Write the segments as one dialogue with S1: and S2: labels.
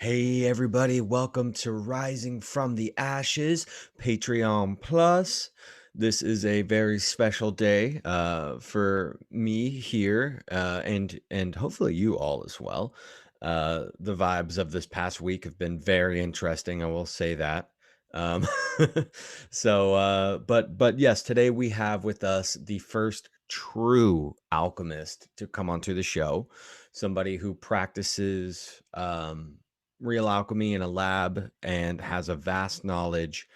S1: Hey everybody, welcome to Rising from the Ashes Patreon Plus. This is a very special day for me here and hopefully you all as well. The vibes of this past week have been very interesting, I will say that. Um, but yes, today we have with us the first true alchemist to come onto the show, somebody who practices real alchemy in a lab and has a vast knowledge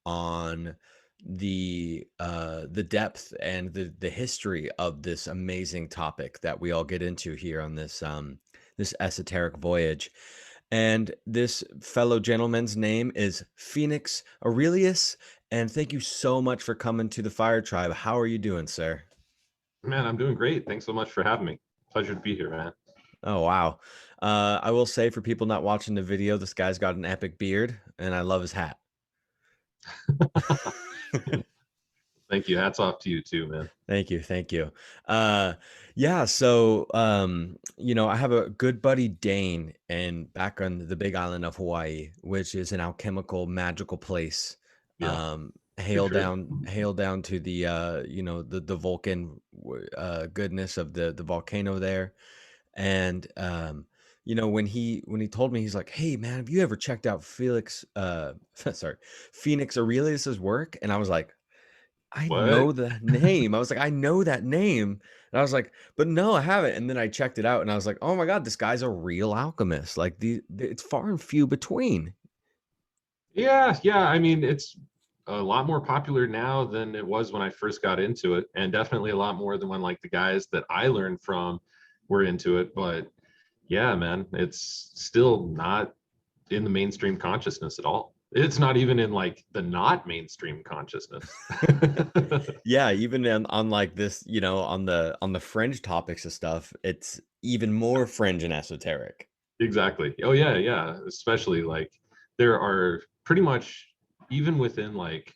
S1: on the depth and the history of this amazing topic that we all get into here on this esoteric voyage. And this fellow gentleman's name is Phoenix Aurelius. And thank you so much for coming to the Fire Tribe. How are you doing, sir?
S2: Man, I'm doing great. Thanks so much for having me. Pleasure to be here, man.
S1: Oh, wow. I will say for people not watching the video, this guy's got an epic beard and I love his hat.
S2: Thank you. Hats off to you too, man.
S1: Thank you, thank you. Uh, yeah, so I have a good buddy Dane, and back on the Big Island of Hawaii, which is an alchemical, magical place.
S2: Yeah, for
S1: Hail
S2: sure.
S1: down, hail down to the the Vulcan goodness of the volcano there, and when he told me, he's like, "Hey man, have you ever checked out Felix sorry, Phoenix Aurelius's work?" And I was like, I
S2: What?
S1: know the name. I was like, "I know that name." And I was like, "But no, I haven't." And then I checked it out and I was like, "Oh my God, this guy's a real alchemist." Like it's far and few between.
S2: Yeah. I mean, it's a lot more popular now than it was when I first got into it, and definitely a lot more than when like the guys that I learned from were into it. But yeah, man, it's still not in the mainstream consciousness at all. It's not even in like the not mainstream consciousness.
S1: Yeah, even on like this, on the fringe topics of stuff, it's even more fringe and esoteric.
S2: Exactly. Oh yeah. Especially like there are pretty much even within like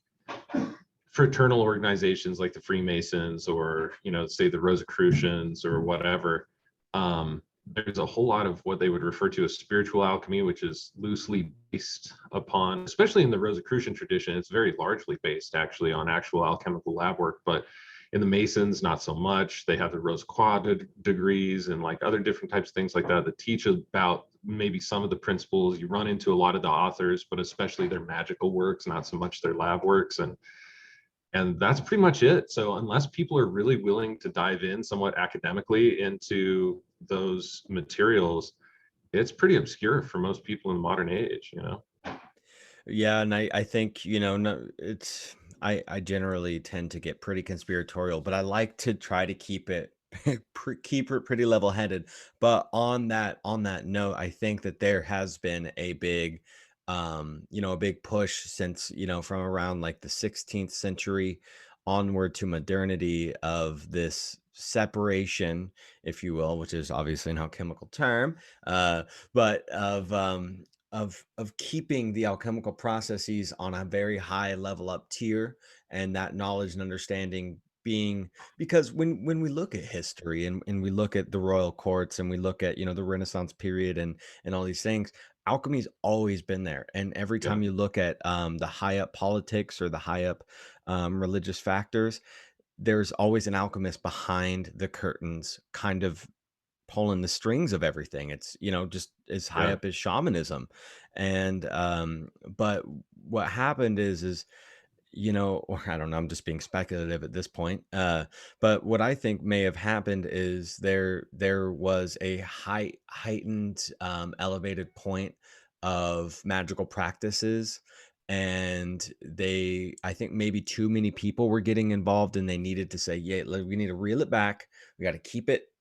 S2: fraternal organizations like the Freemasons or say the Rosicrucians or whatever. There's a whole lot of what they would refer to as spiritual alchemy, which is loosely based upon, especially in the Rosicrucian tradition, it's very largely based actually on actual alchemical lab work. But in the Masons, not so much. They have the Rose-Croix degrees and like other different types of things like that that teach about maybe some of the principles. You run into a lot of the authors, but especially their magical works, not so much their lab works. And that's pretty much it. So unless people are really willing to dive in somewhat academically into those materials, it's pretty obscure for most people in the modern age.
S1: Yeah, and I think, no, I generally tend to get pretty conspiratorial, but I like to try to keep it keep it pretty level-headed. But on that note, I think that there has been a big a big push since, from around like the 16th century onward to modernity of this separation, if you will, which is obviously an alchemical term, but of keeping the alchemical processes on a very high level up tier, and that knowledge and understanding being, because when we look at history and we look at the royal courts and we look at the Renaissance period and all these things, alchemy's always been there. And every
S2: Yeah.
S1: time you look at the high up politics or the high up religious factors, there's always an alchemist behind the curtains, kind of pulling the strings of everything. It's, just as high
S2: Yeah.
S1: up as shamanism. And but what happened is or I don't know, I'm just being speculative at this point. But what I think may have happened is there was a heightened elevated point of magical practices, and I think maybe too many people were getting involved, and they needed to say, yeah, we need to reel it back. We got to keep it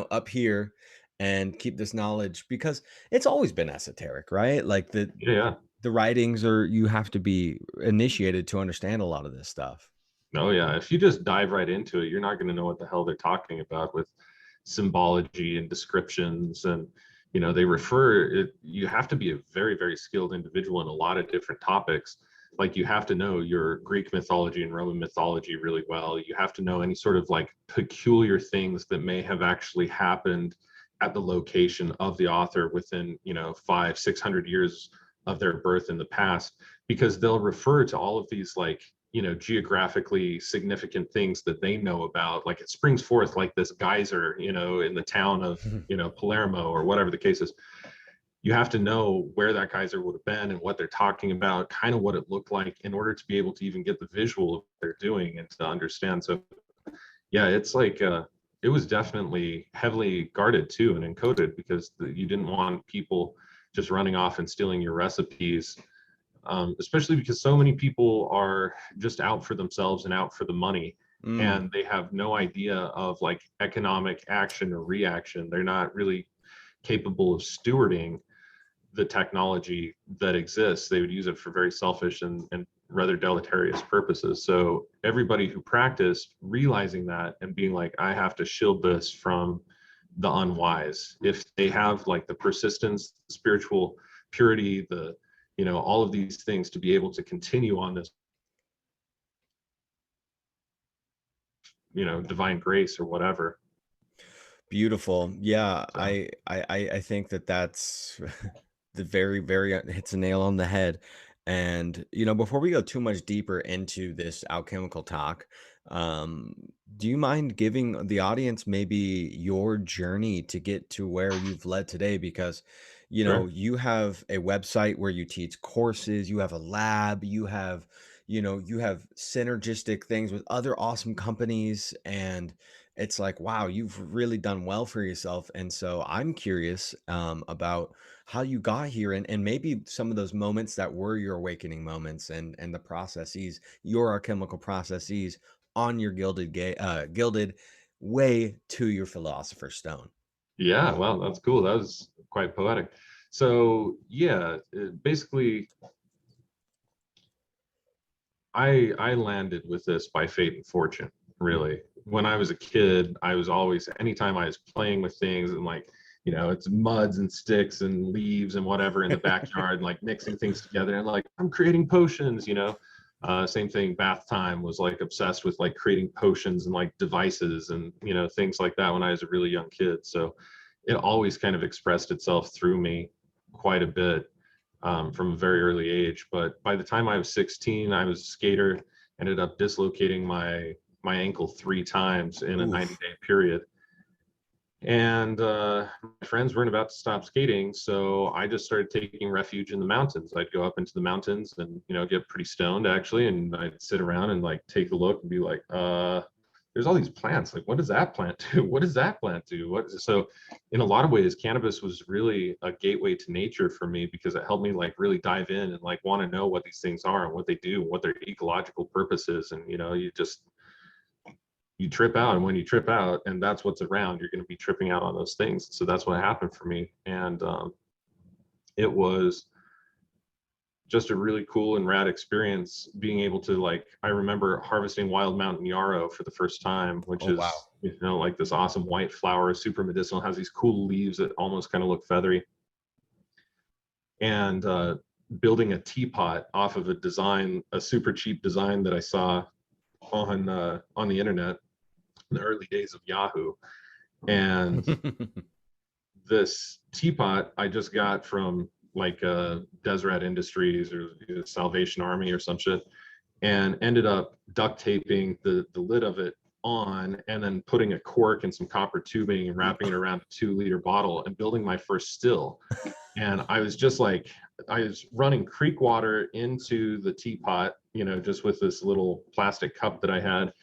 S1: up here and keep this knowledge, because it's always been esoteric, right? Like
S2: Yeah.
S1: the writings, are you have to be initiated to understand a lot of this stuff.
S2: Oh yeah. If you just dive right into it, you're not going to know what the hell they're talking about with symbology and descriptions. And they refer it, you have to be a very, very skilled individual in a lot of different topics. Like you have to know your Greek mythology and Roman mythology really well. You have to know any sort of like peculiar things that may have actually happened at the location of the author within, 500-600 years of their birth in the past, because they'll refer to all of these like, geographically significant things that they know about. Like it springs forth like this geyser, in the town of, Palermo or whatever the case is. You have to know where that geyser would have been and what they're talking about, kind of what it looked like, in order to be able to even get the visual of what they're doing and to understand. So yeah, it's like it was definitely heavily guarded too and encoded, because you didn't want people just running off and stealing your recipes, especially because so many people are just out for themselves and out for the money,
S1: Mm.
S2: and they have no idea of like economic action or reaction. They're not really capable of stewarding the technology that exists. They would use it for very selfish and rather deleterious purposes. So everybody who practiced realizing that and being like, I have to shield this from the unwise. If they have like the persistence, the spiritual purity, the, all of these things to be able to continue on this, divine grace or whatever.
S1: Beautiful. Yeah,
S2: So
S1: I think that that's the very hits a nail on the head. And before we go too much deeper into this alchemical talk, um, do you mind giving the audience maybe your journey to get to where you've led today? Because
S2: sure.
S1: you have a website where you teach courses, you have a lab, you have synergistic things with other awesome companies, and it's like, wow, you've really done well for yourself. And so I'm curious about how you got here, and maybe some of those moments that were your awakening moments, and the processes, your alchemical processes on your gilded way to your philosopher's stone.
S2: Yeah, well, that's cool. That was quite poetic. So yeah, basically I landed with this by fate and fortune, really. When I was a kid, I was always, anytime I was playing with things and like, it's muds and sticks and leaves and whatever in the backyard, and like mixing things together and like, I'm creating potions. Same thing, bath time was like obsessed with like creating potions and like devices and, things like that when I was a really young kid. So it always kind of expressed itself through me quite a bit, from a very early age. But by the time I was 16, I was a skater, ended up dislocating my ankle 3 times in a
S1: Oof.
S2: 90-day period. And my friends weren't about to stop skating, so I just started taking refuge in the mountains. I'd go up into the mountains and get pretty stoned actually, and I'd sit around and like take a look and be like, there's all these plants. Like, what does that plant do? What does that plant do? So in a lot of ways, cannabis was really a gateway to nature for me, because it helped me like really dive in and like want to know what these things are and what they do and what their ecological purpose is. And you trip out, and when you trip out and that's what's around, you're going to be tripping out on those things. So that's what happened for me. And it was just a really cool and rad experience being able to, like, I remember harvesting wild mountain yarrow for the first time, which
S1: Oh, wow.
S2: is like this awesome white flower, super medicinal, has these cool leaves that almost kind of look feathery. And building a teapot off of a super cheap design that I saw on the internet in the early days of Yahoo. And this teapot I just got from like Deseret Industries or Salvation Army or some shit, and ended up duct taping the lid of it on, and then putting a cork and some copper tubing and wrapping it around a 2-liter bottle and building my first still. And I was just like, I was running creek water into the teapot, just with this little plastic cup that I had,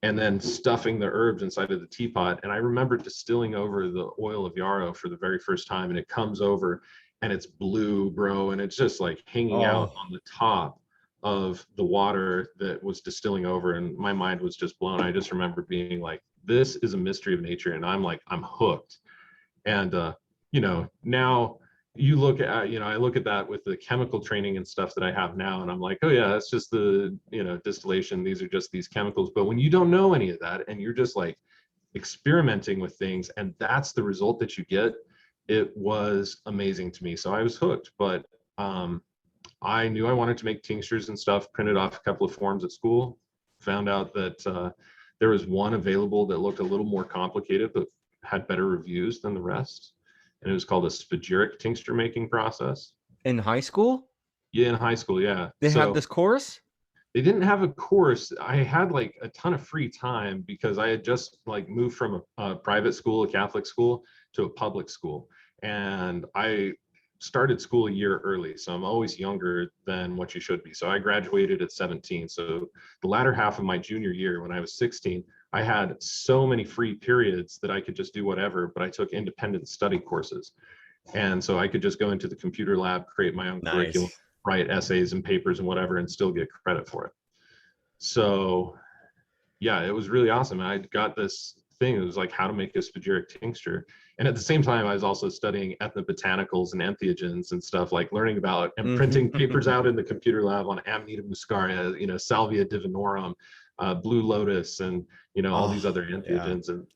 S2: and then stuffing the herbs inside of the teapot. And I remember distilling over the oil of yarrow for the very first time, and it comes over and it's blue, bro, and it's just like hanging out
S1: Oh,
S2: on the top of the water that was distilling over, and my mind was just blown. I just remember being like, this is a mystery of nature, and I'm hooked. And now you look at, I look at that with the chemical training and stuff that I have now, and I'm like, oh yeah, that's just the, distillation, these are just these chemicals. But when you don't know any of that and you're just like experimenting with things, and that's the result that you get, it was amazing to me. So I was hooked. But I knew I wanted to make tinctures and stuff, printed off a couple of forms at school, found out that there was one available that looked a little more complicated, but had better reviews than the rest. And it was called a Spagiric tincture making process.
S1: In high school,
S2: Yeah, in high school, yeah.
S1: they have
S2: So
S1: this course?
S2: they didn't have a course. I had like a ton of free time because I had just like moved from a private school, a Catholic school, to a public school. And I started school a year early. So I'm always younger than what you should be. So I graduated at 17. So the latter half of my junior year, when I was 16, I had so many free periods that I could just do whatever, but I took independent study courses. And so I could just go into the computer lab, create my own curriculum,
S1: Nice.
S2: write essays and papers and whatever, and still get credit for it. So yeah, it was really awesome. I got this thing. It was like how to make a spagyric tincture. And at the same time, I was also studying ethnobotanicals and entheogens and stuff, like learning about and printing papers out in the computer lab on Amanita muscaria, Salvia divinorum, blue lotus, and all these
S1: Oh,
S2: other
S1: yeah.
S2: entheogens. And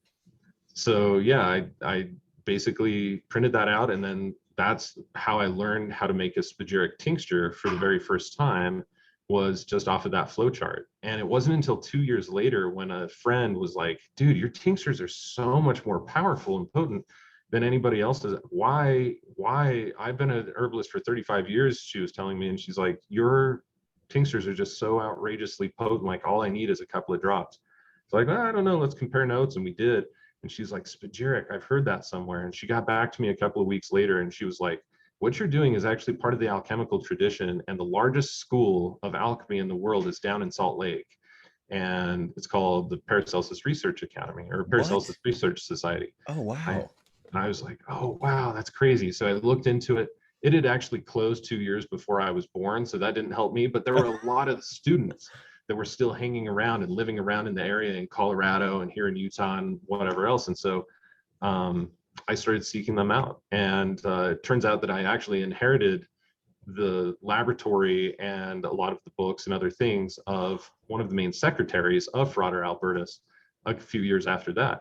S2: so yeah, I basically printed that out, and then that's how I learned how to make a spagyric tincture for the very first time, was just off of that flow chart. And it wasn't until 2 years later when a friend was like, dude, your tinctures are so much more powerful and potent than anybody else's. Why I've been an herbalist for 35 years, she was telling me, and she's like, your tinctures are just so outrageously potent, like all I need is a couple of drops. It's like, I don't know, let's compare notes. And we did. And she's like, Spagiric, I've heard that somewhere. And she got back to me a couple of weeks later, and she was like, what you're doing is actually part of the alchemical tradition, and the largest school of alchemy in the world is down in Salt Lake. And it's called the Paracelsus Research Academy, or Paracelsus
S1: What?
S2: Research Society.
S1: Oh,
S2: I,
S1: wow.
S2: and I was like, oh, wow, that's crazy. So I looked into it. It had actually closed 2 years before I was born, so that didn't help me. But there were a lot of students that were still hanging around and living around in the area in Colorado and here in Utah and whatever else. And so I started seeking them out. And it turns out that I actually inherited the laboratory and a lot of the books and other things of one of the main secretaries of Frater Albertus a few years after that.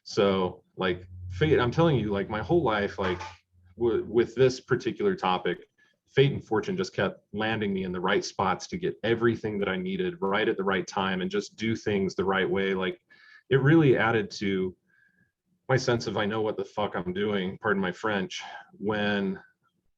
S2: So like fate, I'm telling you, like my whole life, like with this particular topic, fate and fortune just kept landing me in the right spots to get everything that I needed right at the right time and just do things the right way. Like it really added to my sense of I know what the fuck I'm doing, pardon my French, when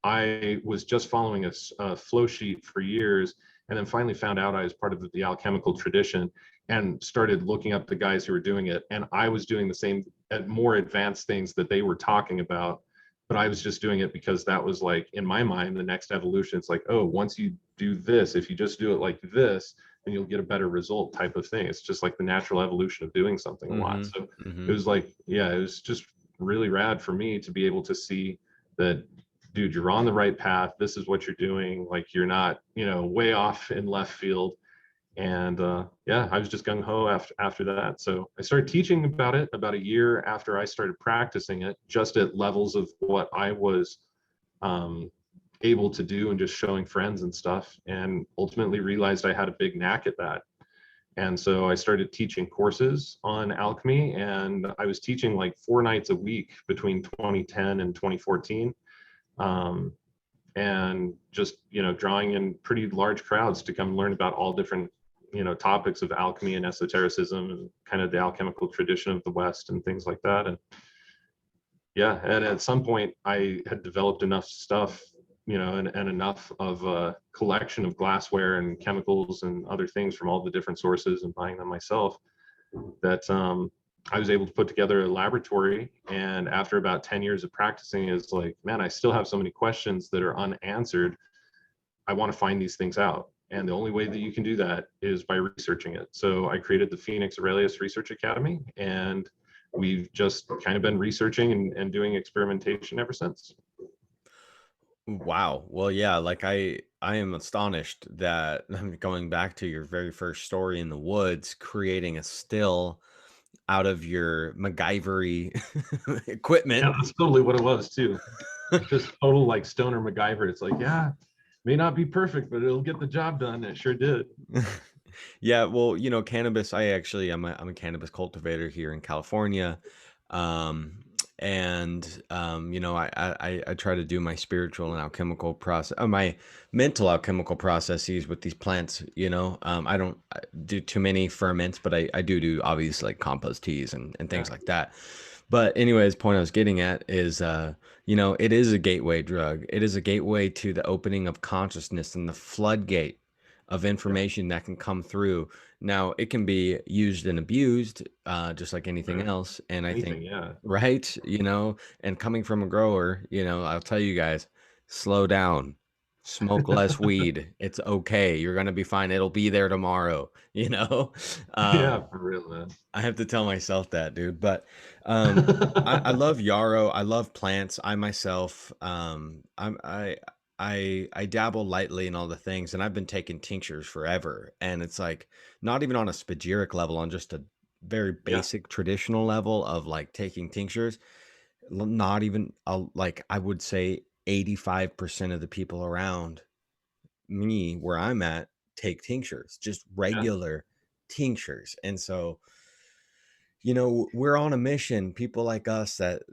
S2: I was just following a flow sheet for years, and then finally found out I was part of the alchemical tradition and started looking up the guys who were doing it. And I was doing the same, more advanced things that they were talking about, but I was just doing it because that was like, in my mind, the next evolution. It's like, oh, once you do this, if you just do it like this, then you'll get a better result type of thing. It's just like the natural evolution of doing something a lot.
S1: Mm-hmm.
S2: So it
S1: Mm-hmm.
S2: was like, yeah, it was just really rad for me to be able to see that, dude, you're on the right path. This is what you're doing. Like you're not, way off in left field. And yeah, I was just gung ho after that. So I started teaching about it about a year after I started practicing it, just at levels of what I was able to do and just showing friends and stuff. And ultimately realized I had a big knack at that. And so I started teaching courses on alchemy, and I was teaching like 4 nights a week between 2010 and 2014. And just, drawing in pretty large crowds to come learn about all different, topics of alchemy and esotericism and kind of the alchemical tradition of the West and things like that. And yeah, and at some point I had developed enough stuff, and enough of a collection of glassware and chemicals and other things from all the different sources and buying them myself, that I was able to put together a laboratory. And after about 10 years of practicing, it's like, man, I still have so many questions that are unanswered. I want to find these things out. And the only way that you can do that is by researching it. So I created the Phoenix Aurelius Research Academy, and we've just kind of been researching and doing experimentation ever since.
S1: Wow. Well, yeah, like I am astonished that going back to your very first story in the woods, creating a still out of your MacGyvery equipment.
S2: Yeah, that's totally what it was too. Just total like stoner MacGyver. It's like, yeah, may not be perfect, but it'll get the job done. It sure did.
S1: Yeah, well, cannabis, I'm a cannabis cultivator here in California. Um, and I try to do my spiritual and alchemical process, my mental alchemical processes with these plants. I don't do too many ferments, but I do obviously like compost teas and
S2: Yeah.
S1: things like that. But anyways, point I was getting at is, it is a gateway drug. It is a gateway to the opening of consciousness and the floodgate of
S2: Yeah,
S1: information that can come through. Now, it can be used and abused, just like anything
S2: right.
S1: else. And I think,
S2: Anything, yeah.
S1: right, and coming from a grower, I'll tell you guys, slow down, smoke less weed. It's okay. You're gonna be fine. It'll be there tomorrow, you know?
S2: Yeah,
S1: Um,
S2: for real, man.
S1: I have to tell myself that, dude. But I love yarrow. I love plants. I myself, I dabble lightly in all the things, and I've been taking tinctures forever. And it's like not even on a spagyric level, on just a very
S2: Yeah,
S1: basic traditional level of like taking tinctures. Not even like I would say 85% of the people around me where I'm at take tinctures, just
S2: yeah,
S1: regular tinctures. And so we're on a mission, people like us that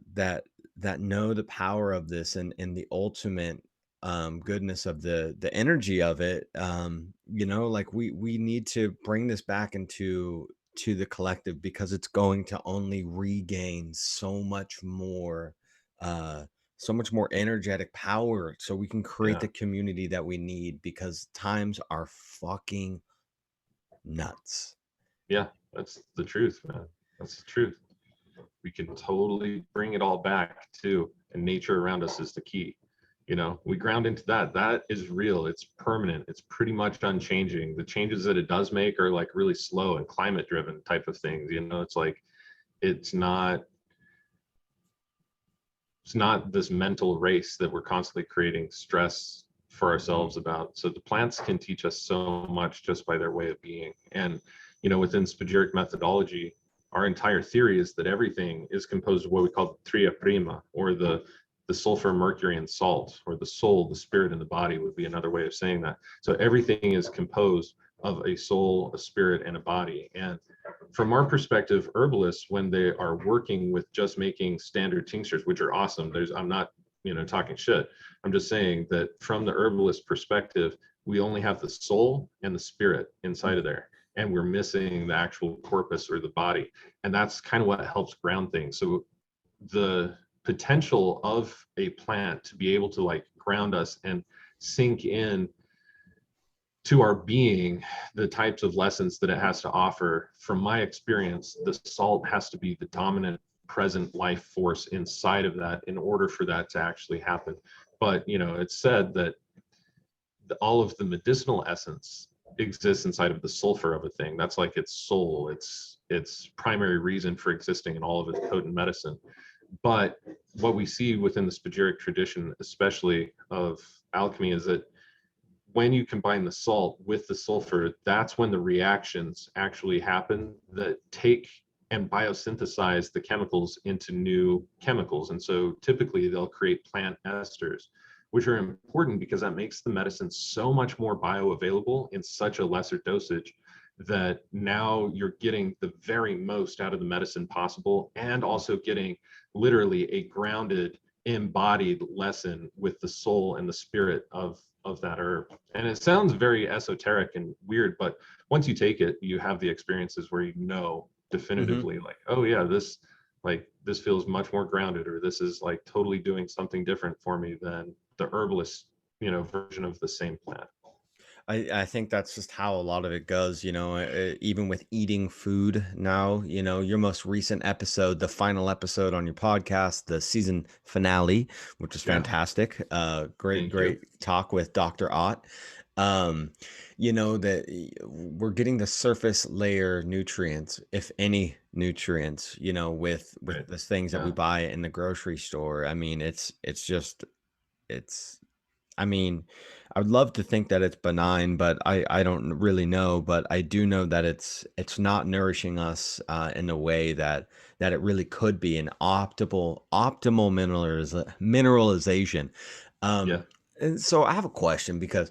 S1: know the power of this and the ultimate goodness of the energy of it. Like we need to bring this back to the collective because it's going to only regain uh so much more energetic power so we can create
S2: yeah,
S1: the community that we need because times are fucking nuts.
S2: yeah. That's the truth, man. That's the truth. We can totally bring it all back too. And nature around us is the key. We ground into that. That is real. It's permanent. It's pretty much unchanging. The changes that it does make are like really slow and climate driven type of things. It's like it's not it's not this mental race that we're constantly creating stress for
S1: Mhm.
S2: ourselves about. So the plants can teach us so much just by their way of being. And within Spagiric methodology, our entire theory is that everything is composed of what we call the tria prima, or the sulfur, mercury, and salt, or the soul, the spirit, and the body would be another way of saying that. So everything is composed of a soul, a spirit, and a body. And from our perspective, herbalists, when they are working with just making standard tinctures, which are awesome, I'm not, talking shit. I'm just saying that from the herbalist perspective, we only have the soul and the spirit inside of there, and we're missing the actual corpus or the body. And that's kind of what helps ground things. So the potential of a plant to be able to like ground us and sink in to our being, the types of lessons that it has to offer. From my experience, the salt has to be the dominant present life force inside of that in order for that to actually happen. But it's said that all of the medicinal essence exists inside of the sulfur of a thing. That's like its soul, its primary reason for existing in all of its potent medicine. But what we see within the Spagiric tradition, especially of alchemy, is that when you combine the salt with the sulfur, that's when the reactions actually happen that take and biosynthesize the chemicals into new chemicals. And so typically they'll create plant esters, which are important because that makes the medicine so much more bioavailable in such a lesser dosage that now you're getting the very most out of the medicine possible, and also getting literally a grounded, embodied lesson with the soul and the spirit of that herb. And it sounds very esoteric and weird, but once you take it, you have the experiences where
S1: Mhm.
S2: definitively, like, oh yeah, this feels much more grounded, or this is like totally doing something different for me than the herbalist version of the same plant.
S1: I think that's just how a lot of it goes, even with eating food now, your most recent episode, the final episode on your podcast, the season finale, which is
S2: Yeah,
S1: fantastic. Great,
S2: thank you.
S1: great talk with Dr. Ott. Um, that we're getting the surface layer nutrients, if any nutrients, with
S2: Right.
S1: the things that we
S2: Yeah.
S1: buy in the grocery store. I mean, it's I mean, I would love to think that it's benign, but I don't really know. But I do know that it's not nourishing us in a way that it really could be an optimal mineralization.
S2: Yeah.
S1: And so I have a question because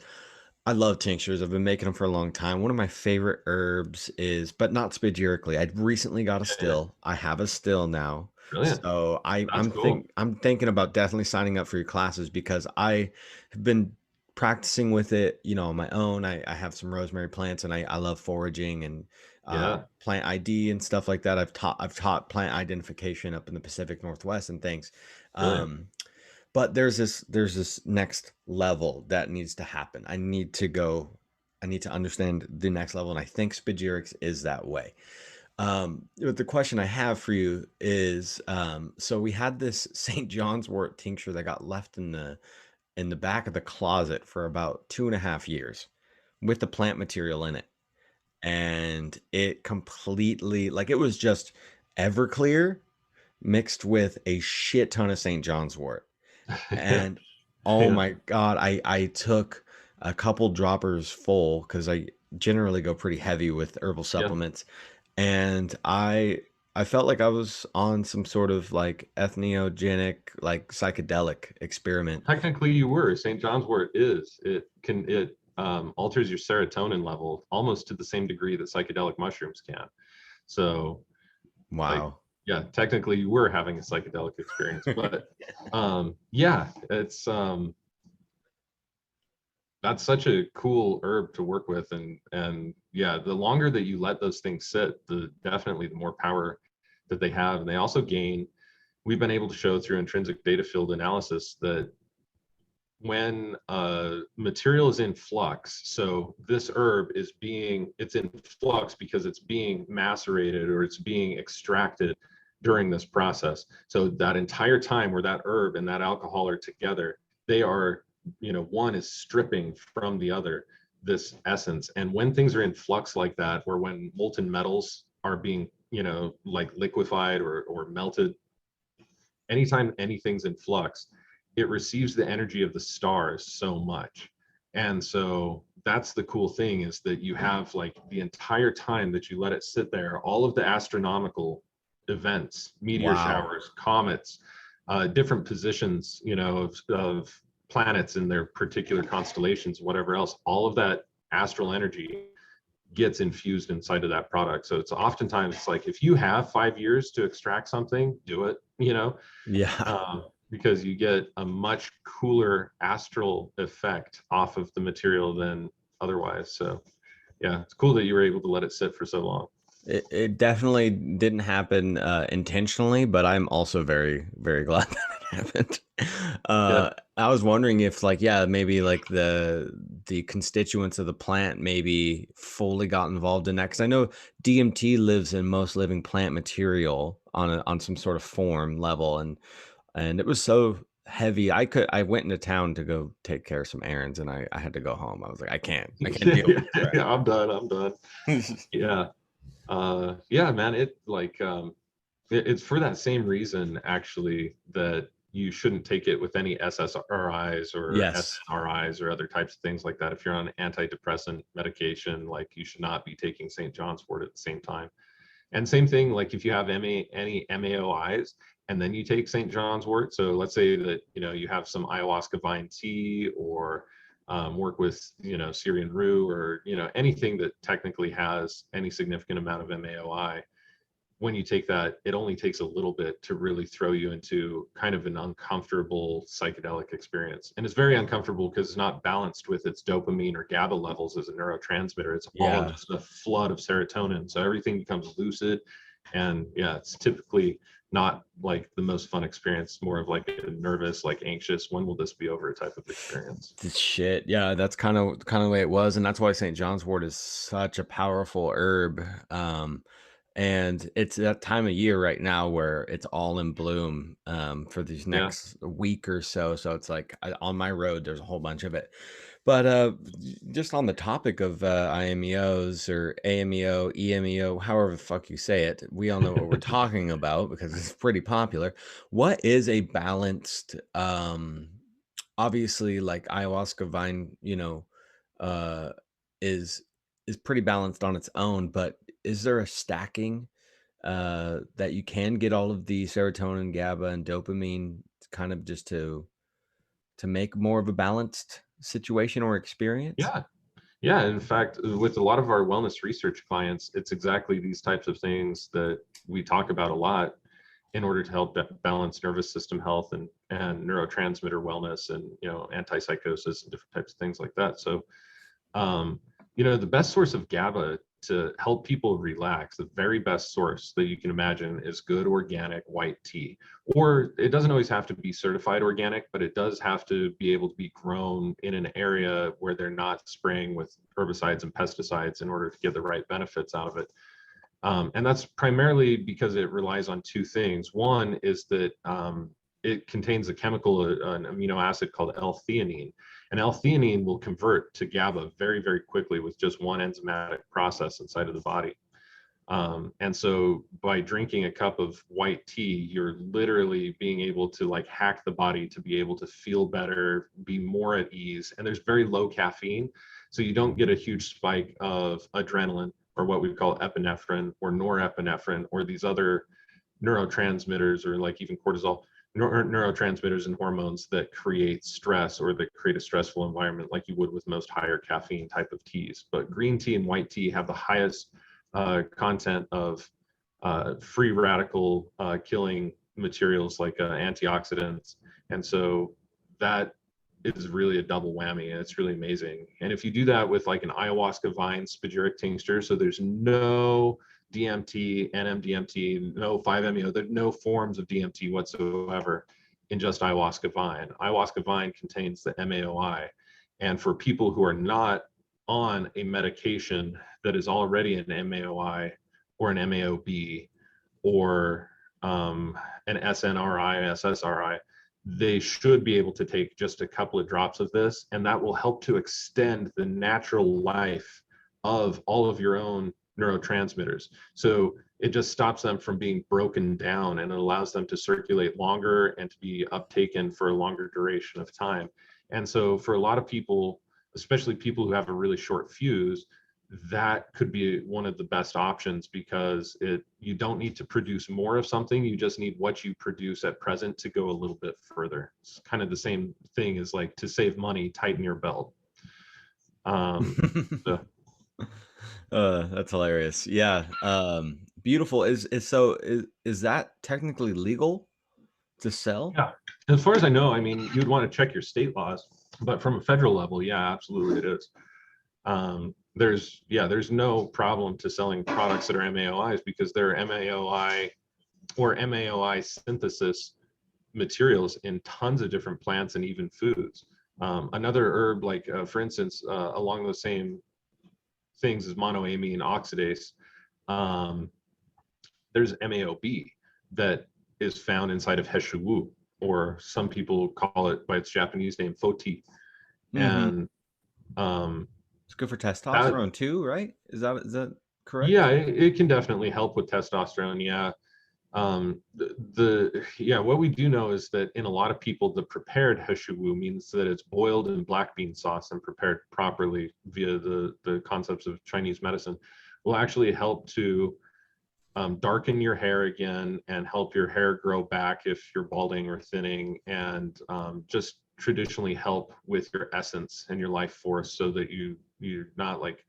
S1: I love tinctures. I've been making them for a long time. One of my favorite herbs is, but not spagirically. I recently got a
S2: Yeah. Yeah.
S1: still. I have a still now.
S2: Brilliant.
S1: So
S2: That's cool.
S1: I'm thinking about definitely signing up for your classes because I have been practicing with it, on my own. I have some rosemary plants and I love foraging and
S2: Yeah.
S1: plant ID and stuff like that. I've taught plant identification up in the Pacific Northwest and things.
S2: Brilliant.
S1: Um, but there's this next level that needs to happen. I need to understand the next level, and I think Spagirix is that way. But the question I have for you is, so we had this St. John's wort tincture that got left in the back of the closet for about 2.5 years with the plant material in it. And it completely, like, it was just Everclear mixed with a shit ton of St. John's wort.
S2: Yeah.
S1: And oh
S2: Yeah.
S1: my God, I took a couple droppers full because I generally go pretty heavy with herbal
S2: Yeah.
S1: supplements. And I felt like I was on some sort of like ethnogenic, like psychedelic experiment.
S2: Technically, you were. St. John's wort is. It alters your serotonin level almost to the same degree that psychedelic mushrooms can. So, like,
S1: Wow.
S2: yeah, technically you were having a psychedelic experience. But yeah, it's that's such a cool herb to work with. And yeah, the longer that you let those things sit, the definitely the more power that they have. And they also gain, we've been able to show through intrinsic data field analysis that when material is in flux, so this herb it's in flux because it's being macerated or it's being extracted during this process. So that entire time where that herb and that alcohol are together, they are, one is stripping from the other this essence. And when things are in flux like that, or when molten metals are being, like liquefied or melted, anytime anything's in flux, it receives the energy of the stars so much. And so that's the cool thing, is that you have, like, the entire time that you let it sit there, all of the astronomical events, meteor
S1: Wow.
S2: showers, comets, different positions, of planets in their particular constellations, whatever else, all of that astral energy gets infused inside of that product. So it's oftentimes, it's like, if you have 5 years to extract something, do it,
S1: Yeah.
S2: because you get a much cooler astral effect off of the material than otherwise. So yeah, it's cool that you were able to let it sit for so long.
S1: It definitely didn't happen intentionally, but I'm also very, very glad that it happened.
S2: Yeah.
S1: I was wondering if, like, yeah, maybe like the constituents of the plant maybe fully got involved in that, because I know DMT lives in most living plant material on some sort of form level, and it was so heavy. I went into town to go take care of some errands, and I had to go home. I was like, I can't deal with this
S2: Yeah, I'm done.
S1: right
S2: Yeah. Yeah, man, it's for that same reason, actually, that you shouldn't take it with any SSRIs or
S1: Yes.
S2: SNRIs or other types of things like that. If you're on antidepressant medication, like, you should not be taking St. John's wort at the same time. And same thing, like, if you have any MAOIs and then you take St. John's wort. So let's say that, you have some ayahuasca vine tea, or work with, Syrian rue, or, anything that technically has any significant amount of MAOI. When you take that, it only takes a little bit to really throw you into kind of an uncomfortable psychedelic experience. And it's very uncomfortable because it's not balanced with its dopamine or GABA levels as a neurotransmitter. It's all
S1: Yeah.
S2: just a flood of serotonin. So everything becomes lucid. And yeah, it's typically not like the most fun experience, more of like a nervous, like anxious, when will this be over type of experience.
S1: Shit. Yeah, that's kind of the way it was, and that's why St. John's wort is such a powerful herb. And it's that time of year right now where it's all in bloom for these
S2: Yeah.
S1: next week or so. So it's like on my road, there's a whole bunch of it. But just on the topic of IMEOs or AMEO, EMEO, however the fuck you say it, we all know what we're talking about because it's pretty popular. What is a balanced, obviously, like ayahuasca vine, uh, is is pretty balanced on its own, but is there a stacking that you can get all of the serotonin, GABA, and dopamine kind of just to make more of a balanced situation or experience?
S2: Yeah. Yeah, in fact, with a lot of our wellness research clients, it's exactly these types of things that we talk about a lot in order to help balance nervous system health and neurotransmitter wellness, and, antipsychosis and different types of things like that. So, the best source of GABA to help people relax, the very best source that you can imagine is good organic white tea. Or it doesn't always have to be certified organic, but it does have to be able to be grown in an area where they're not spraying with herbicides and pesticides in order to get the right benefits out of it. And that's primarily because it relies on two things. One is that it contains a chemical, an amino acid called L-theanine. And L-theanine will convert to GABA very, very quickly with just one enzymatic process inside of the body. And so by drinking a cup of white tea, you're literally being able to like hack the body to be able to feel better, be more at ease. And there's very low caffeine. So you don't get a huge spike of adrenaline or what we call epinephrine or norepinephrine or these other neurotransmitters or like even cortisol neurotransmitters and hormones that create stress or that create a stressful environment like you would with most higher caffeine type of teas. But green tea and white tea have the highest content of free radical killing materials like antioxidants. And so that is really a double whammy, and it's really amazing. And if you do that with like an ayahuasca vine spagyric tincture, so there's no DMT, NMDMT, no 5-MeO, there's no forms of DMT whatsoever in just ayahuasca vine. Ayahuasca vine contains the MAOI. And for people who are not on a medication that is already an MAOI or an MAOB or an SNRI, SSRI, they should be able to take just a couple of drops of this, and that will help to extend the natural life of all of your own neurotransmitters. So it just stops them from being broken down, and it allows them to circulate longer and to be uptaken for a longer duration of time. And so for a lot of people, especially people who have a really short fuse, that could be one of the best options, because you don't need to produce more of something, you just need what you produce at present to go a little bit further. It's kind of the same thing as like to save money, tighten your belt. So.
S1: That's hilarious. Yeah. Beautiful. Is that technically legal to sell?
S2: Yeah, as far as I know, I mean, you'd want to check your state laws, but from a federal level, yeah, absolutely it is. There's no problem to selling products that are MAOIs, because they're MAOI or MAOI synthesis materials in tons of different plants and even foods. Another herb, like for instance, along those same things as monoamine oxidase, there's MAOB that is found inside of Heshiwu, or some people call it by its Japanese name, Foti.
S1: Mm-hmm.
S2: And
S1: it's good for testosterone too, right? Is that correct?
S2: Yeah, it can definitely help with testosterone. Yeah. What we do know is that in a lot of people, the prepared Heshiwu means that it's boiled in black bean sauce and prepared properly via the concepts of Chinese medicine, will actually help to darken your hair again and help your hair grow back if you're balding or thinning, and just traditionally help with your essence and your life force, so that you're not like,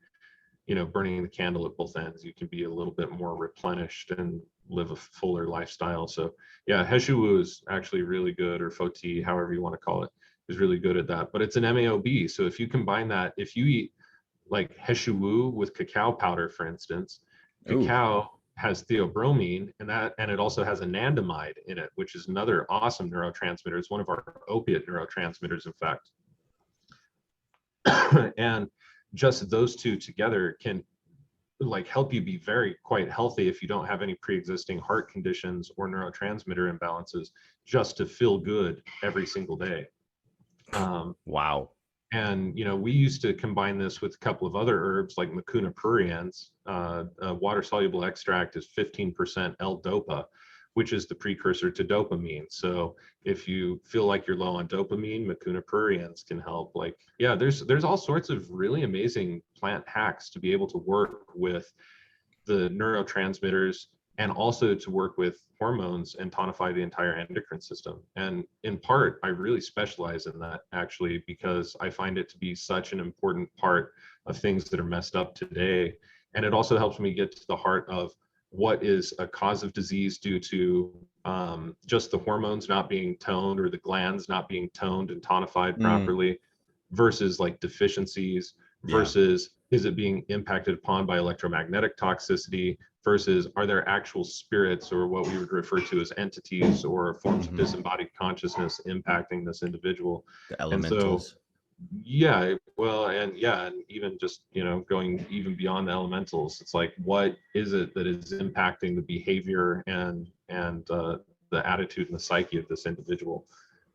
S2: burning the candle at both ends. You can be a little bit more replenished and live a fuller lifestyle. So yeah, Heshiwu is actually really good, or Foti, however you want to call it, is really good at that. But it's an MAOB. So if you combine that, if you eat like Heshiwu with cacao powder, for instance, cacao has theobromine, and it also has anandamide in it, which is another awesome neurotransmitter. It's one of our opiate neurotransmitters, in fact. And just those two together can like help you be quite healthy if you don't have any pre-existing heart conditions or neurotransmitter imbalances, just to feel good every single day.
S1: Wow.
S2: And we used to combine this with a couple of other herbs like Mucuna pruriens. Water soluble extract is 15% L-dopa, which is the precursor to dopamine. So if you feel like you're low on dopamine, Mucuna pruriens can help. Like, yeah, there's all sorts of really amazing plant hacks to be able to work with the neurotransmitters, and also to work with hormones and tonify the entire endocrine system. And in part, I really specialize in that, actually, because I find it to be such an important part of things that are messed up today. And it also helps me get to the heart of what is a cause of disease due to just the hormones not being toned, or the glands not being toned and tonified properly, versus like deficiencies,
S1: Yeah.
S2: versus is it being impacted upon by electromagnetic toxicity, versus are there actual spirits or what we would refer to as entities or forms of
S1: Hmm.
S2: disembodied consciousness impacting this individual.
S1: The
S2: And so
S1: elementals.
S2: yeah, well, and yeah, and even just, going even beyond the elementals, it's like, what is it that is impacting the behavior and the attitude and the psyche of this individual?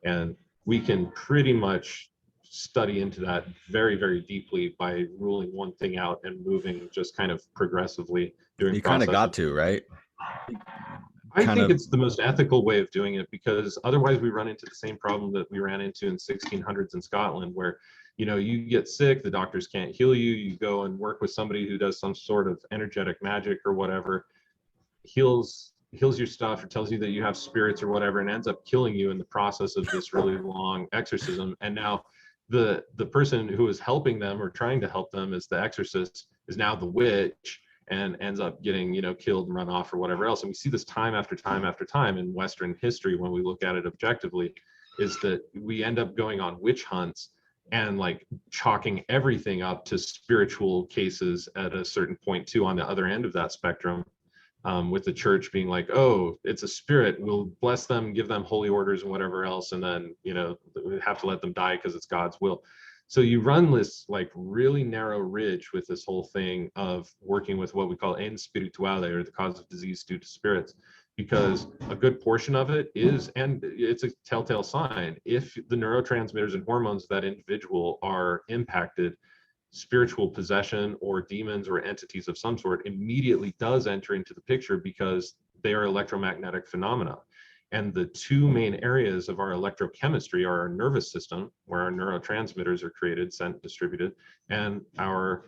S2: And we can pretty much study into that very, very deeply by ruling one thing out and moving just kind of progressively during
S1: You kind of got
S2: processes.
S1: to, right?
S2: I
S1: Kind
S2: think
S1: of.
S2: it's the most ethical way of doing it, because otherwise we run into the same problem that we ran into in 1600s in Scotland, where you get sick, the doctors can't heal you, you go and work with somebody who does some sort of energetic magic or whatever, heals your stuff or tells you that you have spirits or whatever, and ends up killing you in the process of this really long exorcism. And now the person who is helping them or trying to help them as the exorcist is now the witch, and ends up getting killed and run off or whatever else. And we see this time after time after time in Western history when we look at it objectively, is that we end up going on witch hunts and like chalking everything up to spiritual cases at a certain point too on the other end of that spectrum, with the church being like, oh, it's a spirit, we'll bless them, give them holy orders and whatever else, and then we have to let them die because it's God's will. So you run this like really narrow ridge with this whole thing of working with what we call en spirituale, or the cause of disease due to spirits, because a good portion of it is, and it's a telltale sign, if the neurotransmitters and hormones of that individual are impacted, spiritual possession or demons or entities of some sort immediately does enter into the picture, because they are electromagnetic phenomena. And the two main areas of our electrochemistry are our nervous system, where our neurotransmitters are created, sent, distributed, and our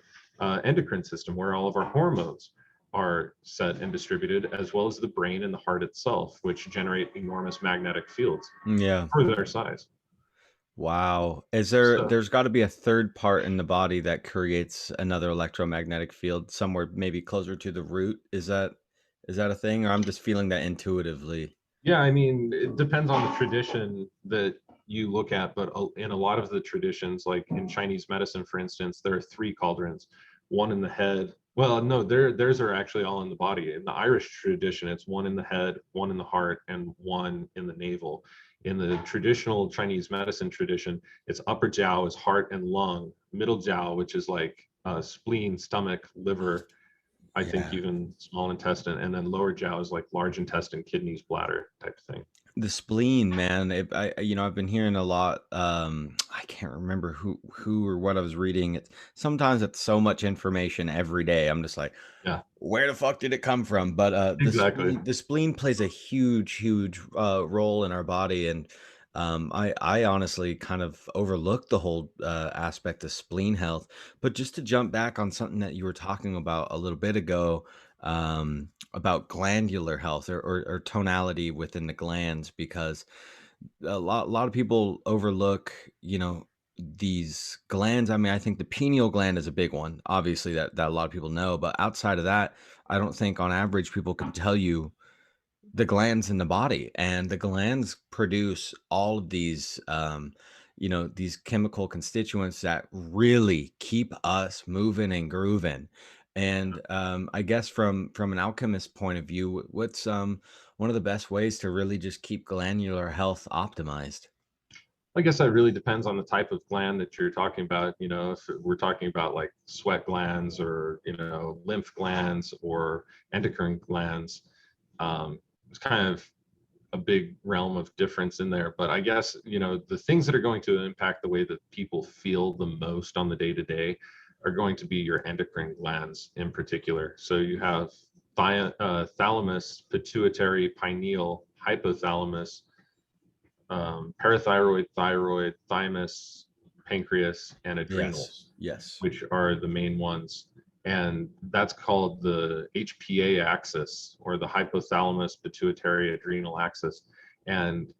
S2: endocrine system, where all of our hormones are set and distributed, as well as the brain and the heart itself, which generate enormous magnetic fields
S1: Yeah.
S2: for their size.
S1: Wow.
S2: So
S1: There's got to be a third part in the body that creates another electromagnetic field somewhere maybe closer to the root. Is that a thing, or I'm just feeling that intuitively?
S2: yeah, I mean, it depends on the tradition that you look at, but in a lot of the traditions, like in Chinese medicine, for instance, there are three cauldrons, one in the head. Well, no, theirs are actually all in the body. In the Irish tradition, it's one in the head, one in the heart, and one in the navel. In the traditional Chinese medicine tradition, it's upper jiao is heart and lung, middle jiao, which is like spleen, stomach, liver, I think
S1: Yeah.
S2: even small intestine, and then lower jiao is like large intestine, kidneys, bladder type of thing.
S1: The spleen, man. I've been hearing a lot. I can't remember who or what I was reading. Sometimes it's so much information every day. I'm just like,
S2: Yeah,
S1: where the fuck did it come from? But
S2: exactly.
S1: the spleen plays a huge role in our body, and I honestly kind of overlooked the whole aspect of spleen health. But just to jump back on something that you were talking about a little bit ago, about glandular health, or tonality within the glands, because a lot of people overlook, these glands. I mean, I think the pineal gland is a big one, obviously, that a lot of people know, but outside of that, I don't think on average people can tell you the glands in the body. And the glands produce all of these these chemical constituents that really keep us moving and grooving. And I guess from an alchemist point of view, what's one of the best ways to really just keep glandular health optimized?
S2: I guess that really depends on the type of gland that you're talking about. If we're talking about like sweat glands or, lymph glands or endocrine glands, it's kind of a big realm of difference in there. But I guess, the things that are going to impact the way that people feel the most on the day to day are going to be your endocrine glands in particular. So you have thalamus, pituitary, pineal, hypothalamus, parathyroid, thyroid, thymus, pancreas, and
S1: Yes.
S2: adrenals,
S1: Yes.
S2: which are the main ones. And that's called the HPA axis, or the hypothalamus pituitary adrenal axis. And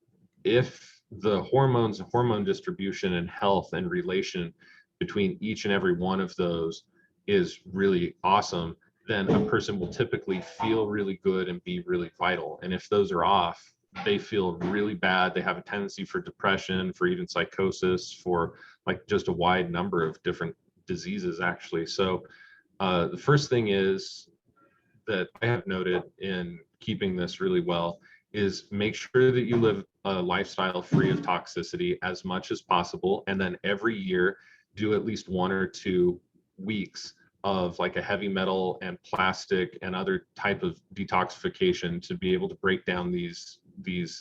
S2: if the hormone distribution and health and relation between each and every one of those is really awesome, then a person will typically feel really good and be really vital. And if those are off, they feel really bad. They have a tendency for depression, for even psychosis, for like just a wide number of different diseases actually. So the first thing is that I have noted in keeping this really well is make sure that you live a lifestyle free of toxicity as much as possible. And then every year, do at least 1 or 2 weeks of like a heavy metal and plastic and other type of detoxification to be able to break down these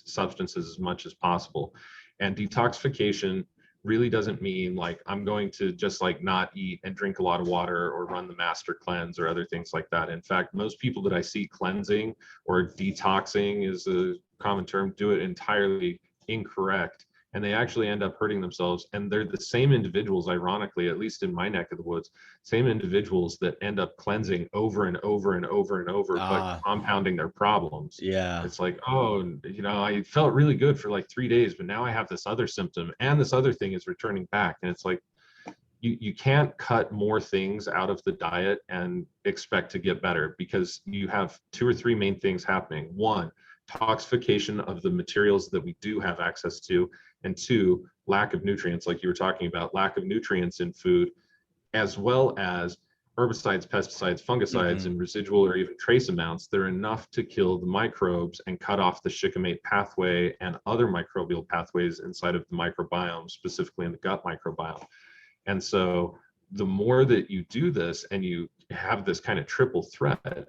S2: substances as much as possible. And detoxification really doesn't mean like I'm going to just like not eat and drink a lot of water or run the master cleanse or other things like that. In fact, most people that I see cleansing or detoxing is a common term, do it entirely incorrect. And they actually end up hurting themselves. And they're the same individuals, ironically, at least in my neck of the woods, same individuals that end up cleansing over and over and over and over, but
S1: Ah,
S2: compounding their problems.
S1: yeah.
S2: It's like, oh, I felt really good for like 3 days, but now I have this other symptom and this other thing is returning back. And it's like, you can't cut more things out of the diet and expect to get better, because you have 2 or 3 main things happening. One, toxification of the materials that we do have access to, and two, lack of nutrients, like you were talking about, lack of nutrients in food, as well as herbicides, pesticides, fungicides,
S1: Mhm.
S2: and residual or even trace amounts. They're enough to kill the microbes and cut off the shikimate pathway and other microbial pathways inside of the microbiome, specifically in the gut microbiome. And so the more that you do this and you have this kind of triple threat,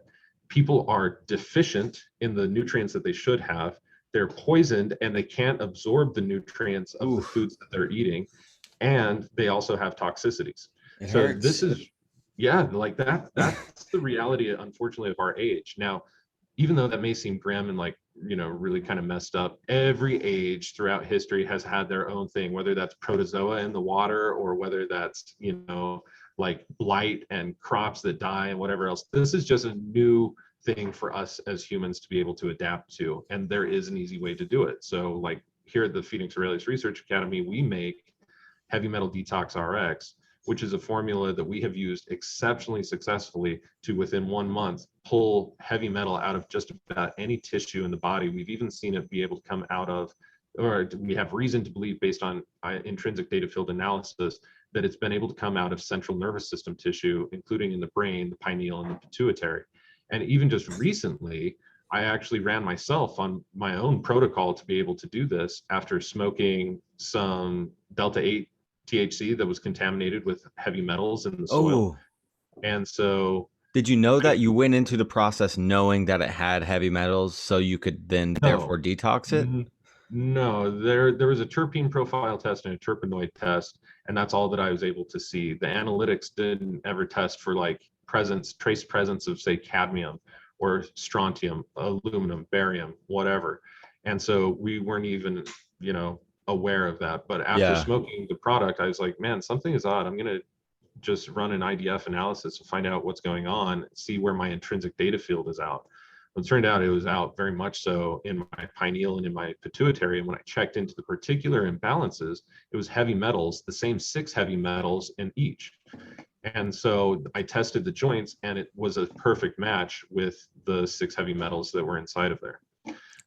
S2: people are deficient in the nutrients that they should have. They're poisoned and they can't absorb the nutrients of the
S1: Oof,
S2: foods that they're eating. And they also have toxicities.
S1: it
S2: So this
S1: hurts.
S2: is, yeah, like that's the reality, unfortunately, of our age. Now, even though that may seem grim and like, really kind of messed up, every age throughout history has had their own thing, whether that's protozoa in the water or whether that's, like blight and crops that die and whatever else. This is just a new thing for us as humans to be able to adapt to. And there is an easy way to do it. So like here at the Phoenix Aurelius Research Academy, we make Heavy Metal Detox RX, which is a formula that we have used exceptionally successfully to, within 1 month, pull heavy metal out of just about any tissue in the body. We've even seen it be able to come out of, or we have reason to believe based on intrinsic data field analysis, that it's been able to come out of central nervous system tissue, including in the brain, the pineal, and the pituitary. And even just recently, I actually ran myself on my own protocol to be able to do this after smoking some Delta 8 THC that was contaminated with heavy metals in the soil.
S1: Oh,
S2: And so
S1: did you know
S2: I
S1: that you went into the process knowing that it had heavy metals so you could then therefore
S2: no,
S1: detox it?
S2: no, there was a terpene profile test and a terpenoid test, and that's all that I was able to see. The analytics didn't ever test for like trace presence of, say, cadmium or strontium, aluminum, barium, whatever. And so we weren't even, aware of that. But after
S1: Yeah.
S2: smoking the product, I was like, man, something is odd. I'm gonna just run an IDF analysis to find out what's going on, see where my intrinsic data field is out. Well, it turned out it was out very much so in my pineal and in my pituitary. And when I checked into the particular imbalances, it was heavy metals, the same 6 heavy metals in each. And so I tested the joints and it was a perfect match with the 6 heavy metals that were inside of there.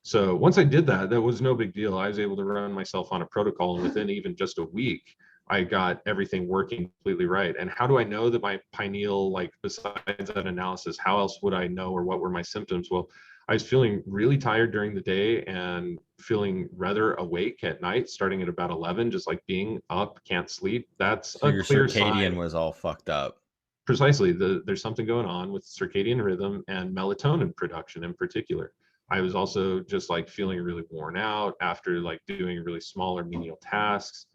S2: So once I did that, that was no big deal. I was able to run myself on a protocol, and within even just a week, I got everything working completely right. And how do I know that my pineal, like besides that analysis, how else would I know, or what were my symptoms? Well, I was feeling really tired during the day and feeling rather awake at night, starting at about 11, just like being up, can't sleep. That's
S1: So
S2: a
S1: your
S2: clear
S1: circadian
S2: sign.
S1: was all fucked up.
S2: Precisely, there's something going on with circadian rhythm and melatonin production in particular. I was also just like feeling really worn out after like doing really small or menial tasks.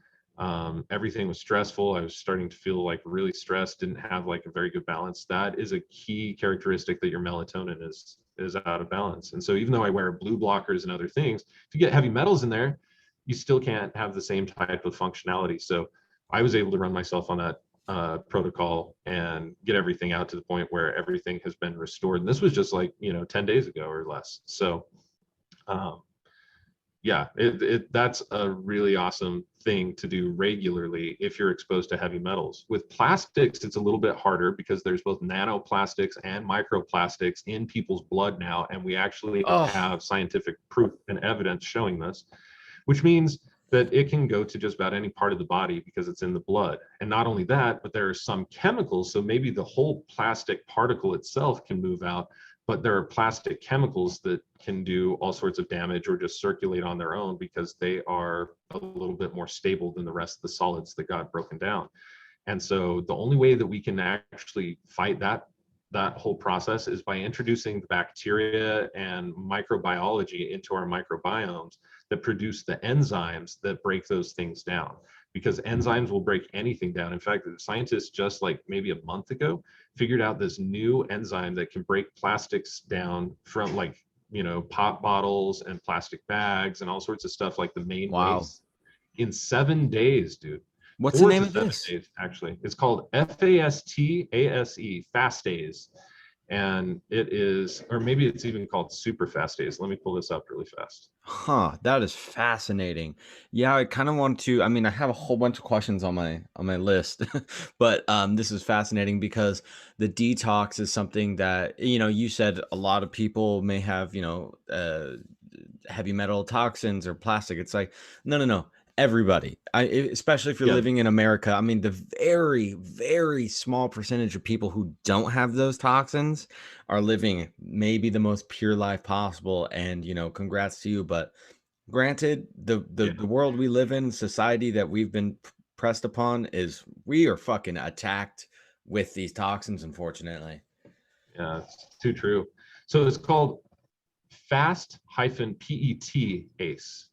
S2: Everything was stressful. I was starting to feel like really stressed, didn't have like a very good balance. That is a key characteristic that your melatonin is out of balance. And so even though I wear blue blockers and other things, if you get heavy metals in there, you still can't have the same type of functionality. So I was able to run myself on that protocol and get everything out to the point where everything has been restored. And this was just like, 10 days ago or less. So um, yeah, that's a really awesome thing to do regularly if you're exposed to heavy metals. With plastics, it's a little bit harder because there's both nanoplastics and microplastics in people's blood now. And we actually
S1: Oh,
S2: have scientific proof and evidence showing this, which means that it can go to just about any part of the body because it's in the blood. And not only that, but there are some chemicals. So maybe the whole plastic particle itself can move out, but there are plastic chemicals that can do all sorts of damage or just circulate on their own because they are a little bit more stable than the rest of the solids that got broken down. And so the only way that we can actually fight that whole process is by introducing the bacteria and microbiology into our microbiomes that produce the enzymes that break those things down, because enzymes will break anything down. In fact, the scientists just like maybe a month ago figured out this new enzyme that can break plastics down from like, pop bottles and plastic bags and all sorts of stuff, like the main
S1: Wow.
S2: waste, in 7 days, dude.
S1: What's the
S2: four
S1: name
S2: to
S1: of
S2: seven
S1: this?
S2: days actually. It's called FASTASE, fastase. And it is, or maybe it's even called super fastase. Let me pull this up really fast.
S1: Huh, that is fascinating. Yeah, I kind of want to, I mean, I have a whole bunch of questions on my list, but this is fascinating because the detox is something that, you said a lot of people may have, heavy metal toxins or plastic. It's like, no, no, no. Everybody, especially if you're
S2: Yeah,
S1: living in America. I mean, the very, very small percentage of people who don't have those toxins are living maybe the most pure life possible. And congrats to you. But granted,
S2: yeah,
S1: the world we live in, society that we've been pressed upon, is we are fucking attacked with these toxins, unfortunately.
S2: yeah, it's too true. So it's called fast-PET ACE.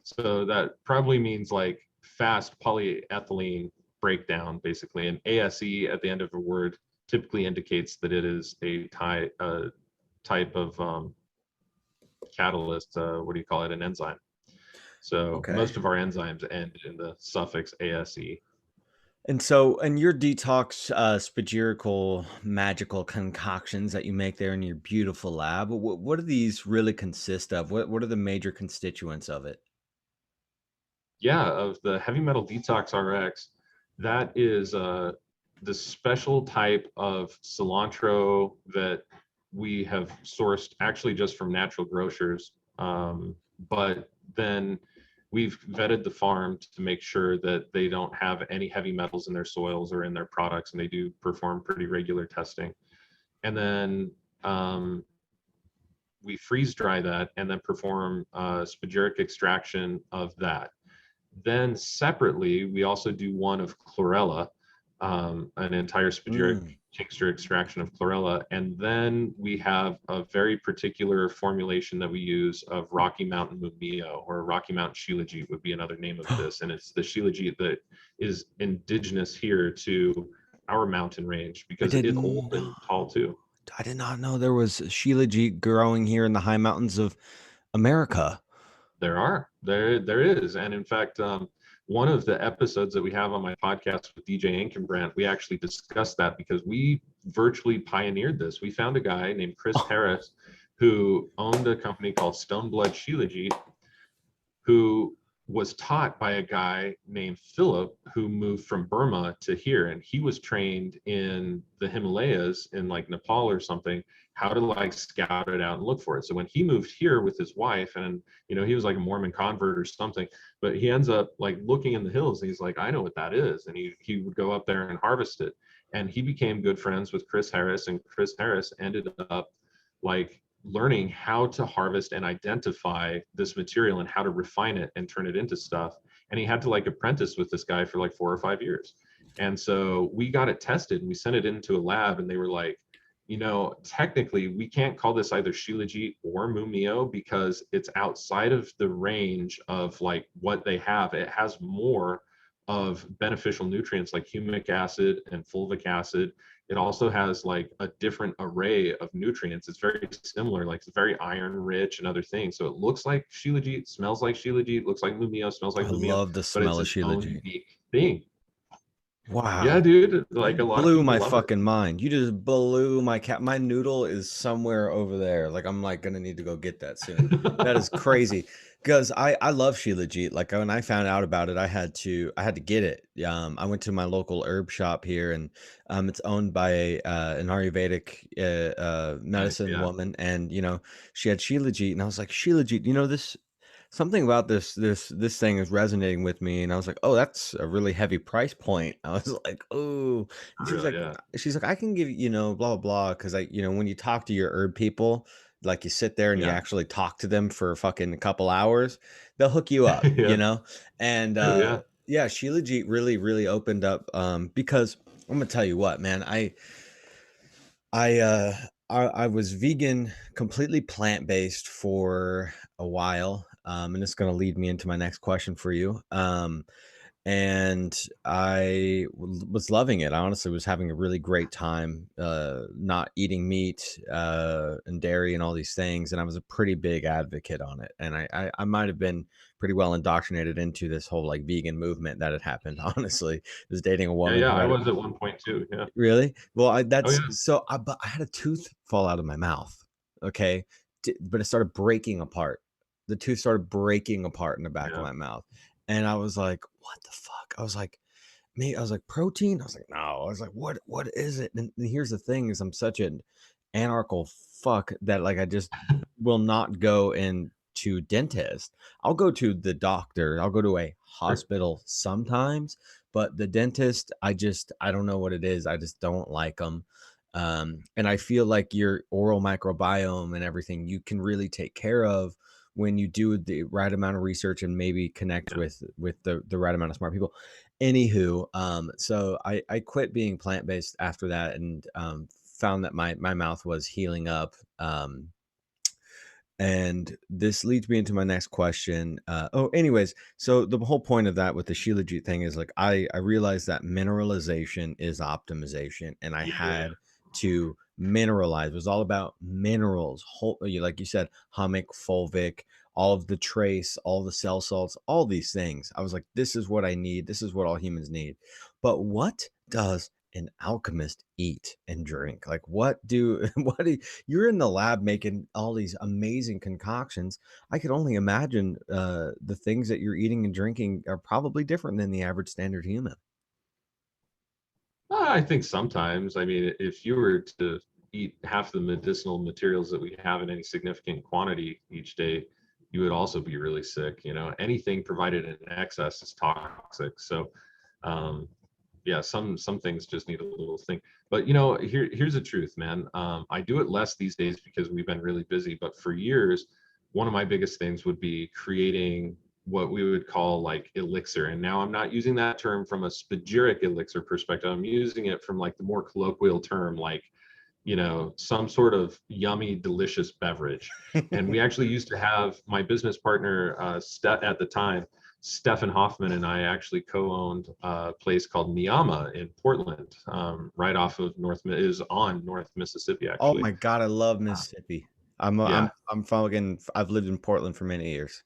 S2: So that probably means like fast polyethylene breakdown, basically. And ASE at the end of a word typically indicates that it is a type of catalyst. What do you call it? An enzyme. So
S1: Okay.
S2: most of our enzymes end in the suffix ASE.
S1: And so, and your detox, spagirical magical concoctions that you make there in your beautiful lab, what do these really consist of? What are the major constituents of it?
S2: Yeah, of the heavy metal detox RX, that is the special type of cilantro that we have sourced actually just from natural grocers. But then we've vetted the farm to make sure that they don't have any heavy metals in their soils or in their products, and they do perform pretty regular testing. And then we freeze dry that and then perform spagyric extraction of that. Then separately, we also do one of chlorella, an entire spagyric
S1: Mm.
S2: tincture extraction of chlorella. And then we have a very particular formulation that we use of Rocky Mountain Mumio, or Rocky Mountain Shilajit would be another name of this. And it's the Shilajit that is indigenous here to our mountain range
S1: I
S2: because it's
S1: didn't
S2: old and
S1: know.
S2: tall too.
S1: I did not know there was Shilajit growing here in the high mountains of America.
S2: There is. And in fact, one of the episodes that we have on my podcast with DJ Ankenbrandt, we actually discussed that because we virtually pioneered this. We found a guy named Chris
S1: Oh,
S2: Harris who owned a company called Stoneblood Shilajit, who was taught by a guy named Philip who moved from Burma to here, and he was trained in the Himalayas in like Nepal or something, how to like scout it out and look for it. So when he moved here with his wife, and he was like a Mormon convert or something, but he ends up like looking in the hills and he's like, I know what that is, and he would go up there and harvest it. And he became good friends with Chris Harris, and Chris Harris ended up like learning how to harvest and identify this material and how to refine it and turn it into stuff. And he had to like apprentice with this guy for like 4 or 5 years. And so we got it tested and we sent it into a lab, and they were like, technically we can't call this either Shilajit or Mumio because it's outside of the range of like what they have. It has more of beneficial nutrients like humic acid and fulvic acid. It also has like a different array of nutrients. It's very similar, like it's very iron rich and other things. So it looks like Shilajit, smells like Shilajit, looks like Mumio, smells like
S1: I
S2: Mumio,
S1: love the
S2: but it's
S1: smell of
S2: its own
S1: Shilajit.
S2: unique thing. Yeah,
S1: Wow.
S2: dude,
S1: You
S2: like a lot of
S1: blew
S2: people
S1: my
S2: love it.
S1: fucking mind. You just blew my cat. My noodle is somewhere over there. Like I'm like gonna need to go get that soon. That is crazy. Because I love Shilajit. Like when I found out about it, I had to get it. I went to my local herb shop here, and it's owned by an Ayurvedic
S2: Nice,
S1: medicine
S2: yeah.
S1: woman, and she had Shilajit, and I was like, Shilajit, this something about this thing is resonating with me, and I was like, "Oh, that's a really heavy price point." I was like, "Oh," and
S2: For real, yeah.
S1: she's like, "I can give you, blah blah," because when you talk to your herb people, like you sit there and you
S2: Yeah.
S1: actually talk to them for fucking a couple hours, they'll hook you up,
S2: Yeah.
S1: and
S2: Oh, yeah.
S1: yeah, Shilajit really really opened up, because I'm gonna tell you what, man, I, uh, I was vegan, completely plant-based for a while, and it's gonna lead me into my next question for you. And was loving it. I honestly was having a really great time, not eating meat, and dairy and all these things, and I was a pretty big advocate on it. And I might have been pretty well indoctrinated into this whole like vegan movement that had happened. Honestly, I was dating a
S2: Yeah,
S1: woman
S2: yeah,
S1: who
S2: I
S1: had
S2: was at one point too, yeah.
S1: Really? Well, I
S2: Oh,
S1: that's
S2: yeah,
S1: so I but I had a tooth fall out of my mouth, okay? But it started breaking apart. The tooth started breaking apart in the back of
S2: yeah.
S1: my mouth, and I was like, "What the fuck?" I was like, "Me," I was like, "Protein?" I was like, "No." I was like, "What is it?" And here's the thing is I'm such an anarchical fuck that, like, I just will not go into dentist. I'll go to the doctor, I'll go to a
S2: Sure.
S1: hospital sometimes, but the dentist, I don't know what it is, I just don't like them. And I feel like your oral microbiome and everything you can really take care of when you do the right amount of research and maybe connect
S2: Yeah.
S1: with the right amount of smart people. Anywho, so I quit being plant-based after that and found that my mouth was healing up. And this leads me into my next question. Anyways, so the whole point of that with the Shilajit thing is like I realized that mineralization is optimization, and I
S2: Yeah.
S1: had to mineralize. It was all about minerals, whole, like you said, humic, fulvic, all of the trace, all the cell salts, all these things. I was like, this is what I need. This is what all humans need. But what does an alchemist eat and drink? Like, what do what do you're in the lab making all these amazing concoctions. I could only imagine the things that you're eating and drinking are probably different than the average standard human.
S2: I think sometimes, I mean, if you were to eat half the medicinal materials that we have in any significant quantity each day, you would also be really sick. Anything provided in excess is toxic. So, um, yeah, some things just need a little thing. But here's the truth, man. I do it less these days because we've been really busy. But for years, one of my biggest things would be creating what we would call like elixir. And now I'm not using that term from a spagyric elixir perspective. I'm using it from like the more colloquial term, like some sort of yummy, delicious beverage. And we actually used to have my business partner, at the time, Stefan Hoffman, and I actually co-owned a place called Niyama in Portland, right off of is on North Mississippi,
S1: Oh
S2: actually.
S1: my god, I love Mississippi.
S2: Yeah,
S1: I'm fucking I've lived in Portland for many years.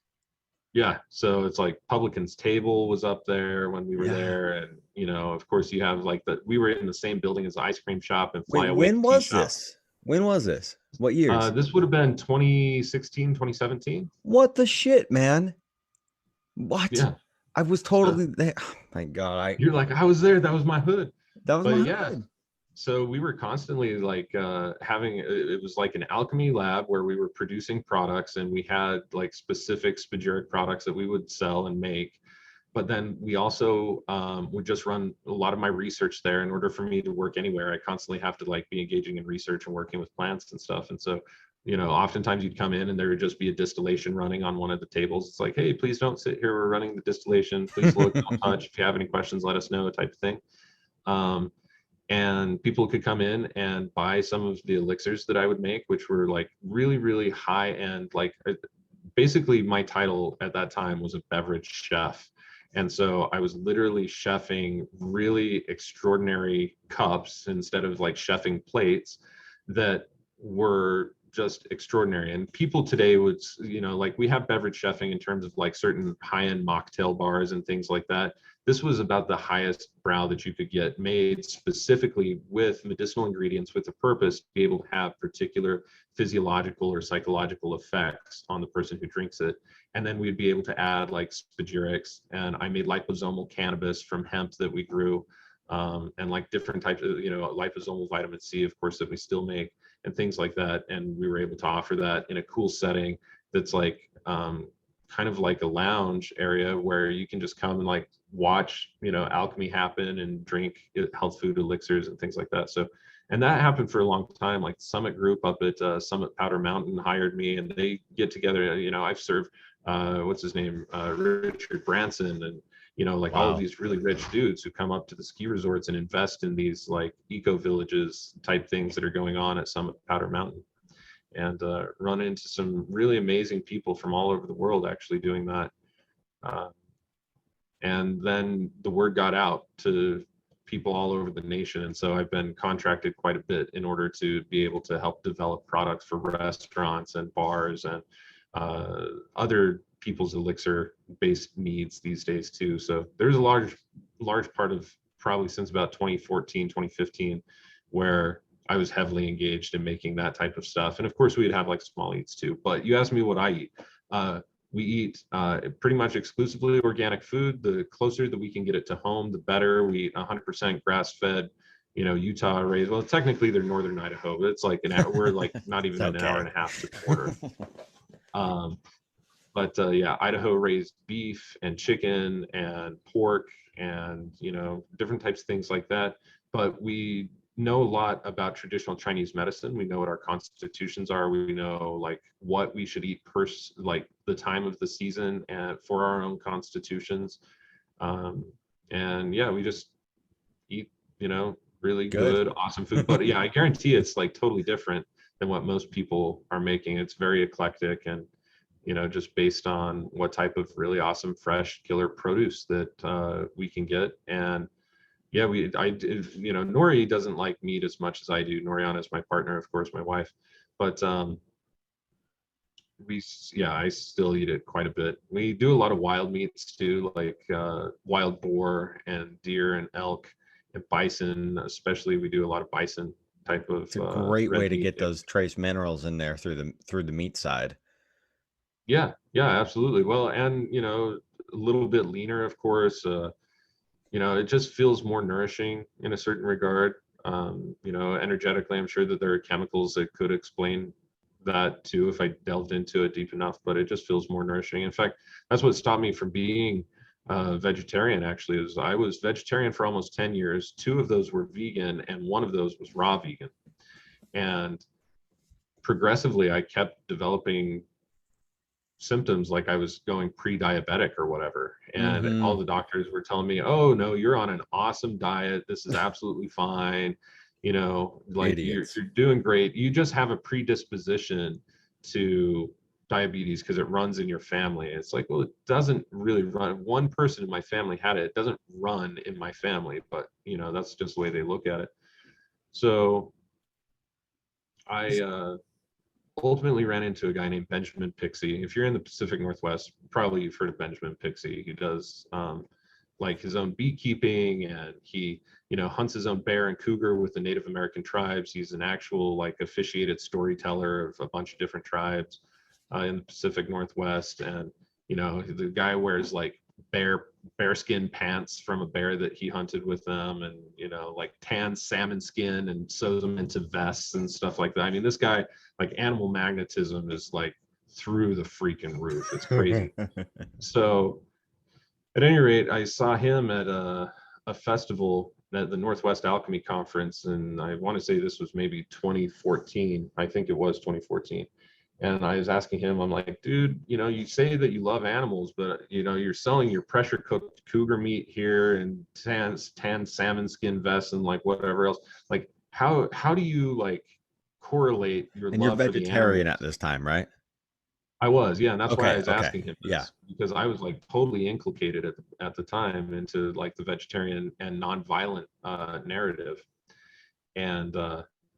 S2: yeah. So it's like Publican's Table was up there when we were
S1: Yeah.
S2: there, and of course, you have like we were in the same building as the ice cream shop and
S1: Wait,
S2: Flyaway
S1: when
S2: Tea
S1: was
S2: Shop.
S1: this? When was this? What years?
S2: This would have been 2016, 2017.
S1: What the shit, man? What?
S2: Yeah.
S1: I was
S2: So
S1: totally there. Oh my god, I
S2: you're like, I was there. That was my hood.
S1: that was
S2: But
S1: my
S2: yeah,
S1: hood.
S2: so we were constantly like having it was like an alchemy lab where we were producing products, and we had like specific spagyric products that we would sell and make. But then we also would just run a lot of my research there. In order for me to work anywhere, I constantly have to like be engaging in research and working with plants and stuff. And so oftentimes you'd come in and there would just be a distillation running on one of the tables. It's like, hey, please don't sit here, we're running the distillation, please look, don't touch, if you have any questions let us know, type of thing. um, and people could come in and buy some of the elixirs that I would make, which were like really, really high end. Like basically, my title at that time was a beverage chef. And so I was literally chefing really extraordinary cups instead of like chefing plates that were just extraordinary. And people today would, like we have beverage chefing in terms of like certain high end mocktail bars and things like that. This was about the highest brow that you could get, made specifically with medicinal ingredients with a purpose to be able to have particular physiological or psychological effects on the person who drinks it. And then we'd be able to add like Spagirix, and I made liposomal cannabis from hemp that we grew, and like different types of, liposomal vitamin C, of course, that we still make, and things like that. And we were able to offer that in a cool setting that's like kind of like a lounge area where you can just come and like watch, alchemy happen and drink health food elixirs and things like that. So, and that happened for a long time. Like Summit Group up at Summit Powder Mountain hired me, and they get together. I've served what's his name, Richard Branson, and like all of
S1: Wow.
S2: these really rich dudes who come up to the ski resorts and invest in these like eco villages type things that are going on at Summit Powder Mountain, and run into some really amazing people from all over the world actually doing that. Uh, and then the word got out to people all over the nation. And so I've been contracted quite a bit in order to be able to help develop products for restaurants and bars and other people's elixir based needs these days too. So there's a large part of probably since about 2014, 2015, where I was heavily engaged in making that type of stuff. And of course we'd have like small eats too, but you asked me what I eat. We eat pretty much exclusively organic food. The closer that we can get it to home, the better. We eat 100% grass-fed, Utah raised. Well, technically they're northern Idaho, but it's like an hour. We're like not even an hour and a half to the border. But yeah, Idaho raised beef and chicken and pork and different types of things like that. But we know a lot about traditional Chinese medicine. We know what our constitutions are. We know like what we should eat like the time of the season and for our own constitutions. And yeah, we just eat, really good, awesome food. But yeah, I guarantee it's like totally different than what most people are making. It's very eclectic and, just based on what type of really awesome, fresh, killer produce that we can get. And yeah, Nori doesn't like meat as much as I do. Noriana is my partner, of course, my wife, but I still eat it quite a bit. We do a lot of wild meats too, like wild boar and deer and elk and bison, especially we do a lot of bison type of
S1: It's a great way
S2: red
S1: to
S2: meat.
S1: get those trace minerals in there through the meat side.
S2: Yeah, absolutely. Well, and a little bit leaner, of course. It just feels more nourishing in a certain regard. Energetically, I'm sure that there are chemicals that could explain that too if I delved into it deep enough, but it just feels more nourishing. In fact, that's what stopped me from being vegetarian actually, is I was vegetarian for almost 10 years. 2 of those were vegan and 1 of those was raw vegan. And progressively, I kept developing symptoms like I was going pre-diabetic or whatever. And all the doctors were telling me, oh no, you're on an awesome diet. This is absolutely fine. Like you're doing great. You just have a predisposition to diabetes because it runs in your family. It's like, well, it doesn't really run. One person in my family had it. It doesn't run in my family, but that's just the way they look at it. So I ultimately ran into a guy named Benjamin Pixie. If you're in the Pacific Northwest, probably you've heard of Benjamin Pixie. He does like his own beekeeping, and he, hunts his own bear and cougar with the Native American tribes. He's an actual like officiated storyteller of a bunch of different tribes in the Pacific Northwest. And, the guy wears like bearskin pants from a bear that he hunted with them, and like tan salmon skin, and sews them into vests and stuff like that. I mean, this guy, like, animal magnetism is like through the freaking roof. It's crazy. So at any rate, I saw him at a festival at the Northwest Alchemy Conference, and I want to say this was maybe 2014. I think it was 2014. And I was asking him, I'm like, dude, you say that you love animals, but you're selling your pressure cooked cougar meat here and tan salmon skin vests and like whatever else. Like, how do you like correlate your
S1: And you're
S2: love for the animals?
S1: vegetarian at this time, right?
S2: I was, yeah, and that's why I
S1: Okay,
S2: was
S1: okay.
S2: asking him
S1: Yeah.
S2: this, because I was like totally inculcated at the time into like the vegetarian and nonviolent narrative. And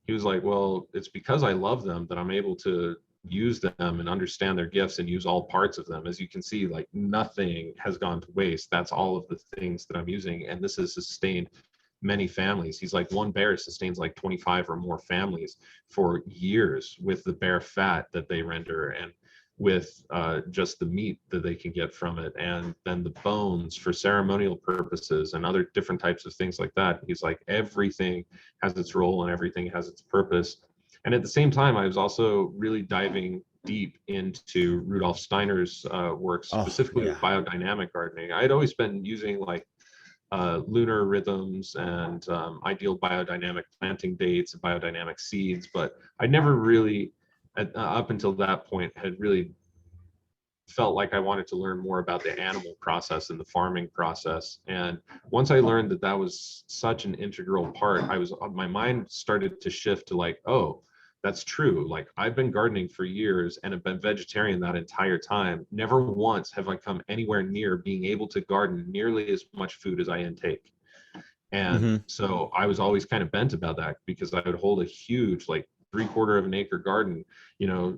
S2: he was like, well, it's because I love them that I'm able to use them and understand their gifts and use all parts of them. As you can see, like nothing has gone to waste. That's all of the things that I'm using. And this has sustained many families. He's like, one bear sustains like 25 or more families for years with the bear fat that they render, and with just the meat that they can get from it, and then the bones for ceremonial purposes and other different types of things like that. He's like, everything has its role and everything has its purpose. And at the same time, I was also really diving deep into Rudolf Steiner's work,
S1: Oh,
S2: specifically with
S1: yeah.
S2: biodynamic gardening. I'd always been using like lunar rhythms and ideal biodynamic planting dates and biodynamic seeds, but I never really, up until that point, had really felt like I wanted to learn more about the animal process and the farming process. And once I learned that that was such an integral part, my mind started to shift to like, oh, that's true. Like I've been gardening for years and have been vegetarian that entire time. Never once have I come anywhere near being able to garden nearly as much food as I intake. And
S1: Hmm.
S2: so I was always kind of bent about that because I would hold a huge, like 3/4 of an acre garden,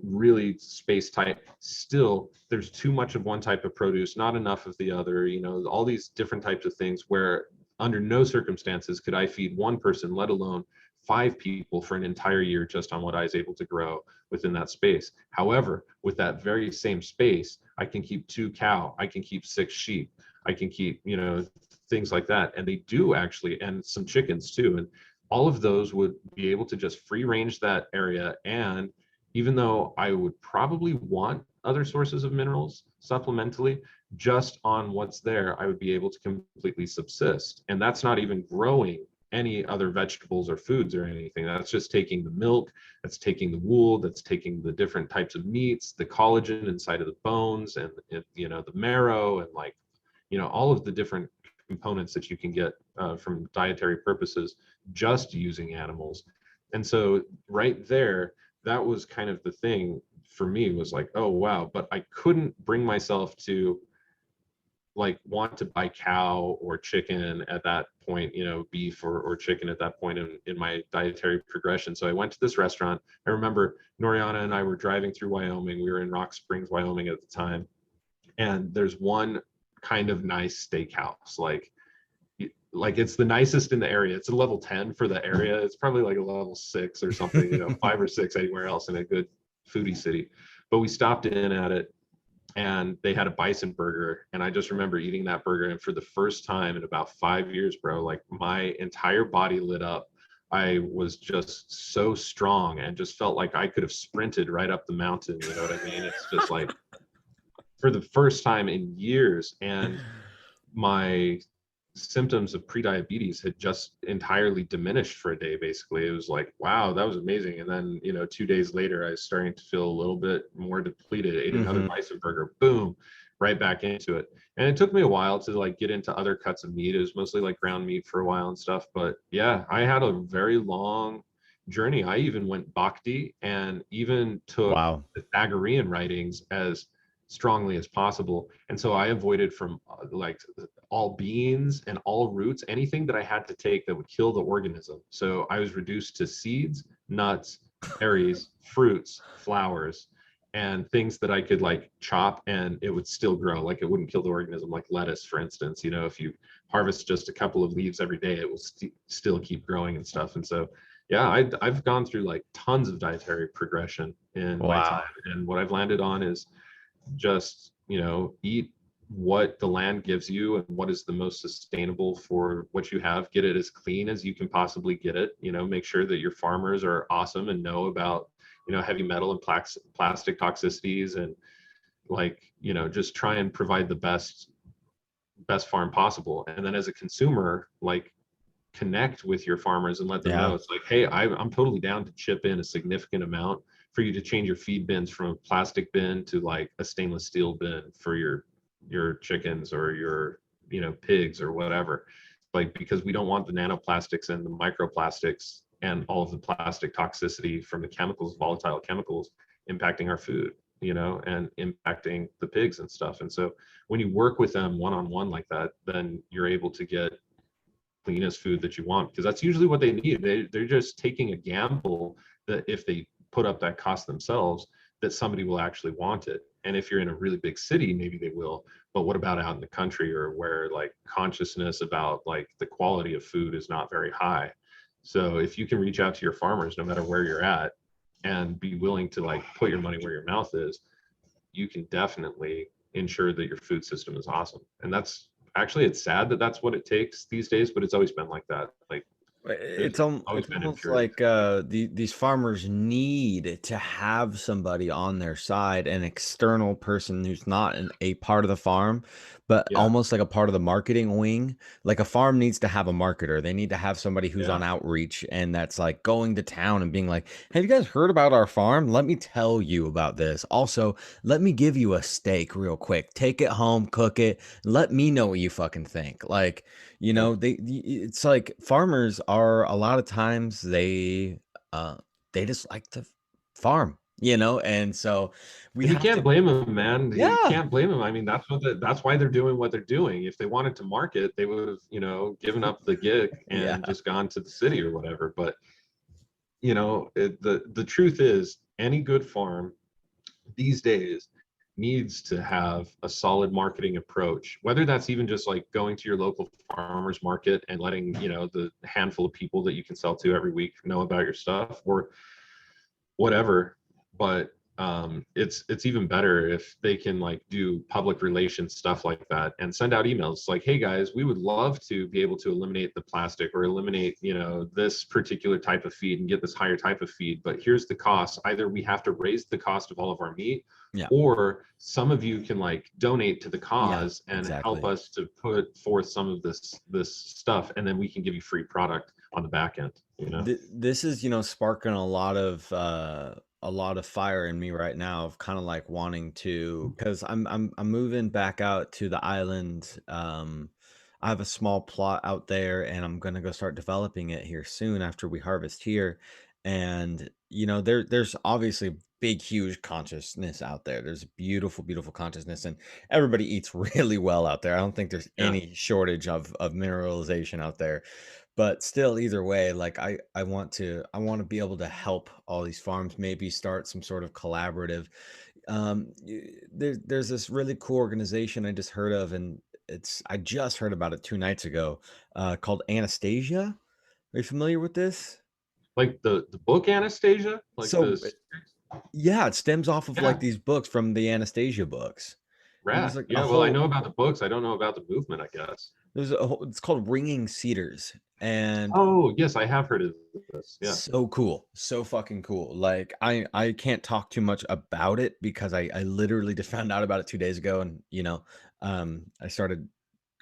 S2: really space tight. Still, there's too much of one type of produce, not enough of the other, all these different types of things where under no circumstances could I feed one person, let alone 5 people for an entire year just on what I was able to grow within that space. However, with that very same space, I can keep 2 cow, I can keep 6 sheep, I can keep, things like that. And they do actually, and some chickens too. And all of those would be able to just free range that area. And even though I would probably want other sources of minerals supplementally, just on what's there, I would be able to completely subsist. And that's not even growing any other vegetables or foods or anything. That's just taking the milk, that's taking the wool, that's taking the different types of meats, the collagen inside of the bones, and the marrow, and like all of the different components that you can get from dietary purposes just using animals. And so right there, that was kind of the thing for me, was like, oh wow, but I couldn't bring myself to like want to buy cow or chicken at that point, beef or chicken at that point in my dietary progression. So I went to this restaurant. I remember Noriana and I were driving through Wyoming. We were in Rock Springs, Wyoming at the time. And there's one kind of nice steakhouse, like it's the nicest in the area. It's a level 10 for the area. It's probably like a level 6 or something, 5 or 6 anywhere else in a good foodie city. But we stopped in at it and they had a bison burger. And I just remember eating that burger. And for the first time in about 5 years, bro, like my entire body lit up. I was just so strong and just felt like I could have sprinted right up the mountain. You know what I mean? It's just like for the first time in years. And my symptoms of prediabetes had just entirely diminished for a day. Basically, it was like, wow, that was amazing. And then 2 days later, I was starting to feel a little bit more depleted. Ate another
S1: Hmm.
S2: bison burger, boom, right back into it. And it took me a while to like get into other cuts of meat. It was mostly like ground meat for a while and stuff. But yeah, I had a very long journey. I even went bhakti and even took
S1: Wow.
S2: the Pythagorean writings as strongly as possible. And so I avoided from like all beans and all roots, anything that I had to take that would kill the organism. So I was reduced to seeds, nuts, berries, fruits, flowers, and things that I could like chop and it would still grow. Like it wouldn't kill the organism, like lettuce, for instance. If you harvest just a couple of leaves every day, it will still keep growing and stuff. And so, yeah, I've gone through like tons of dietary progression in my time.
S1: Wow.
S2: And what I've landed on is just eat what the land gives you and what is the most sustainable for what you have. Get it as clean as you can possibly get it. Make sure that your farmers are awesome and know about heavy metal and plastic toxicities, and like just try and provide the best farm possible. And then as a consumer, like connect with your farmers and let them know
S1: Yeah.
S2: it's like, hey, I'm totally down to chip in a significant amount for you to change your feed bins from a plastic bin to like a stainless steel bin for your chickens or your pigs or whatever. Like, because we don't want the nanoplastics and the microplastics and all of the plastic toxicity from the chemicals, volatile chemicals, impacting our food, and impacting the pigs and stuff. And so when you work with them one-on-one like that, then you're able to get cleanest food that you want, because that's usually what they need. They're just taking a gamble that if they put up that cost themselves, that somebody will actually want it. And if you're in a really big city, maybe they will. But what about out in the country, or where like consciousness about like the quality of food is not very high? So if you can reach out to your farmers, no matter where you're at, and be willing to like put your money where your mouth is, you can definitely ensure that your food system is awesome. And that's actually, it's sad that that's what it takes these days, but it's always been like that. Like There's always
S1: It's
S2: been
S1: almost
S2: impurity.
S1: like, these farmers need to have somebody on their side, an external person who's not a part of the farm, but
S2: Yeah,
S1: almost like a part of the marketing wing. Like, a farm needs to have a marketer. They need to have somebody who's
S2: yeah,
S1: on outreach, and that's, like, going to town and being like, "Have you guys heard about our farm? Let me tell you about this. Also, let me give you a steak real quick. Take it home, cook it, let me know what you fucking think." Like,
S2: yeah.
S1: it's like farmers are a lot of times uh they just like to farm, and so we
S2: And you
S1: have
S2: can't
S1: to.
S2: blame them, man. You
S1: Yeah.
S2: can't blame them. I mean, that's why they're doing what they're doing. If they wanted to market, they would have, given up the gig and
S1: Yeah.
S2: just gone to the city or whatever. But the truth is, any good farm these days needs to have a solid marketing approach, whether that's even just like going to your local farmers market and letting the handful of people that you can sell to every week know about your stuff, or whatever. But it's even better if they can like do public relations stuff like that and send out emails like, hey guys, we would love to be able to eliminate the plastic or eliminate this particular type of feed and get this higher type of feed, but here's the cost. Either we have to raise the cost of all of our meat,
S1: Yeah.
S2: or some of you can like donate to the
S1: Yeah,
S2: cause and help
S1: exactly.
S2: us to put forth some of this stuff, and then we can give you free product on the back end.
S1: This is, sparking a lot of fire in me right now of kind of like wanting to, because I'm moving back out to the island. I have a small plot out there, and I'm gonna go start developing it here soon after we harvest here. And there's obviously big, huge consciousness out there. There's beautiful, beautiful consciousness, and everybody eats really well out there. I don't think there's
S2: Yeah,
S1: any shortage of mineralization out there. But still, either way, like, I want to be able to help all these farms, maybe start some sort of collaborative. There's this really cool organization I just heard of, and I just heard about it 2 nights ago, called Anastasia. Are you familiar with this?
S2: like the book Anastasia, like
S1: So,
S2: this.
S1: yeah, it stems off of like
S2: Yeah,
S1: these books from the Anastasia books. And
S2: rad.
S1: there's like a
S2: Yeah, well, I
S1: whole
S2: know about the books. I don't know about the movement, I guess.
S1: it's called Ringing Cedars. And
S2: Oh, yes, I have heard of this. Yeah,
S1: so cool. So fucking cool. Like, I can't talk too much about it because I literally just found out about it 2 days ago, and, I started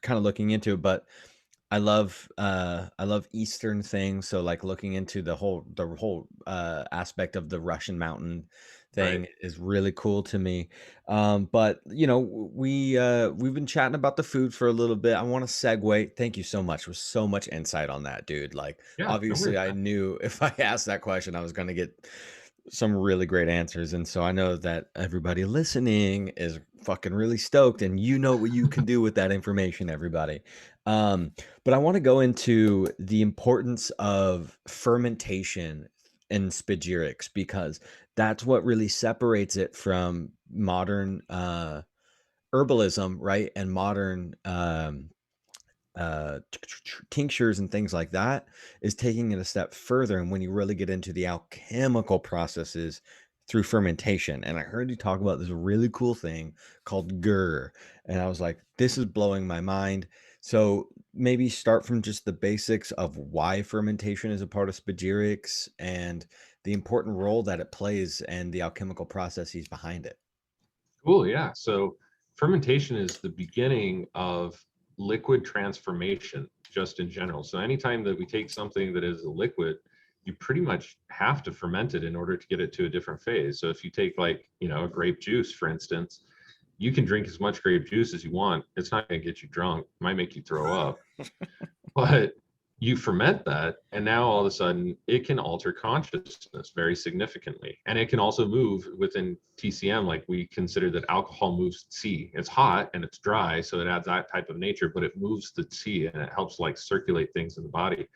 S1: kind of looking into it. But I love Eastern things, so, like, looking into the whole aspect of the Russian mountain
S2: right.
S1: thing is really cool to me. But, we've been chatting about the food for a little bit. I wanna segue. Thank you so much for so much insight on that, dude. Like,
S2: Yeah, no
S1: obviously,
S2: worries,
S1: I
S2: man.
S1: knew if I asked that question, I was gonna get some really great answers, and so I know that everybody listening is fucking really stoked, and you know what you can do with that information, everybody. Um, but I want to go into the importance of fermentation in Spagirix, because that's what really separates it from modern herbalism, right? And modern tinctures and things like that, is taking it a step further. And when you really get into the alchemical processes through fermentation, and I heard you talk about this really cool thing called gur, and I was like, this is blowing my mind. So maybe start from just the basics of why fermentation is a part of Spagirix and the important role that it plays and the alchemical processes behind it.
S2: Cool. Yeah. So fermentation is the beginning of liquid transformation, just in general. So anytime that we take something that is a liquid, you pretty much have to ferment it in order to get it to a different phase. So if you take like, a grape juice, for instance, you can drink as much grape juice as you want. It's not going to get you drunk. It might make you throw up, but you ferment that, and now all of a sudden it can alter consciousness very significantly, and it can also move within TCM. Like, we consider that alcohol moves qi. It's hot and it's dry, so it adds that type of nature, but it moves the qi and it helps like circulate things in the body.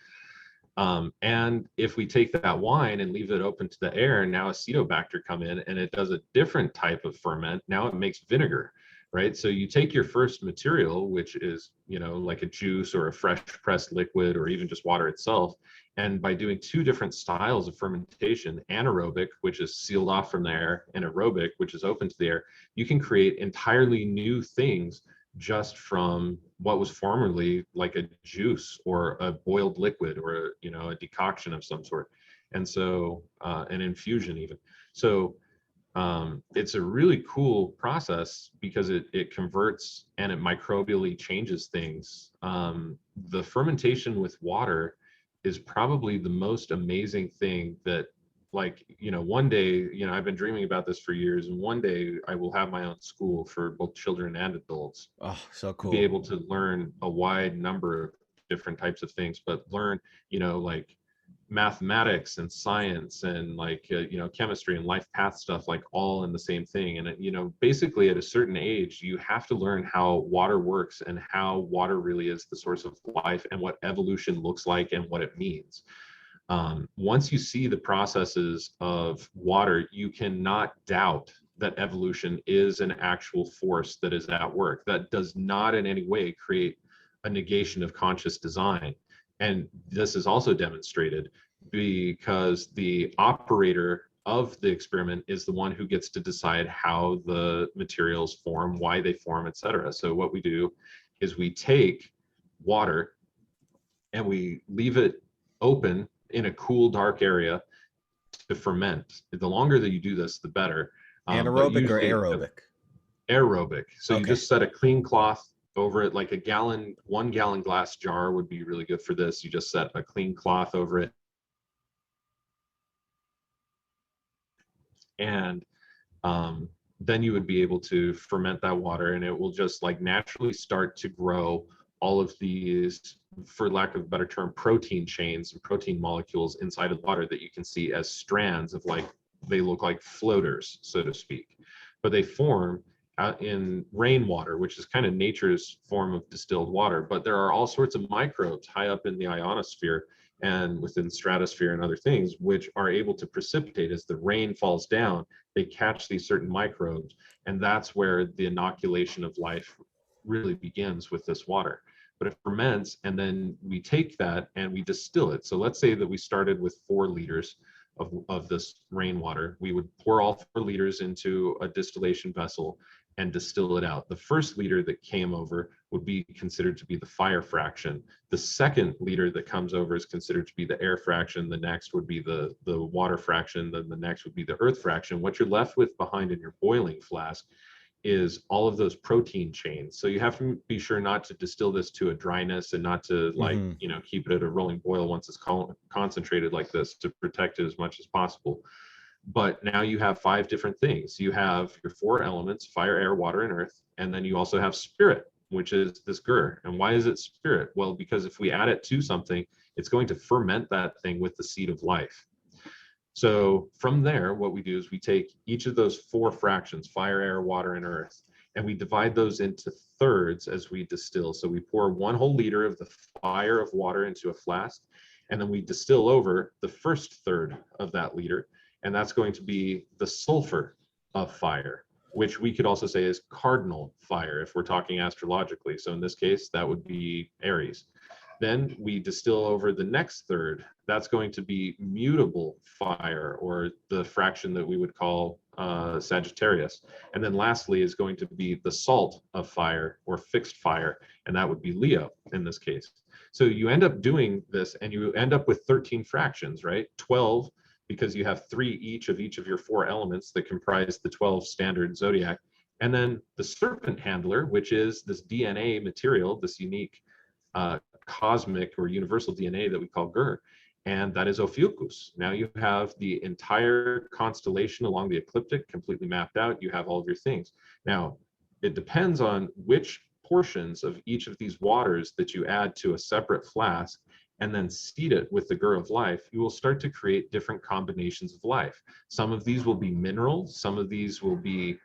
S2: And if we take that wine and leave it open to the air, now acetobacter come in and it does a different type of ferment. Now it makes vinegar, right? So you take your first material, which is, like a juice or a fresh pressed liquid or even just water itself. And by doing two different styles of fermentation, anaerobic, which is sealed off from the air, and aerobic, which is open to the air, you can create entirely new things just from what was formerly like a juice or a boiled liquid or a decoction of some sort. And so an infusion even. So it's a really cool process because it converts and it microbially changes things. The fermentation with water is probably the most amazing thing that, like, one day, I've been dreaming about this for years, and one day I will have my own school for both children and adults
S1: Oh, so
S2: to be
S1: cool.
S2: able to learn a wide number of different types of things, but learn, like mathematics and science and like chemistry and life path stuff, like all in the same thing. And basically at a certain age you have to learn how water works and how water really is the source of life and what evolution looks like and what it means. Once you see the processes of water, you cannot doubt that evolution is an actual force that is at work, that does not in any way create a negation of conscious design. And this is also demonstrated because the operator of the experiment is the one who gets to decide how the materials form, why they form, etc. So what we do is we take water and we leave it open in a cool, dark area to ferment. The longer that you do this, the better. But
S1: Anaerobic or
S2: usually
S1: aerobic?
S2: aerobic. So you
S1: Okay.
S2: just set a clean cloth over it, like a gallon, 1 gallon glass jar would be really good for this. You just set a clean cloth over it. And then you would be able to ferment that water, and it will just like naturally start to grow all of these, for lack of a better term, protein chains and protein molecules inside of water that you can see as strands of, like, they look like floaters, so to speak, but they form out in rainwater, which is kind of nature's form of distilled water. But there are all sorts of microbes high up in the ionosphere and within stratosphere and other things, which are able to precipitate as the rain falls down. They catch these certain microbes, and that's where the inoculation of life really begins with this water. But it ferments, and then we take that and we distill it. So let's say that we started with 4 liters of this rainwater. We would pour all 4 liters into a distillation vessel and distill it out. The first liter that came over would be considered to be the fire fraction. The second liter that comes over is considered to be the air fraction. The next would be the water fraction. Then the next would be the earth fraction. What you're left with behind in your boiling flask is all of those protein chains. So you have to be sure not to distill this to a dryness and not to, like,
S1: Hmm.
S2: keep it at a rolling boil once it's concentrated like this, to protect it as much as possible. But now you have 5 different things. You have your 4 elements: fire, air, water, and earth. And then you also have spirit, which is this gur. And why is it spirit? Well, because if we add it to something, it's going to ferment that thing with the seed of life. So from there, what we do is we take each of those 4 fractions, fire, air, water, and earth, and we divide those into thirds as we distill. So we pour 1 whole liter of the fire of water into a flask, and then we distill over the first third of that liter, and that's going to be the sulfur of fire, which we could also say is cardinal fire if we're talking astrologically. So in this case, that would be Aries. Then we distill over the next third. That's going to be mutable fire, or the fraction that we would call Sagittarius. And then lastly is going to be the salt of fire, or fixed fire, and that would be Leo in this case. So you end up doing this and you end up with 13 fractions, right? 12, because you have 3 each of your 4 elements that comprise the 12 standard zodiac. And then the serpent handler, which is this DNA material, this unique cosmic or universal DNA that we call Gur, and that is Ophiuchus. Now you have the entire constellation along the ecliptic completely mapped out. You have all of your things. Now, it depends on which portions of each of these waters that you add to a separate flask and then seed it with the Gur of life. You will start to create different combinations of life. Some of these will be mineral, some of these will be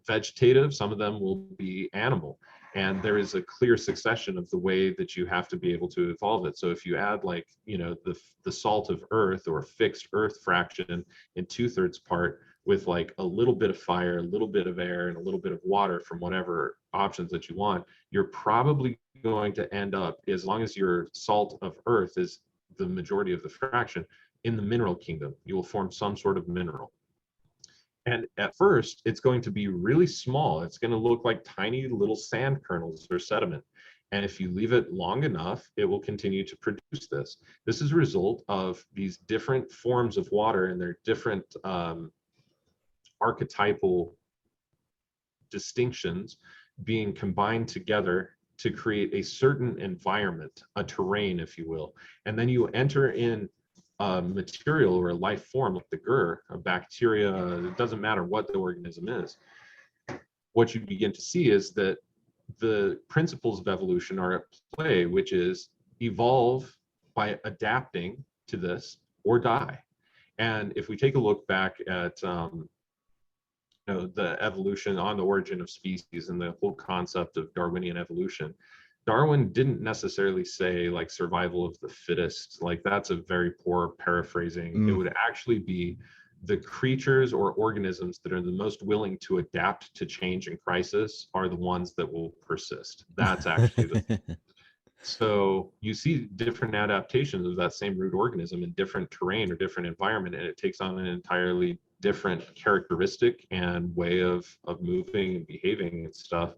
S2: vegetative, some of them will be animal. And there is a clear succession of the way that you have to be able to evolve it. So if you add, like, the salt of earth or fixed earth fraction in 2/3 part with like a little bit of fire, a little bit of air, and a little bit of water from whatever options that you want, you're probably going to end up, as long as your salt of earth is the majority of the fraction, in the mineral kingdom. You will form some sort of mineral. And at first, it's going to be really small. It's going to look like tiny little sand kernels or sediment. And if you leave it long enough, it will continue to produce this. This is a result of these different forms of water and their different archetypal distinctions being combined together to create a certain environment, a terrain, if you will. And then you enter in a material or a life form like the gur, a bacteria, it doesn't matter what the organism is. What you begin to see is that the principles of evolution are at play, which is evolve by adapting to this or die. And if we take a look back at the evolution on the origin of species and the whole concept of Darwinian evolution, Darwin didn't necessarily say like survival of the fittest. Like that's a very poor paraphrasing. It would actually be the creatures or organisms that are the most willing to adapt to change and crisis are the ones that will persist. That's actually the so you see different adaptations of that same root organism in different terrain or different environment, and it takes on an entirely different characteristic and way of moving and behaving and stuff.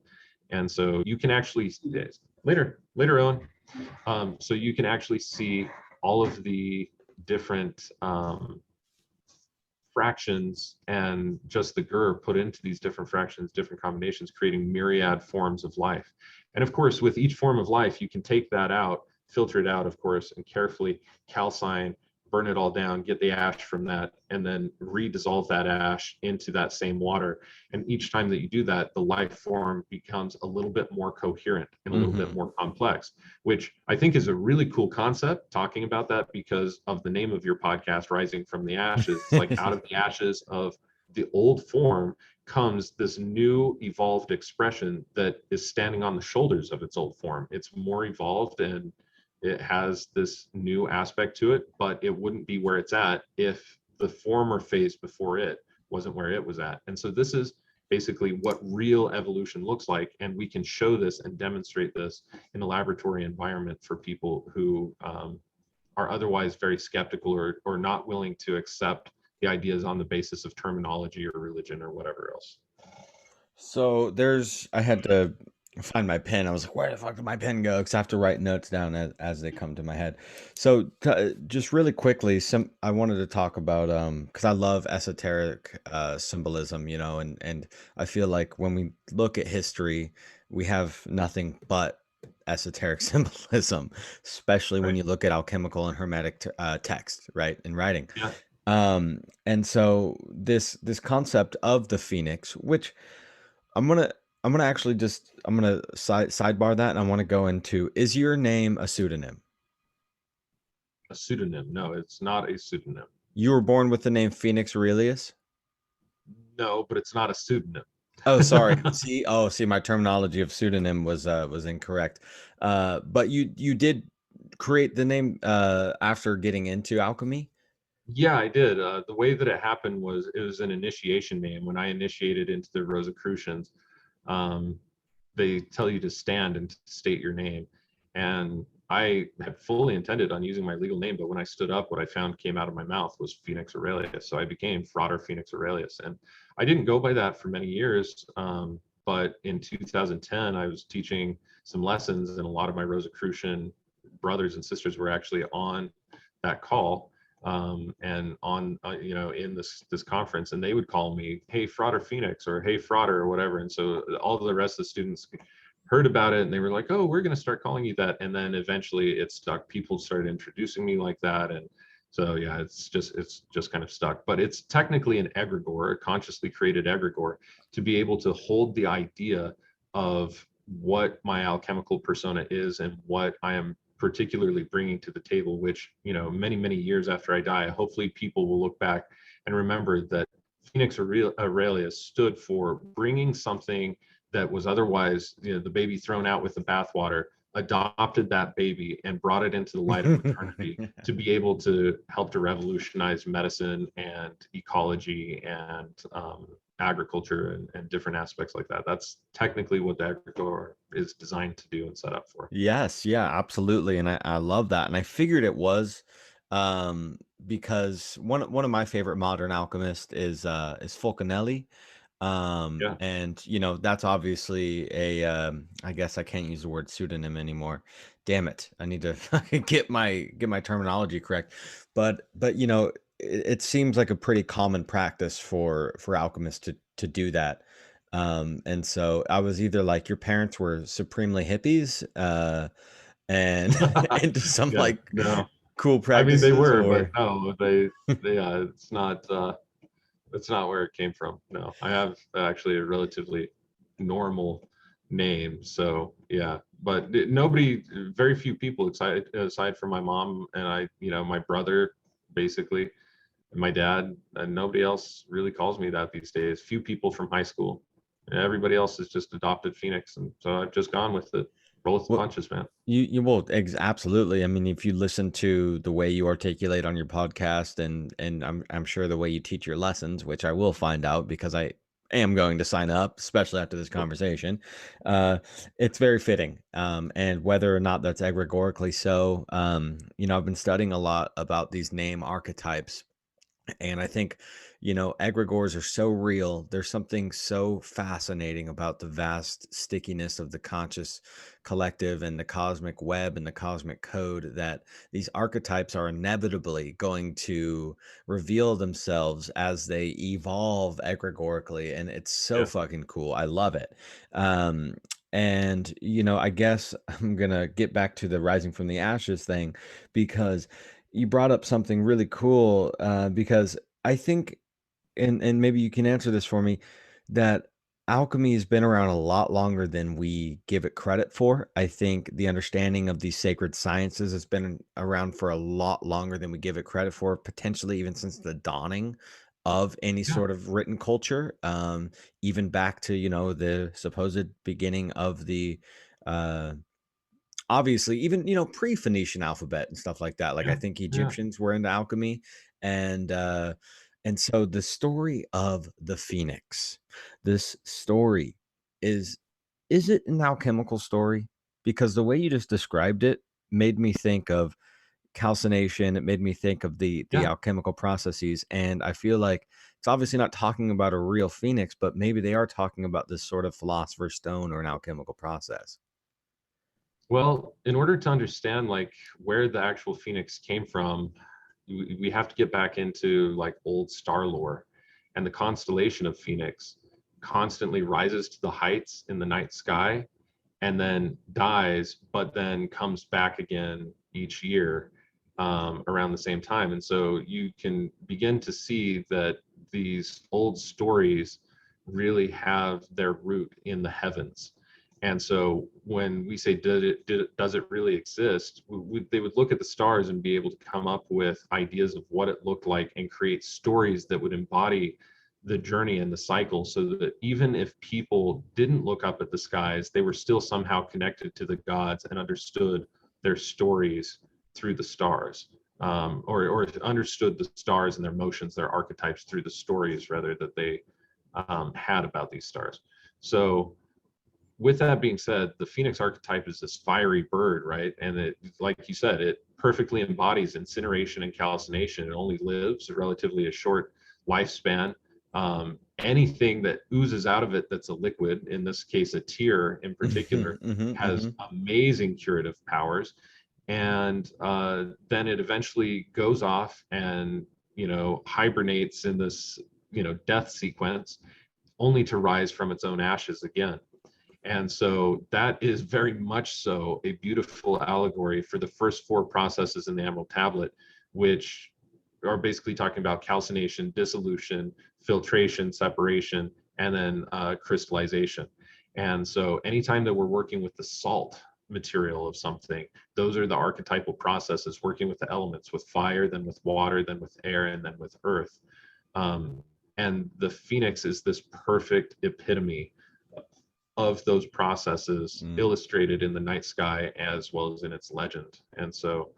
S2: And so you can actually see this later on. So you can actually see all of the different fractions and just the gur put into these different fractions, different combinations, creating myriad forms of life. And of course, with each form of life, you can take that out, filter it out, of course, and carefully calcine, burn it all down, get the ash from that, and then redissolve that ash into that same water. And each time that you do that, the life form becomes a little bit more coherent and a little bit more complex, which I think is a really cool concept talking about that because of the name of your podcast, Rising from the Ashes. It's like out of the ashes of the old form comes this new evolved expression that is standing on the shoulders of its old form. It's more evolved and it has this new aspect to it, but it wouldn't be where it's at if the former phase before it wasn't where it was at. And so this is basically what real evolution looks like. And we can show this and demonstrate this in a laboratory environment for people who are otherwise very skeptical or not willing to accept the ideas on the basis of terminology or religion or whatever else.
S1: So I had to find my pen. I was like, where the fuck did my pen go? Because I have to write notes down as they come to my head. So just really quickly, I wanted to talk about because I love esoteric symbolism, and I feel like when we look at history, we have nothing but esoteric symbolism, especially when
S2: Right.
S1: you look at alchemical and hermetic text, right, in writing.
S2: Yeah.
S1: And so this concept of the phoenix, which I'm gonna I'm gonna sidebar that, and I want to go into, is your name a pseudonym?
S2: A pseudonym. No, it's not a pseudonym.
S1: You were born with the name Phoenix Aurelius?
S2: No, but it's not a pseudonym.
S1: Oh, sorry. See, my terminology of pseudonym was incorrect. But you did create the name after getting into alchemy?
S2: Yeah, I did. The way that it happened was it was an initiation name. When I initiated into the Rosicrucians, um, they tell you to stand and to state your name. And I had fully intended on using my legal name, but when I stood up, what I found came out of my mouth was Phoenix Aurelius. So I became Frater Phoenix Aurelius. And I didn't go by that for many years. But in 2010, I was teaching some lessons, and a lot of my Rosicrucian brothers and sisters were actually on that call and on in this conference, and they would call me, hey Frater Phoenix, or hey Frater, or whatever. And so all of the rest of the students heard about it, and they were like, oh, we're going to start calling you that. And then eventually it stuck. People started introducing me like that, and so yeah, it's just kind of stuck. But it's technically an egregore, a consciously created egregore, to be able to hold the idea of what my alchemical persona is and what I am particularly bringing to the table, which, many years after I die, hopefully people will look back and remember that Phoenix Aurelius stood for bringing something that was otherwise, the baby thrown out with the bathwater, adopted that baby and brought it into the light of maternity to be able to help to revolutionize medicine and ecology and agriculture and different aspects like that. That's technically what the egregore is designed to do and set up for.
S1: Yes, yeah, absolutely. And I love that. And I figured it was um, because one of my favorite modern alchemists is Fulcanelli.
S2: Yeah.
S1: And that's obviously a I guess I can't use the word pseudonym anymore. Damn it. I need to get my terminology correct. But it seems like a pretty common practice for alchemists to do that. And so I was either like your parents were supremely hippies and into some
S2: Yeah.
S1: like
S2: No.
S1: cool
S2: I mean, they
S1: practices,
S2: were, but
S1: or
S2: no, it's not. That's not where it came from. No, I have actually a relatively normal name. So yeah, but nobody, very few people aside from my mom and I, my brother, basically, and my dad, and nobody else really calls me that these days. Few people from high school. Everybody else has just adopted Phoenix, and so I've just gone with it. Roll with the
S1: what
S2: punches, man.
S1: you will absolutely. I mean, if you listen to the way you articulate on your podcast, and I'm sure the way you teach your lessons, which I will find out because I am going to sign up, especially after this
S2: Yep.
S1: conversation. Uh, it's very fitting. And whether or not that's egregorically so, I've been studying a lot about these name archetypes. And I think, egregores are so real. There's something so fascinating about the vast stickiness of the conscious collective and the cosmic web and the cosmic code that these archetypes are inevitably going to reveal themselves as they evolve egregorically. And it's so
S2: Yeah.
S1: fucking cool. I love it. Um, and, I guess I'm going to get back to the rising from the ashes thing because you brought up something really cool, because I think, and maybe you can answer this for me, that alchemy has been around a lot longer than we give it credit for. I think the understanding of these sacred sciences has been around for a lot longer than we give it credit for, potentially even since the dawning of any
S2: Yeah.
S1: sort of written culture, even back to, the supposed beginning of the uh obviously, even, pre-Phoenician alphabet and stuff like that. Like, I
S2: Yeah.
S1: think
S2: Yeah.
S1: Egyptians were into alchemy, and, uh, and so the story of the Phoenix, this story is is it an alchemical story? Because the way you just described it made me think of calcination, it made me think of the
S2: Yeah.
S1: alchemical processes, and I feel like it's obviously not talking about a real phoenix, but maybe they are talking about this sort of philosopher's stone or an alchemical process.
S2: Well, in order to understand like where the actual Phoenix came from, we have to get back into like old star lore. And the constellation of Phoenix constantly rises to the heights in the night sky and then dies, but then comes back again each year, around the same time. And so you can begin to see that these old stories really have their root in the heavens. And so when we say, does it really exist? They would look at the stars and be able to come up with ideas of what it looked like and create stories that would embody the journey and the cycle, so that even if people didn't look up at the skies, they were still somehow connected to the gods and understood their stories through the stars, or understood the stars and their motions, their archetypes through the stories rather that they had about these stars. So with that being said, the Phoenix archetype is this fiery bird, right? And it, like you said, it perfectly embodies incineration and calcination. It only lives a relatively a short lifespan. Anything that oozes out of it that's a liquid, in this case, a tear in
S1: Mhm,
S2: particular,
S1: mhm,
S2: has
S1: mhm.
S2: amazing curative powers. And then it eventually goes off and, hibernates in this, death sequence, only to rise from its own ashes again. And so that is very much so a beautiful allegory for the first four processes in the Emerald Tablet, which are basically talking about calcination, dissolution, filtration, separation, and then crystallization. And so anytime that we're working with the salt material of something, those are the archetypal processes, working with the elements, with fire, then with water, then with air, and then with earth. Um, and the Phoenix is this perfect epitome of those processes
S1: Mm.
S2: illustrated in the night sky as well as in its legend. And so,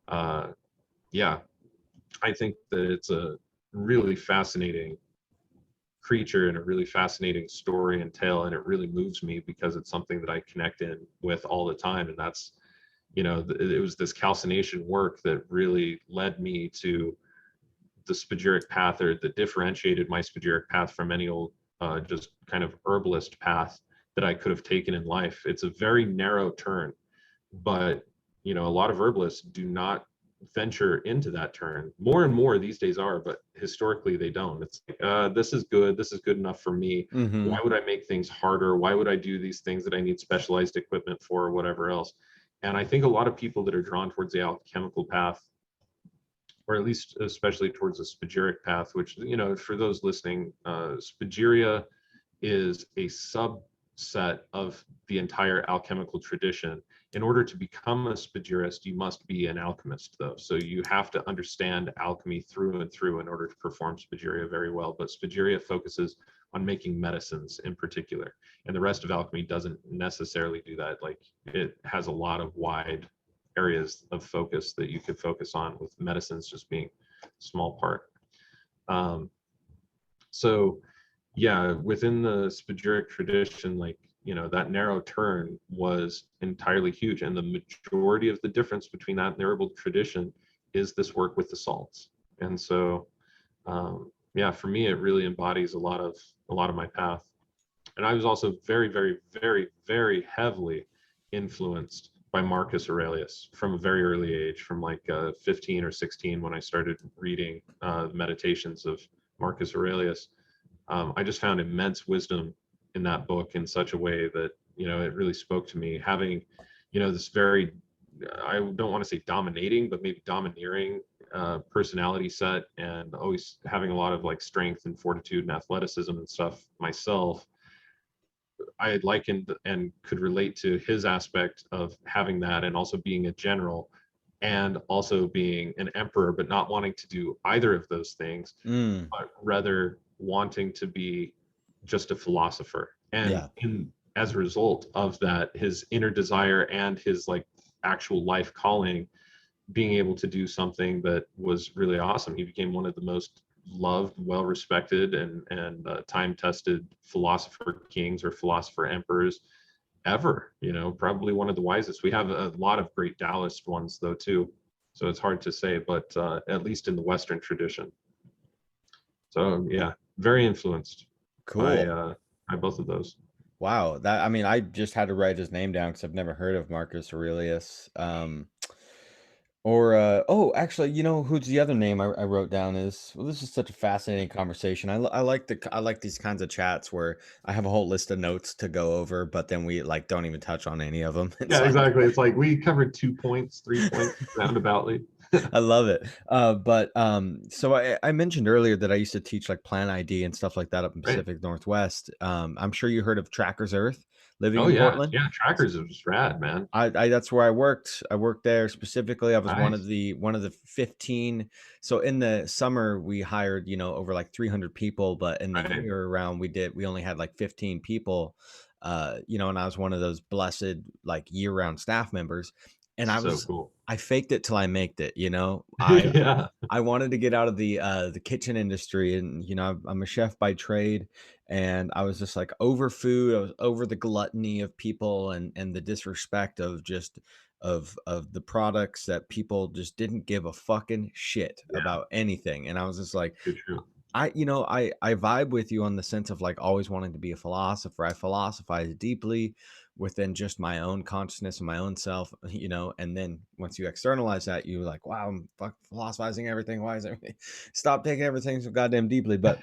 S2: uh, yeah, I think that it's a really fascinating creature and a really fascinating story and tale, and it really moves me because it's something that I connect in with all the time. And that's it was this calcination work that really led me to the Spagiric path, or that differentiated my Spagiric path from any old just kind of herbalist path that I could have taken in life. It's a very narrow turn, but a lot of herbalists do not venture into that turn. More and more these days are, but historically they don't. It's like, this is good enough for me.
S1: Mm-hmm.
S2: Why would I make things harder? Why would I do these things that I need specialized equipment for, or whatever else? And I think a lot of people that are drawn towards the alchemical path, or at least especially towards the Spagiric path, which, for those listening, Spagyria is a subset of the alchemical alchemical tradition. In order to become a Spagirist, you must be an alchemist, though. So you have to understand alchemy through and through in order to perform Spagyria very well. But Spagyria focuses on making medicines in particular, and the rest of alchemy doesn't necessarily do that. Like, it has a lot of wide areas of focus that you could focus on, with medicines just being a small part. Um, so yeah, within the Spagiric tradition, like, that narrow turn was entirely huge. And the majority of the difference between that and the herbal tradition is this work with the salts. And so, yeah, for me, it really embodies a lot of my path. And I was also very, very, very, very heavily influenced by Marcus Aurelius from a very early age, from like 15 or 16, when I started reading Meditations of Marcus Aurelius. I just found immense wisdom in that book in such a way that, it really spoke to me. Having, this very, I don't want to say dominating, but maybe domineering personality set, and always having a lot of like strength and fortitude and athleticism and stuff myself. I had likened and could relate to his aspect of having that, and also being a general, and also being an emperor, but not wanting to do either of those things,
S1: Mm.
S2: but rather wanting to be just a philosopher. And
S1: Yeah.
S2: as a result of that, his inner desire and his like actual life calling, being able to do something that was really awesome. He became one of the most loved, well respected, and time tested philosopher kings, or philosopher emperors ever. Probably one of the wisest. We have a lot of great Taoist ones though too, so it's hard to say, but at least in the Western tradition. So yeah, very influenced by
S1: Cool.
S2: both of those.
S1: Wow. I mean, I just had to write his name down because I've never heard of Marcus Aurelius. Oh, actually, who's the other name I wrote down is, well, this is such a fascinating conversation. I like I like these kinds of chats where I have a whole list of notes to go over, but then we like don't even touch on any of them. It's
S2: Yeah,
S1: like
S2: exactly. It's like we covered 2 points, 3 points roundaboutly.
S1: I love it. So I mentioned earlier that I used to teach like plant ID and stuff like that up in
S2: Right.
S1: Pacific Northwest. I'm sure you heard of Tracker's Earth living
S2: Oh
S1: in
S2: yeah,
S1: Portland.
S2: yeah. Trackers are just rad, man.
S1: I That's where I worked. I worked there specifically. I was
S2: Nice.
S1: one of the 15. So in the summer we hired, over like 300 people, but in the
S2: Right.
S1: year round we only had like 15 people. And I was one of those blessed like year-round staff members. And
S2: So cool.
S1: I faked it till I maked it.
S2: Yeah.
S1: I wanted to get out of the kitchen industry, and I'm a chef by trade, and I was just like over food. I was over the gluttony of people, and the disrespect of just of the products, that people just didn't give a fucking shit
S2: Yeah.
S1: about anything. And I was just like,
S2: Too true.
S1: I vibe with you on the sense of like always wanting to be a philosopher. I philosophize deeply within just my own consciousness and my own self, and then once you externalize that, you're like, wow, I'm philosophizing everything. Why is everything? Stop taking everything so goddamn deeply. But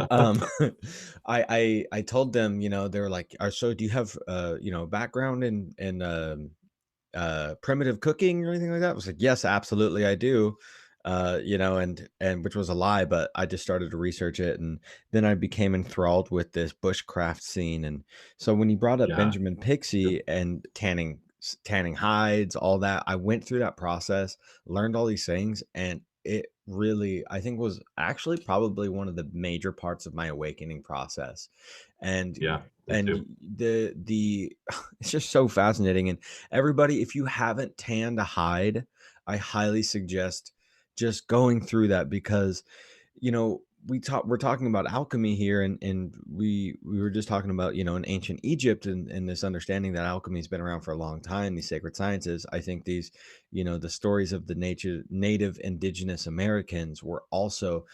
S1: um I told them, they were like, so do you have background in primitive cooking or anything like that? I was like, yes, absolutely, I do. And which was a lie, but I just started to research it, and then I became enthralled with this bushcraft scene. And so when you brought up
S2: Yeah.
S1: Benjamin
S2: True.
S1: Pixie and tanning hides, all that, I went through that process, learned all these things, and it really, I think, was actually probably one of the major parts of my awakening process. And
S2: Yeah. Me
S1: and
S2: too.
S1: the it's just so fascinating. And everybody, if you haven't tanned a hide, I highly suggest just going through that, because, you know, we're talking about alchemy here, and we were just talking about, in ancient Egypt, and this understanding that alchemy's been around for a long time, these sacred sciences. I think these, the stories of the native indigenous Americans were also,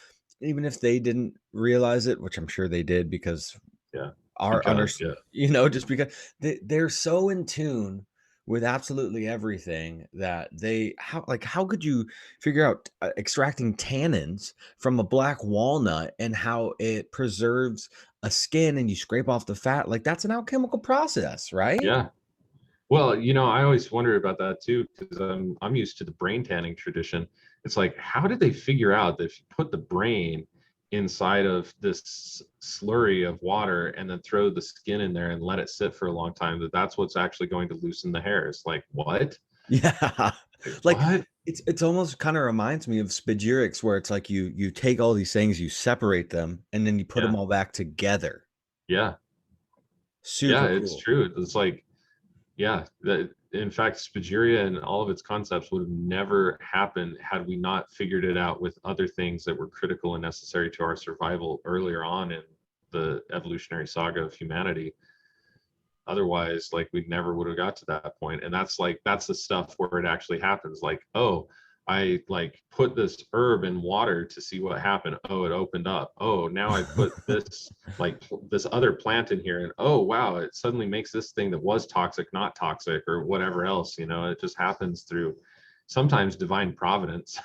S1: even if they didn't realize it, which I'm sure they did, because
S2: Yeah,
S1: our under
S2: because yeah,
S1: just because they're so in tune with absolutely everything that how could you figure out, extracting tannins from a black walnut and how it preserves a skin, and you scrape off the fat? Like, that's an alchemical process, right?
S2: yeah. Well, I always wonder about that too, because I'm used to the brain tanning tradition. It's like, how did they figure out that if you put the brain inside of this slurry of water and then throw the skin in there and let it sit for a long time, that that's what's actually going to loosen the hairs? Like, what?
S1: Yeah.
S2: Like,
S1: Like,
S2: what?
S1: it's almost kinda reminds me of Spagirix, where it's like you take all these things, you separate them, and then you put them
S2: Yeah,
S1: all back together.
S2: yeah, yeah.
S1: Super
S2: It's
S1: cool.
S2: true. It's like, yeah, in fact, Spagyria and all of its concepts would have never happened had we not figured it out with other things that were critical and necessary to our survival earlier on in the evolutionary saga of humanity. Otherwise, like, we never would have got to that point. And that's the stuff where it actually happens. Like, oh, I like put this herb in water to see what happened. Oh, it opened up. Oh, now I put this this other plant in here, and oh wow, it suddenly makes this thing that was toxic not toxic, or whatever else. It just happens through sometimes divine providence,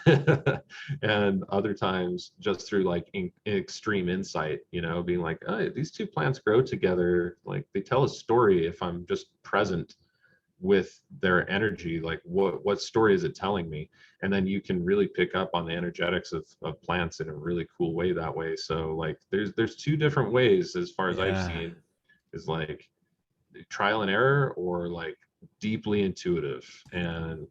S2: and other times just through like extreme insight, being like, oh, these two plants grow together, like they tell a story if I'm just present with their energy. Like, what story is it telling me? And then you can really pick up on the energetics of plants in a really cool way that way. So like, there's two different ways, as far as I've
S1: Yeah.
S2: seen, is like trial and error, or like deeply intuitive. And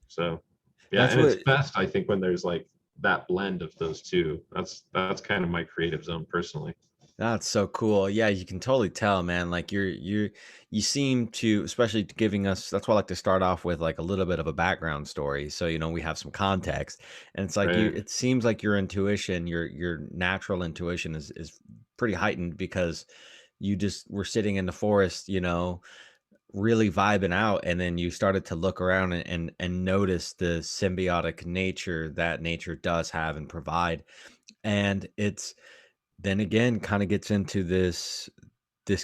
S2: so, yeah,
S1: That's
S2: and it's
S1: what
S2: best, I think, when there's like that blend of those two. That's kind of my creative zone personally.
S1: That's so cool. Yeah, you can totally tell, man. Like, you seem to, especially giving us. That's why I like to start off with like a little bit of a background story, so we have some context. And it's like you.
S2: Right.
S1: It seems like your intuition, your natural intuition, is pretty heightened, because you just were sitting in the forest, really vibing out, and then you started to look around, and notice the symbiotic nature that nature does have and provide. And it's then again kind of gets into this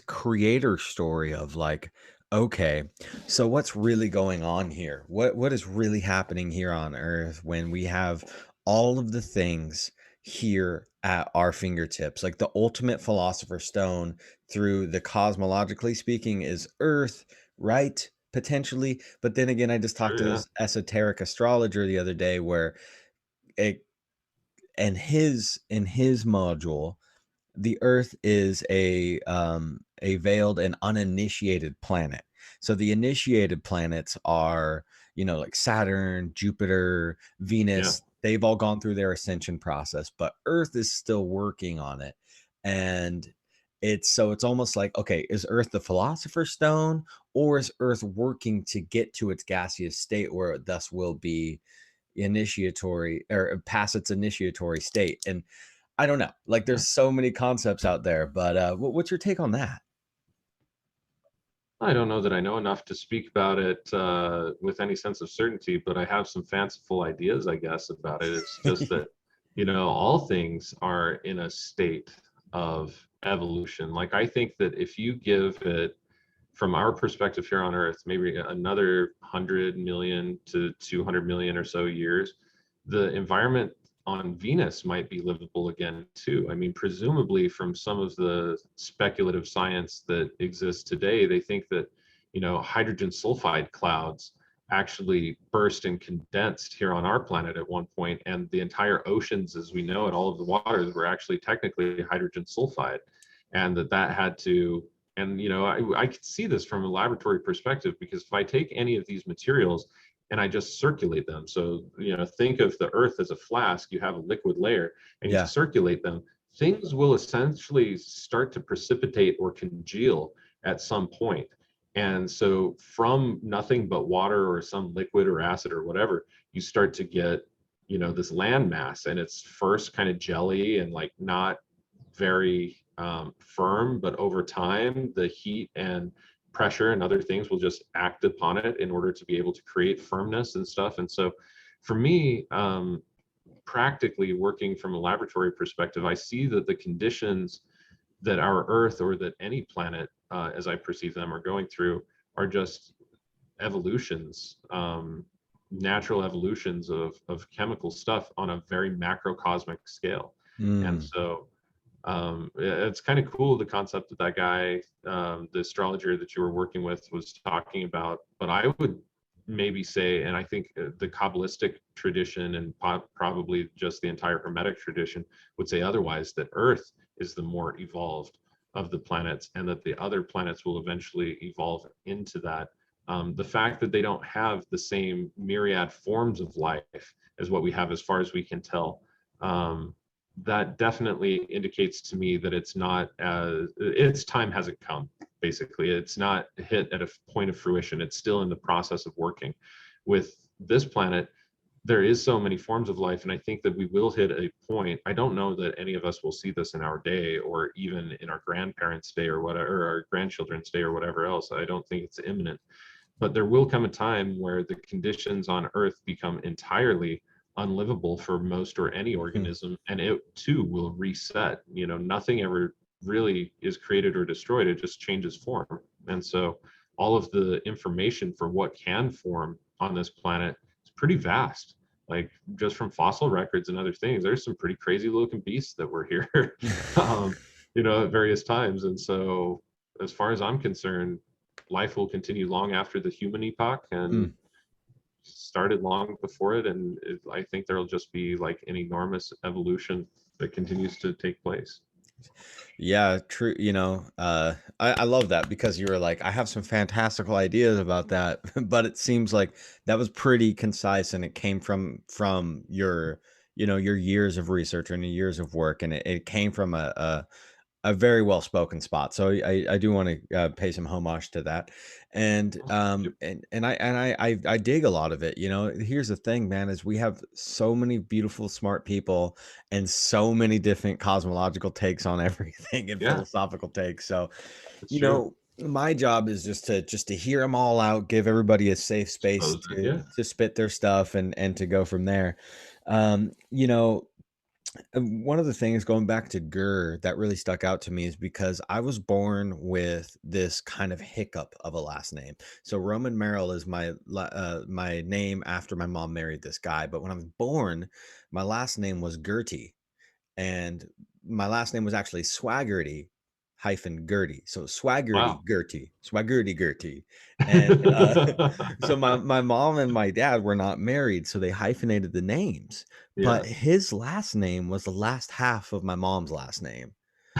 S1: creator story of like, okay, so what's really going on here? What is really happening here on earth when we have all of the things here at our fingertips? Like, the ultimate philosopher's stone, through the cosmologically speaking, is earth, right? Potentially. But then again, I just talked
S2: Sure.
S1: to
S2: Yeah.
S1: this esoteric astrologer the other day, where it and his module, the Earth is a veiled and uninitiated planet. So the initiated planets are, like Saturn, Jupiter,
S2: Yeah.
S1: Venus. They've all gone through their ascension process, but Earth is still working on it. And it's almost like, okay, is Earth the philosopher's stone, or is Earth working to get to its gaseous state, where it thus will be initiatory, or past its initiatory state? And I don't know. Like,
S2: Yeah.
S1: there's so many concepts out there, but what's your take on that?
S2: I don't know that I know enough to speak about it with any sense of certainty, but I have some fanciful ideas, I guess, about it. It's just that, all things are in a state of evolution. Like, I think that if you give it, from our perspective here on Earth, maybe another 100 million to 200 million or so years, the environment on Venus might be livable again too. I mean, presumably from some of the speculative science that exists today, they think that, hydrogen sulfide clouds actually burst and condensed here on our planet at one point, and the entire oceans as we know it, all of the waters, were actually technically hydrogen sulfide, and that had to. And I could see this from a laboratory perspective, because if I take any of these materials and I just circulate them, so think of the earth as a flask, you have a liquid layer, and you
S1: Yeah.
S2: circulate them, things will essentially start to precipitate or congeal at some point. And so from nothing but water or some liquid or acid or whatever, you start to get this land mass, and it's first kind of jelly and like not very firm, but over time the heat and pressure and other things will just act upon it in order to be able to create firmness and stuff. And so for me, practically working from a laboratory perspective, I see that the conditions that our Earth or that any planet, as I perceive them, are going through are just evolutions, natural evolutions of chemical stuff on a very macrocosmic scale. And
S1: Mm.
S2: so it's kind of cool, the concept that that guy, the astrologer that you were working with, was talking about. But I would maybe say, and I think the Kabbalistic tradition and probably just the entire Hermetic tradition would say otherwise, that Earth is the more evolved of the planets, and that the other planets will eventually evolve into that. The fact that they don't have the same myriad forms of life as what we have, as far as we can tell, that definitely indicates to me that it's not as its time hasn't come. Basically, it's not hit at a point of fruition. It's still in the process of working. With this planet, there is so many forms of life, and I think that we will hit a point. I don't know that any of us will see this in our day, or even in our grandparents' day, or whatever, or our grandchildren's day, or whatever else. I don't think it's imminent, but there will come a time where the conditions on Earth become entirely unlivable for most or any
S1: Hmm.
S2: organism, and it too will reset. Nothing ever really is created or destroyed, it just changes form. And so all of the information for what can form on this planet is pretty vast. Like, just from fossil records and other things, there's some pretty crazy looking beasts that were here at various times. And so, as far as I'm concerned, life will continue long after the human epoch, and
S1: Mm.
S2: started long before it. And I think there'll just be like an enormous evolution that continues to take place.
S1: Yeah, true. I love that because you were like, I have some fantastical ideas about that, but it seems like that was pretty concise and it came from your years of research and your years of work, and it came from a very well spoken spot. So I do want to pay some homage to that, and
S2: Awesome. Yep.
S1: I dig a lot of it. Here's the thing, man, is we have so many beautiful, smart people, and so many different cosmological takes on everything and
S2: Yeah,
S1: philosophical takes. So
S2: it's true.
S1: my job is just to hear them all out, give everybody a safe space
S2: Suppose that,
S1: to
S2: yeah.
S1: spit their stuff and to go from there. Um, you know, One of the things going back to Gur that really stuck out to me is because I was born with this kind of hiccup of a last name. So Roman Merrill is my name after my mom married this guy, but when I was born, my last name was Gertie, and my last name was actually Swaggerty hyphen Gertie. So Swaggerty
S2: Wow.
S1: Gertie, Swaggerty Gertie. And so my mom and my dad were not married, so they hyphenated the names.
S2: Yeah.
S1: But his last name was the last half of my mom's last name.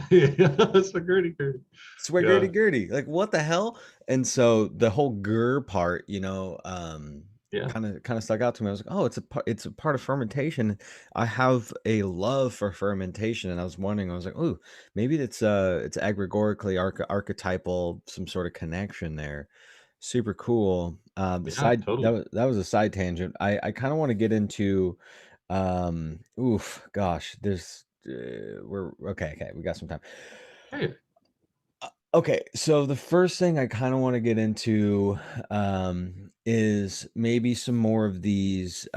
S2: Yeah, that's a gurdy gurdy.
S1: Swaggerty
S2: Yeah.
S1: Gertie. Like, what the hell? And so the whole Gur part,
S2: Yeah.
S1: kind of stuck out to me. I was like, oh, it's a part of fermentation. I have a love for fermentation, and I was wondering, I was like, oh, maybe it's egregorically archetypal, some sort of connection there. Super cool. The
S2: Yeah,
S1: side
S2: totally.
S1: that was a side tangent. I kind of want to get into, gosh, we're okay. We got some time.
S2: Hey.
S1: Okay, so the first thing I kind of want to get into is maybe some more of these.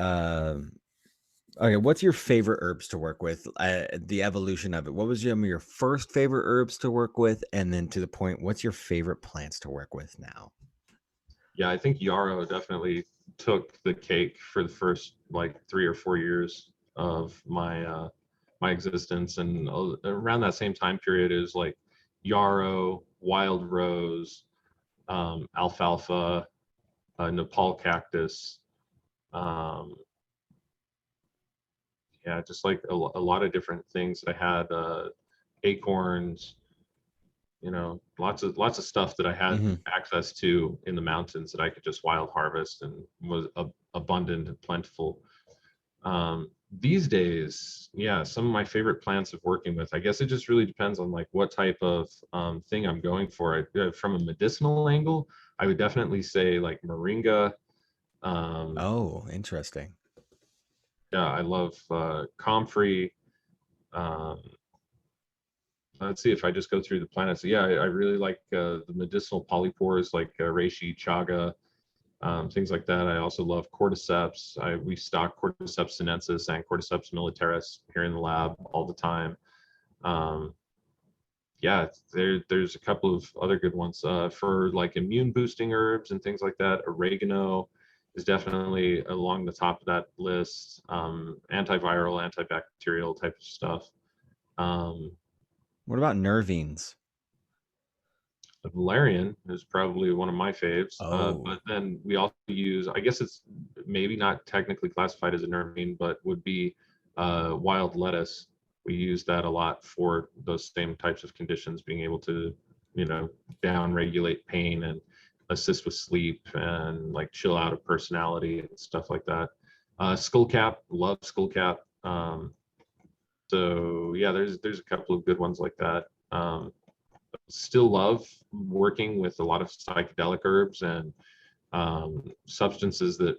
S1: Okay, what's your favorite herbs to work with? The evolution of it. What was your first favorite herbs to work with, and then to the point, what's your favorite plants to work with now?
S2: Yeah, I think yarrow definitely took the cake for the first like 3 or 4 years of my existence. And around that same time period is like yarrow, wild rose, alfalfa, Nepal cactus. Um, yeah, just like a lot of different things. I had acorns, lots of stuff that I had
S1: Hmm.
S2: access to in the mountains that I could just wild harvest, and was abundant and plentiful. These days, yeah, some of my favorite plants of working with, I guess it just really depends on like what type of thing I'm going for. From a medicinal angle, I would definitely say like moringa. Um,
S1: Oh, interesting.
S2: Yeah, I love comfrey. Um, let's see if I just go through the planets. Yeah, I really like the medicinal polypores like reishi, chaga, things like that. I also love cordyceps. We stock Cordyceps sinensis and Cordyceps militaris here in the lab all the time. Um, yeah, there's a couple of other good ones for like immune boosting herbs and things like that. Oregano is definitely along the top of that list. Antiviral, antibacterial type of stuff. Um,
S1: What about Nervines?
S2: Valerian is probably one of my faves,
S1: Oh,
S2: but then we also use, I guess it's maybe not technically classified as a nervine, but would be wild lettuce. We use that a lot for those same types of conditions, being able to, you know, down regulate pain and assist with sleep and like chill out of personality and stuff like that. Skullcap, love skullcap. So yeah, there's a couple of good ones like that. Still love working with a lot of psychedelic herbs and substances that,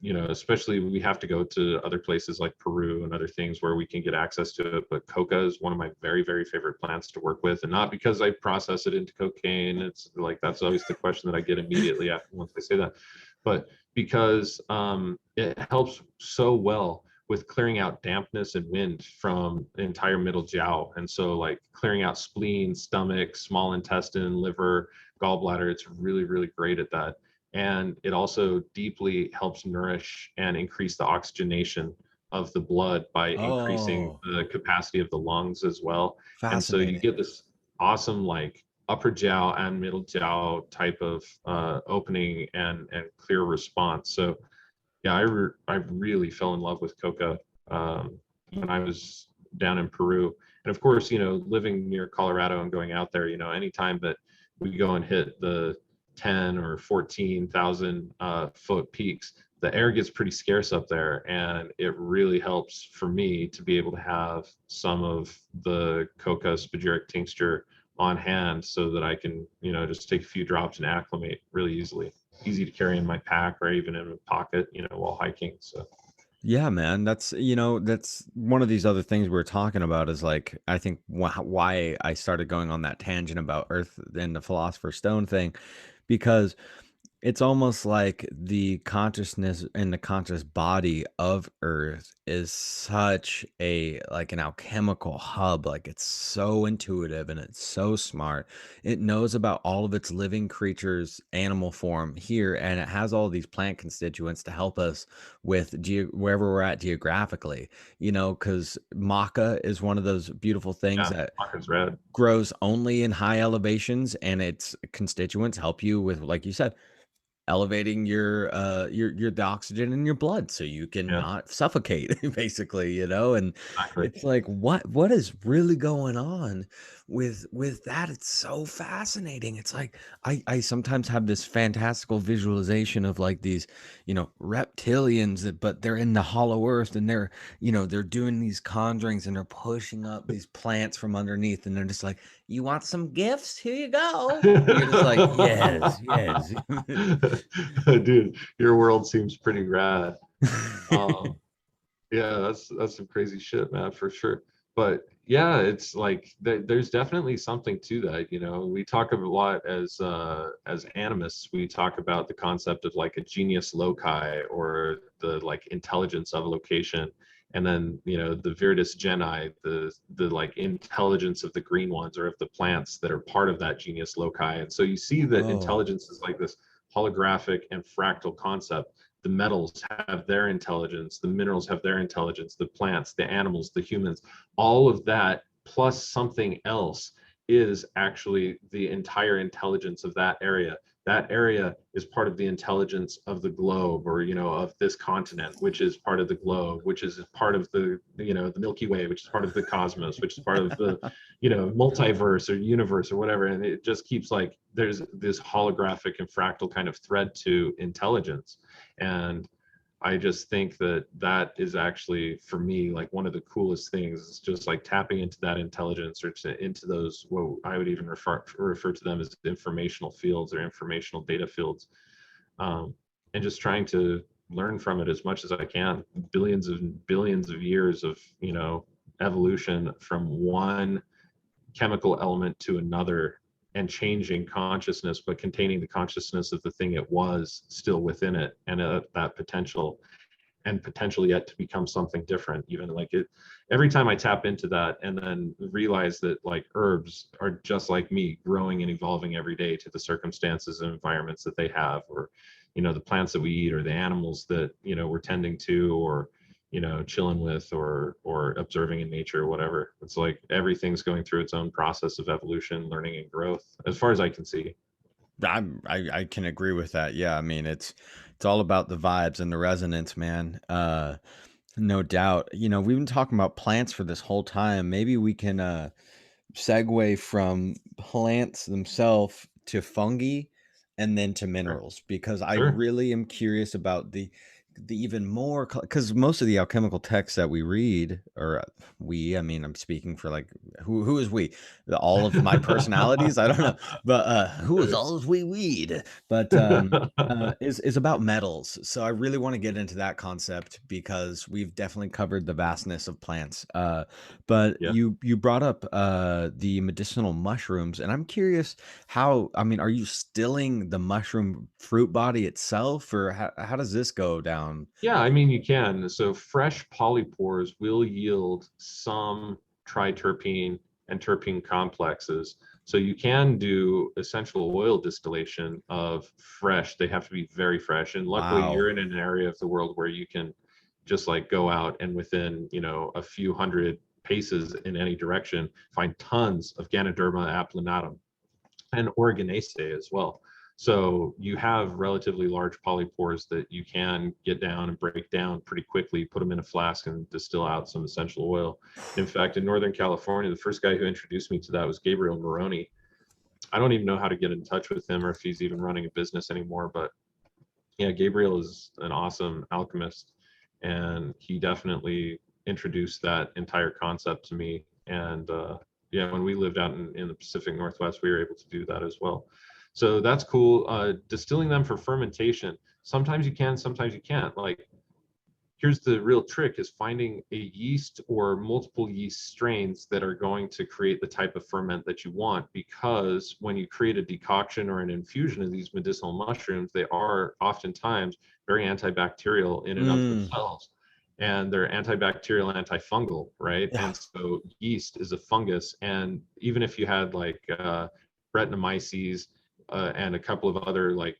S2: you know, especially we have to go to other places like Peru and other things where we can get access to it. But coca is one of my very, very favorite plants to work with. And not because I process it into cocaine. It's like, that's always the question that I get immediately after once I say that. But because it helps so well with clearing out dampness and wind from the entire middle jiao. And so like clearing out spleen, stomach, small intestine, liver, gallbladder, it's really, really great at that. And it also deeply helps nourish and increase the oxygenation of the blood by increasing
S1: oh,
S2: the capacity of the lungs as well. And so you
S1: fascinating.
S2: get this awesome like upper jiao and middle jiao type of opening and clear response. So yeah, I really fell in love with coca when I was down in Peru. And of course, you know, living near Colorado and going out there, you know, anytime that we go and hit the 10 or 14,000 foot peaks, the air gets pretty scarce up there. And it really helps for me to be able to have some of the coca Spagiric tincture on hand so that I can, you know, just take a few drops and acclimate really easily. Easy to carry in my pack or even in a pocket, you know, while hiking. So
S1: Yeah, man. That's, that's one of these other things we're talking about is like, I think why I started going on that tangent about Earth and the Philosopher's Stone thing, because it's almost like the consciousness and the conscious body of Earth is such like an alchemical hub. Like it's so intuitive and it's so smart. It knows about all of its living creatures, animal form here, and it has all these plant constituents to help us with wherever we're at geographically, because maca is one of those beautiful things
S2: yeah,
S1: that
S2: Walker's red.
S1: grows only in high elevations, and its constituents help you with, like you said, elevating your the oxygen in your blood so you can
S2: Yeah,
S1: not suffocate basically, and
S2: exactly.
S1: it's like what is really going on with that. It's so fascinating. It's like I sometimes have this fantastical visualization of like these, reptilians but they're in the hollow earth, and they're doing these conjurings, and they're pushing up these plants from underneath, and they're just like, you want some gifts, here you go, and you're just like, yes, yes.
S2: Dude, your world seems pretty rad. Um, Yeah, that's some crazy shit, man, for sure. But yeah, it's like there's definitely something to that. You know, we talk a lot as animists. We talk about the concept of like a genius loci or the like intelligence of a location, and then the Viridis Geni, the like intelligence of the green ones or of the plants that are part of that genius loci. And so you see that
S1: Oh,
S2: intelligence is like this holographic and fractal concept. The metals have their intelligence, the minerals have their intelligence, the plants, the animals, the humans, all of that plus something else is actually the entire intelligence of that area. That area is part of the intelligence of the globe, or of this continent, which is part of the globe, which is part of the Milky Way, which is part of the cosmos, which is part of the multiverse or universe or whatever. And it just keeps like there's this holographic and fractal kind of thread to intelligence. And I just think that that is actually, for me, like one of the coolest things is just like tapping into that intelligence, or into those, what I would even refer to them as informational fields or informational data fields, and just trying to learn from it as much as I can. Billions and billions of years of, you know, evolution from one chemical element to another, and changing consciousness, but containing the consciousness of the thing it was still within it, and that potential, and potential yet to become something different. Even like it, every time I tap into that and then realize that like herbs are just like me, growing and evolving every day to the circumstances and environments that they have, or, you know, the plants that we eat, or the animals that, you know, we're tending to, or, you know, chilling with, or observing in nature, or whatever. It's like everything's going through its own process of evolution, learning, and growth, as far as I can see.
S1: I can agree with that. Yeah, I mean, it's all about the vibes and the resonance, man. No doubt. You know, we've been talking about plants for this whole time. Maybe we can segue from plants themselves to fungi and then to
S2: Sure.
S1: minerals, because I
S2: Sure.
S1: really am curious about the even more, because most of the alchemical texts that we read, or we, I mean, I'm speaking for like, who is we, all of my personalities, I don't know, but who is all of we read, but is about metals. So I really want to get into that concept, because we've definitely covered the vastness of plants. But
S2: Yeah.
S1: you brought up the medicinal mushrooms, and I'm curious how, I mean, are you stilling the mushroom fruit body itself, or how does this go down?
S2: Yeah, I mean, you can. So fresh polypores will yield some triterpene and terpene complexes. So you can do essential oil distillation of fresh. They have to be very fresh. And luckily,
S1: Wow.
S2: you're in an area of the world where you can just like go out and within, you know, a few hundred paces in any direction, find tons of Ganoderma applanatum and Organacea as well. So you have relatively large polypores that you can get down and break down pretty quickly, put them in a flask and distill out some essential oil. In fact, in Northern California, the first guy who introduced me to that was Gabriel Moroni. I don't even know how to get in touch with him or if he's even running a business anymore, but yeah, Gabriel is an awesome alchemist, and he definitely introduced that entire concept to me. And yeah, when we lived out in the Pacific Northwest, we were able to do that as well. So that's cool. Distilling them for fermentation. Sometimes you can, sometimes you can't. Like, here's the real trick, is finding a yeast or multiple yeast strains that are going to create the type of ferment that you want. Because when you create a decoction or an infusion of these medicinal mushrooms, they are oftentimes very antibacterial in and of
S1: Mm,
S2: themselves, and they're antibacterial, antifungal, right?
S1: yeah.
S2: And so yeast is a fungus, and even if you had like Brettanomyces and a couple of other like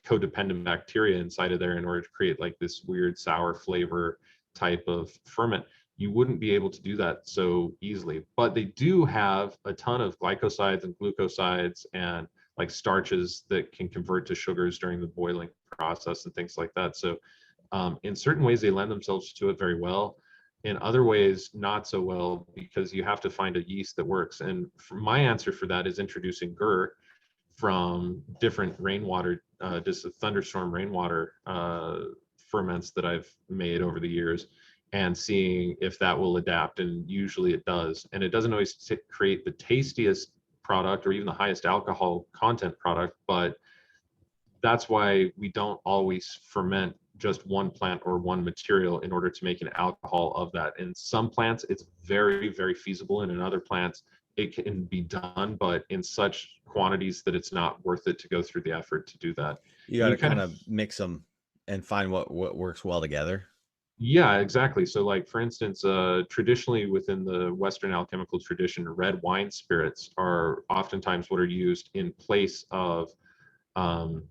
S2: codependent bacteria inside of there in order to create like this weird sour flavor type of ferment, you wouldn't be able to do that so easily. But they do have a ton of glycosides and glucosides and like starches that can convert to sugars during the boiling process and things like that. So in certain ways, they lend themselves to it very well. In other ways, not so well, because you have to find a yeast that works. And my answer for that is introducing gur from different rainwater, just thunderstorm rainwater ferments that I've made over the years, and seeing if that will adapt. And usually it does. And it doesn't always create the tastiest product or even the highest alcohol content product, but that's why we don't always ferment just one plant or one material in order to make an alcohol of that. In some plants, it's very, very feasible, and in other plants, it can be done, but in such quantities that it's not worth it to go through the effort to do that.
S1: You
S2: And
S1: got
S2: you
S1: to
S2: kind
S1: kind
S2: of,
S1: of mix them and find what works well together.
S2: yeah, exactly. So, like for instance, traditionally within the Western alchemical tradition, red wine spirits are oftentimes what are used in place of um,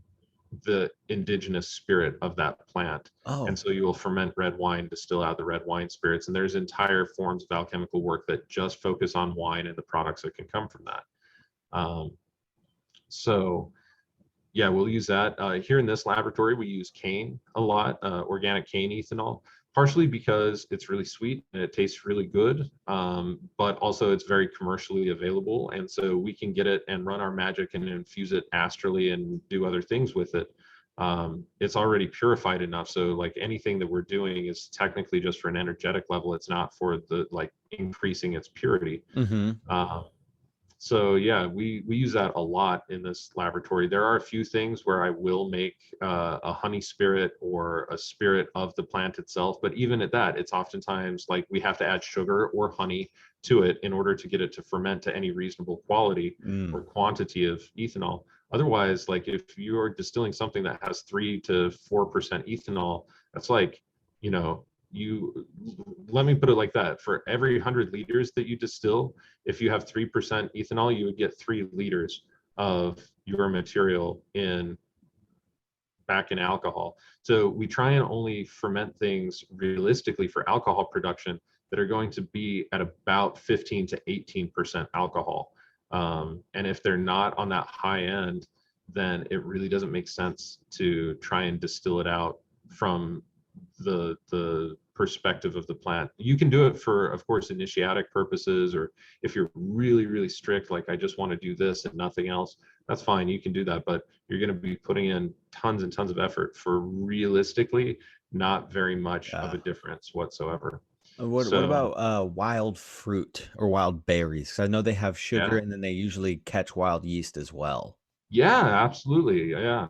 S2: the indigenous spirit of that plant. And
S1: Oh,
S2: so you will ferment red wine, distill out the red wine spirits. And there's entire forms of alchemical work that just focus on wine and the products that can come from that. So yeah, we'll use that. Here in this laboratory, we use cane a lot, organic cane ethanol, partially because it's really sweet and it tastes really good, but also it's very commercially available. And so we can get it and run our magic and infuse it astrally and do other things with it. It's already purified enough. So like anything that we're doing is technically just for an energetic level. It's not for the like increasing its purity.
S1: mm-hmm.
S2: Uh, So yeah, we use that a lot in this laboratory. There are a few things where I will make a honey spirit or a spirit of the plant itself, but even at that, it's oftentimes like we have to add sugar or honey to it in order to get it to ferment to any reasonable quality or
S1: Mm.
S2: quantity of ethanol. Otherwise, like if you are distilling something that has 3 to 4% ethanol, that's like, you know, you let me put it like that. For every 100 liters that you distill, if you have 3% ethanol, you would get 3 liters of your material in back in alcohol. So we try and only ferment things realistically for alcohol production that are going to be at about 15 to 18% alcohol. And if they're not on that high end, then it really doesn't make sense to try and distill it out from the perspective of the plant. You can do it for, of course, initiatic purposes, or if you're really, really strict, like I just want to do this and nothing else, that's fine. You can do that, but you're going to be putting in tons and tons of effort for realistically not very much of
S1: Yeah.
S2: a difference whatsoever.
S1: What
S2: So
S1: about wild fruit or wild berries? 'Cause I know they have sugar,
S2: yeah,
S1: and then they usually catch wild yeast as well.
S2: yeah, absolutely. Yeah.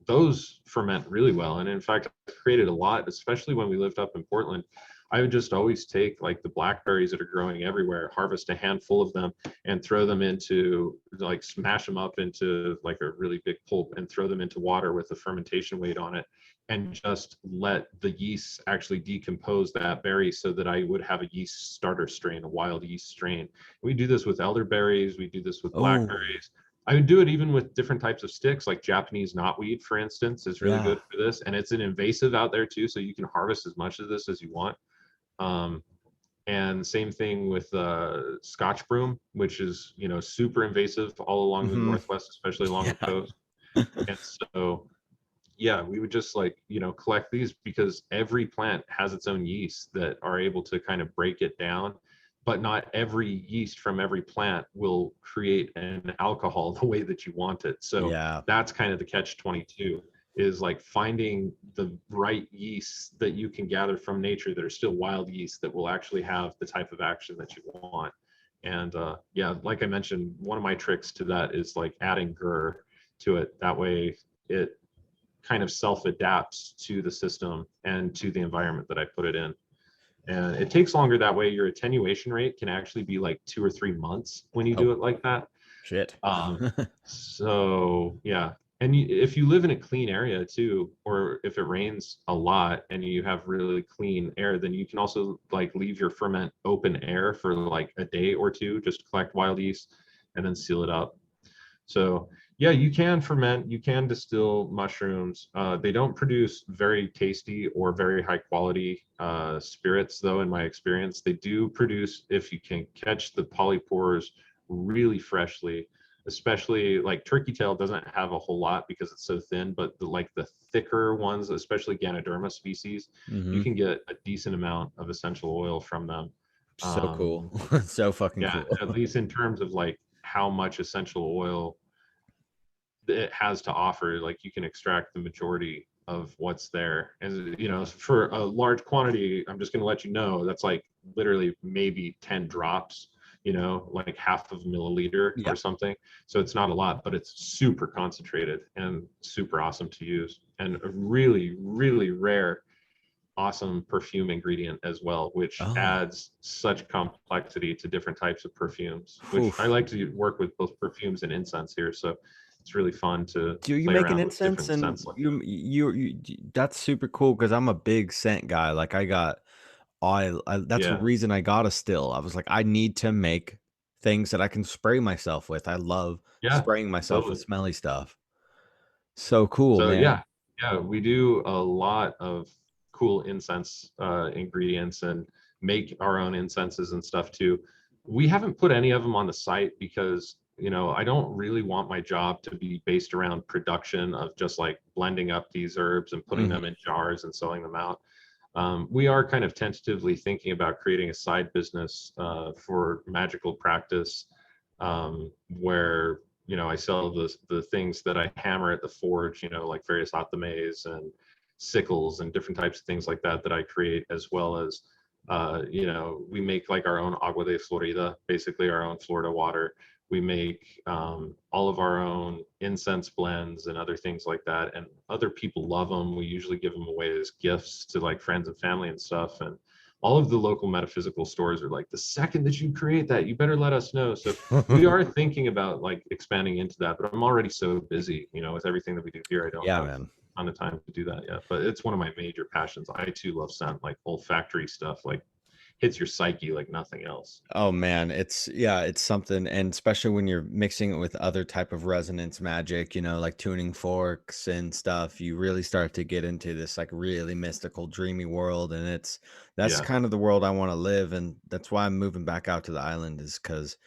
S2: Those ferment really well. And in fact, I created a lot, especially when we lived up in Portland. I would just always take like the blackberries that are growing everywhere, harvest a handful of them and throw them into, like, smash them up into like a really big pulp and throw them into water with the fermentation weight on it, and just let the yeast actually decompose that berry so that I would have a yeast starter strain, a wild yeast strain. We do this with elderberries, we do this with
S1: Oh,
S2: blackberries. I would do it even with different types of sticks, like Japanese knotweed, for instance, is really good
S1: yeah.
S2: for this. And it's an invasive out there too, so you can harvest as much of this as you want. Um, and same thing with Scotch broom, which is, you know, super invasive all along the
S1: Mhm.
S2: Northwest, especially along the
S1: Yeah.
S2: coast. And so, yeah, we would just, like, you know, collect these because every plant has its own yeast that are able to kind of break it down, but not every yeast from every plant will create an alcohol the way that you want it. So
S1: Yeah.
S2: that's kind of the catch 22, is like finding the right yeasts that you can gather from nature that are still wild yeasts that will actually have the type of action that you want. And yeah, like I mentioned, one of my tricks to that is like adding gur to it. That way it kind of self adapts to the system and to the environment that I put it in. And it takes longer that way. Your attenuation rate can actually be like 2 or 3 months when you do
S1: Oh,
S2: it like that.
S1: shit.
S2: Um, so yeah. And if you live in a clean area too, or if it rains a lot and you have really clean air, then you can also like leave your ferment open air for like a day or two, just collect wild yeast and then seal it up. So yeah, you can ferment, you can distill mushrooms. They don't produce very tasty or very high quality spirits, though, in my experience. They do produce, if you can catch the polypores really freshly, especially like turkey tail doesn't have a whole lot because it's so thin, but like the thicker ones, especially Ganoderma species, you
S1: Mhm.
S2: can get a decent amount of essential oil from them.
S1: So cool.
S2: Um,
S1: So fucking
S2: yeah,
S1: cool.
S2: at least in terms of like how much essential oil it has to offer. Like you can extract the majority of what's there, and you know, for a large quantity, I'm just going to let you know that's like literally maybe 10 drops, you know, like half of a milliliter
S1: Yeah.
S2: or something. So it's not a lot, but it's super concentrated and super awesome to use, and a really, really rare, awesome perfume ingredient as well, which
S1: Oh.
S2: adds such complexity to different types of perfumes, which I
S1: Oof.
S2: like to work with both perfumes and incense here. So it's really fun to
S1: Do you
S2: play
S1: make an
S2: around with
S1: incense?
S2: different
S1: And
S2: scents like that.
S1: that's super cool because I'm a big scent guy. Like I got I that's the
S2: Yeah,
S1: reason I got a still. I was like, I need to make things that I can spray myself with. I love
S2: yeah,
S1: spraying myself with
S2: totally.
S1: smelly stuff. So cool,
S2: So
S1: man.
S2: yeah, we do a lot of cool incense ingredients and make our own incenses and stuff too. We haven't put any of them on the site because, you know, I don't really want my job to be based around production of just like blending up these herbs and putting them
S1: Mhm.
S2: in jars and selling them out. We are kind of tentatively thinking about creating a side business for magical practice, where, you know, I sell the things that I hammer at the forge, you know, like various atames and sickles and different types of things like that that I create, as well as you know, we make like our own agua de Florida, basically our own Florida water, We make all of our own incense blends and other things like that, and other people love them. We usually give them away as gifts to like friends and family and stuff. And all of the local metaphysical stores are like, the second that you create that, you better let us know. So we are thinking about like expanding into that, but I'm already so busy, with everything that we do here. I don't
S1: Yeah,
S2: have
S1: man.
S2: a ton of time to do that yet, but it's one of my major passions. I too love scent, like olfactory stuff, like hits your psyche like nothing else.
S1: Oh man, it's something, and especially when you're mixing it with other type of resonance magic, like tuning forks and stuff, you really start to get into this like really mystical, dreamy world, and that's
S2: Yeah.
S1: kind of the world I want to live, and that's why I'm moving back out to the island is because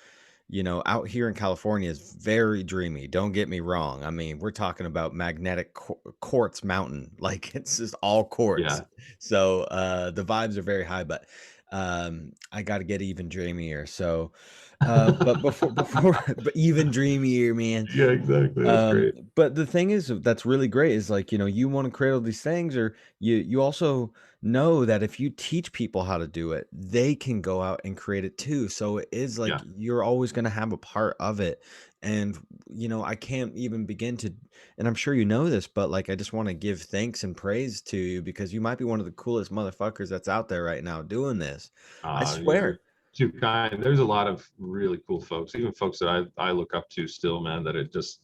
S1: out here in California is very dreamy. Don't get me wrong. I mean, we're talking about magnetic quartz mountain. Like it's just all quartz.
S2: Yeah.
S1: So the vibes are very high, but I got to get even dreamier. So but before but even dreamier, man.
S2: Yeah, exactly. That's great.
S1: But the thing is that's really great is like, you want to create all these things, or you also know that if you teach people how to do it, they can go out and create it too. So it is like
S2: Yeah.
S1: you're always going to have a part of it. And I can't even begin to, and I'm sure you know this, but like I just want to give thanks and praise to you because you might be one of the coolest motherfuckers that's out there right now doing this. I
S2: You're
S1: swear.
S2: too kind. There's a lot of really cool folks, even folks that I look up to still, man, that it just,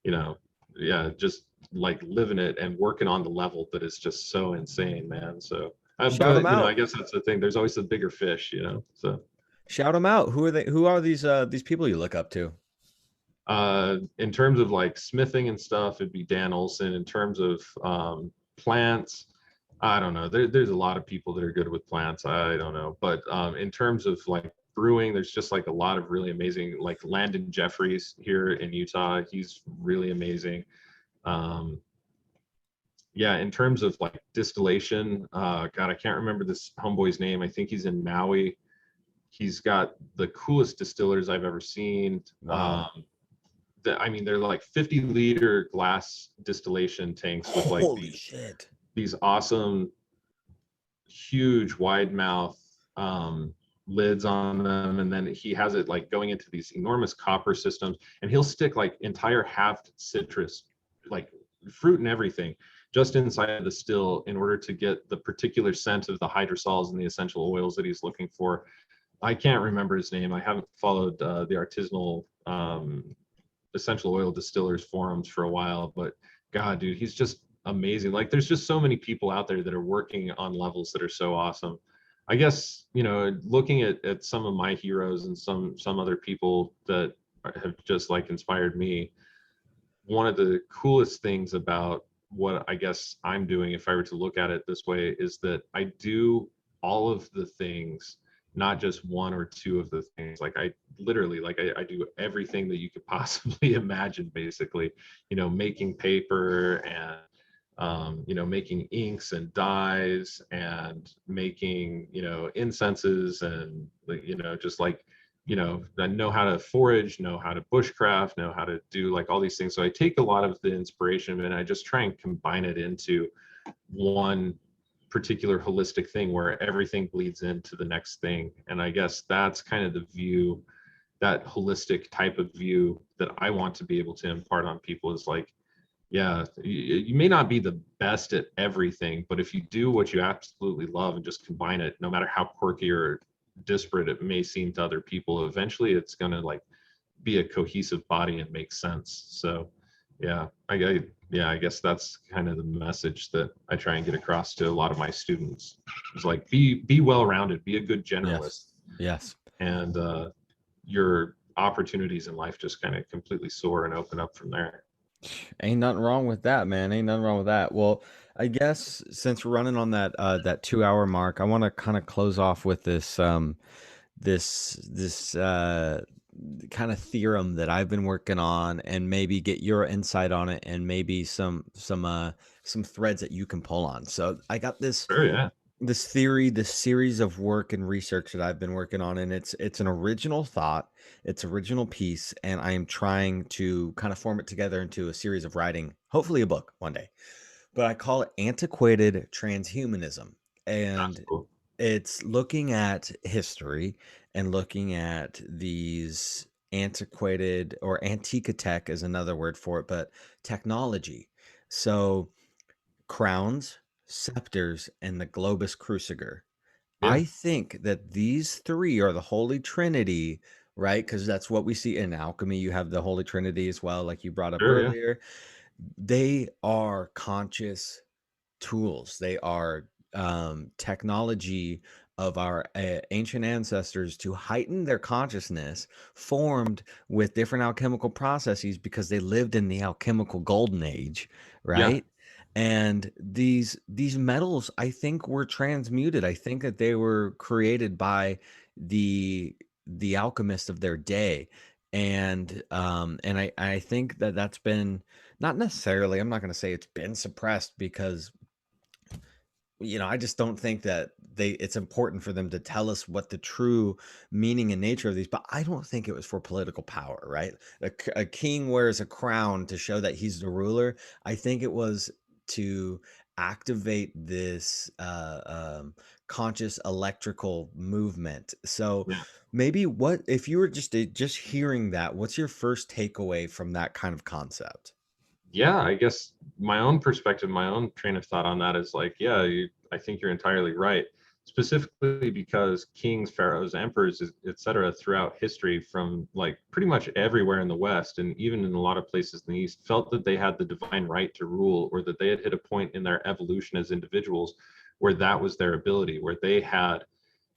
S2: you know, yeah, just like living it and working on the level that is just so insane, man. So,
S1: Shout them
S2: but I
S1: out.
S2: guess that's the thing. There's always the bigger fish. So,
S1: Shout them out. Who are they? Who are these people you look up to?
S2: in terms of like smithing and stuff, it'd be Dan Olson. In terms of plants, I don't know. There's a lot of people that are good with plants. I don't know, but in terms of like brewing, there's just like a lot of really amazing, like Landon Jeffries here in Utah. He's really amazing. Um, yeah, in terms of like distillation, God, I can't remember this homeboy's name. I think he's in Maui. He's got the coolest distillers I've ever seen.
S1: Wow.
S2: I mean, they're like 50-liter glass distillation tanks with like
S1: Holy
S2: these
S1: shit.
S2: these awesome, huge, wide mouth lids on them, and then he has it like going into these enormous copper systems, and he'll stick like entire halved citrus, like fruit and everything, just inside the still in order to get the particular scent of the hydrosols and the essential oils that he's looking for. I can't remember his name. I haven't followed the artisanal essential oil distillers forums for a while, but God, dude, he's just amazing. Like there's just so many people out there that are working on levels that are so awesome. I guess, looking at some of my heroes and some other people that have just like inspired me, one of the coolest things about what I guess I'm doing, if I were to look at it this way, is that I do all of the things, not just one or two of the things. Like I literally, like I do everything that you could possibly imagine, basically, making paper and making inks and dyes and making, incenses and, just like, I know how to forage, know how to bushcraft, know how to do like all these things. So I take a lot of the inspiration and I just try and combine it into one particular holistic thing where everything bleeds into the next thing. And I guess that's kind of the view, that holistic type of view that I want to be able to impart on people is like, yeah, you may not be the best at everything, but if you do what you absolutely love and just combine it, no matter how quirky or disparate it may seem to other people, eventually it's going to like be a cohesive body and make sense. So yeah, I guess that's kind of the message that I try and get across to a lot of my students. It's like be well-rounded, be a good
S1: Yes.
S2: generalist,
S1: Yes.
S2: and your opportunities in life just kind of completely soar and open up from there.
S1: Ain't nothing wrong with that, man. Ain't nothing wrong with that. Well, I guess since we're running on that 2 hour mark, I want to kind of close off with this kind of theorem that I've been working on and maybe get your insight on it and maybe some threads that you can pull on. So I got
S2: Sure, yeah.
S1: this theory, this series of work and research that I've been working on, and it's an original thought, it's original piece, and I am trying to kind of form it together into a series of writing, hopefully a book one day. But I call it antiquated transhumanism.
S2: That's
S1: And
S2: cool.
S1: it's looking at history and looking at these. antiquated, or antiquitech is another word for it, but technology. So crowns, scepters, and the globus cruciger.
S2: Yeah,
S1: I think that these three are the Holy Trinity, right? Because that's what we see in alchemy. You have the Holy Trinity as well, like you brought up
S2: sure, yeah,
S1: earlier. They are conscious tools. They are technology of our ancient ancestors to heighten their consciousness, formed with different alchemical processes because they lived in the alchemical golden age,
S2: yeah,
S1: right? And these metals, I think, were transmuted. I think that they were created by the alchemists of their day. And I think that that's been, not necessarily, I'm not going to say it's been suppressed, because I just don't think that it's important for them to tell us what the true meaning and nature of these, but I don't think it was for political power, right? A king wears a crown to show that he's the ruler. I think it was to activate this conscious electrical movement. So
S2: yeah.
S1: maybe, what if you were just hearing that, what's your first takeaway from that kind of concept?
S2: Yeah, I guess my own perspective, my own train of thought on that is like, yeah, I think you're entirely right. Specifically because kings, pharaohs, emperors, etc., throughout history, from like pretty much everywhere in the West and even in a lot of places in the East, felt that they had the divine right to rule, or that they had hit a point in their evolution as individuals where that was their ability, where they had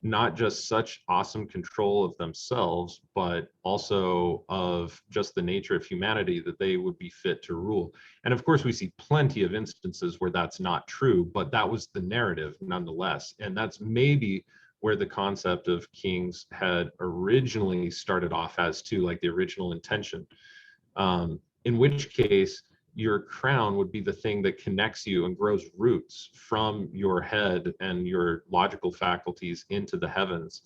S2: not just such awesome control of themselves, but also of just the nature of humanity, that they would be fit to rule. And of course, we see plenty of instances where that's not true, but that was the narrative nonetheless. And that's maybe where the concept of kings had originally started off as, too, like the original intention. In which case, your crown would be the thing that connects you and grows roots from your head and your logical faculties into the heavens,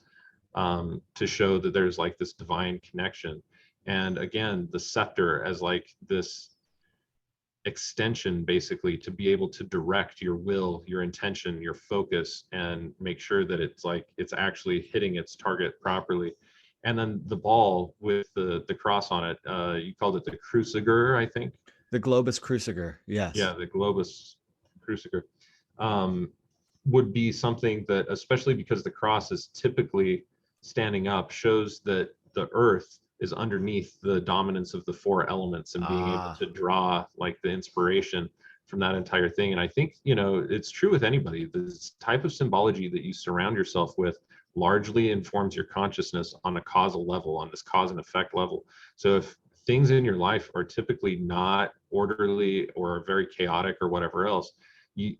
S2: to show that there's like this divine connection. And again, the scepter as like this extension, basically, to be able to direct your will, your intention, your focus, and make sure that it's like it's actually hitting its target properly. And then the ball with the cross on it, you called it the cruciger, I think.
S1: The globus cruciger,
S2: Yeah,
S1: yes.
S2: the globus cruciger, um, would be something that, especially because the cross is typically standing up, shows that the earth is underneath the dominance of the four elements, and being able
S1: Ah.
S2: to draw like the inspiration from that entire thing. And I think, it's true with anybody. This type of symbology that you surround yourself with largely informs your consciousness on a causal level, on this cause and effect level. So if things in your life are typically not orderly or very chaotic or whatever else,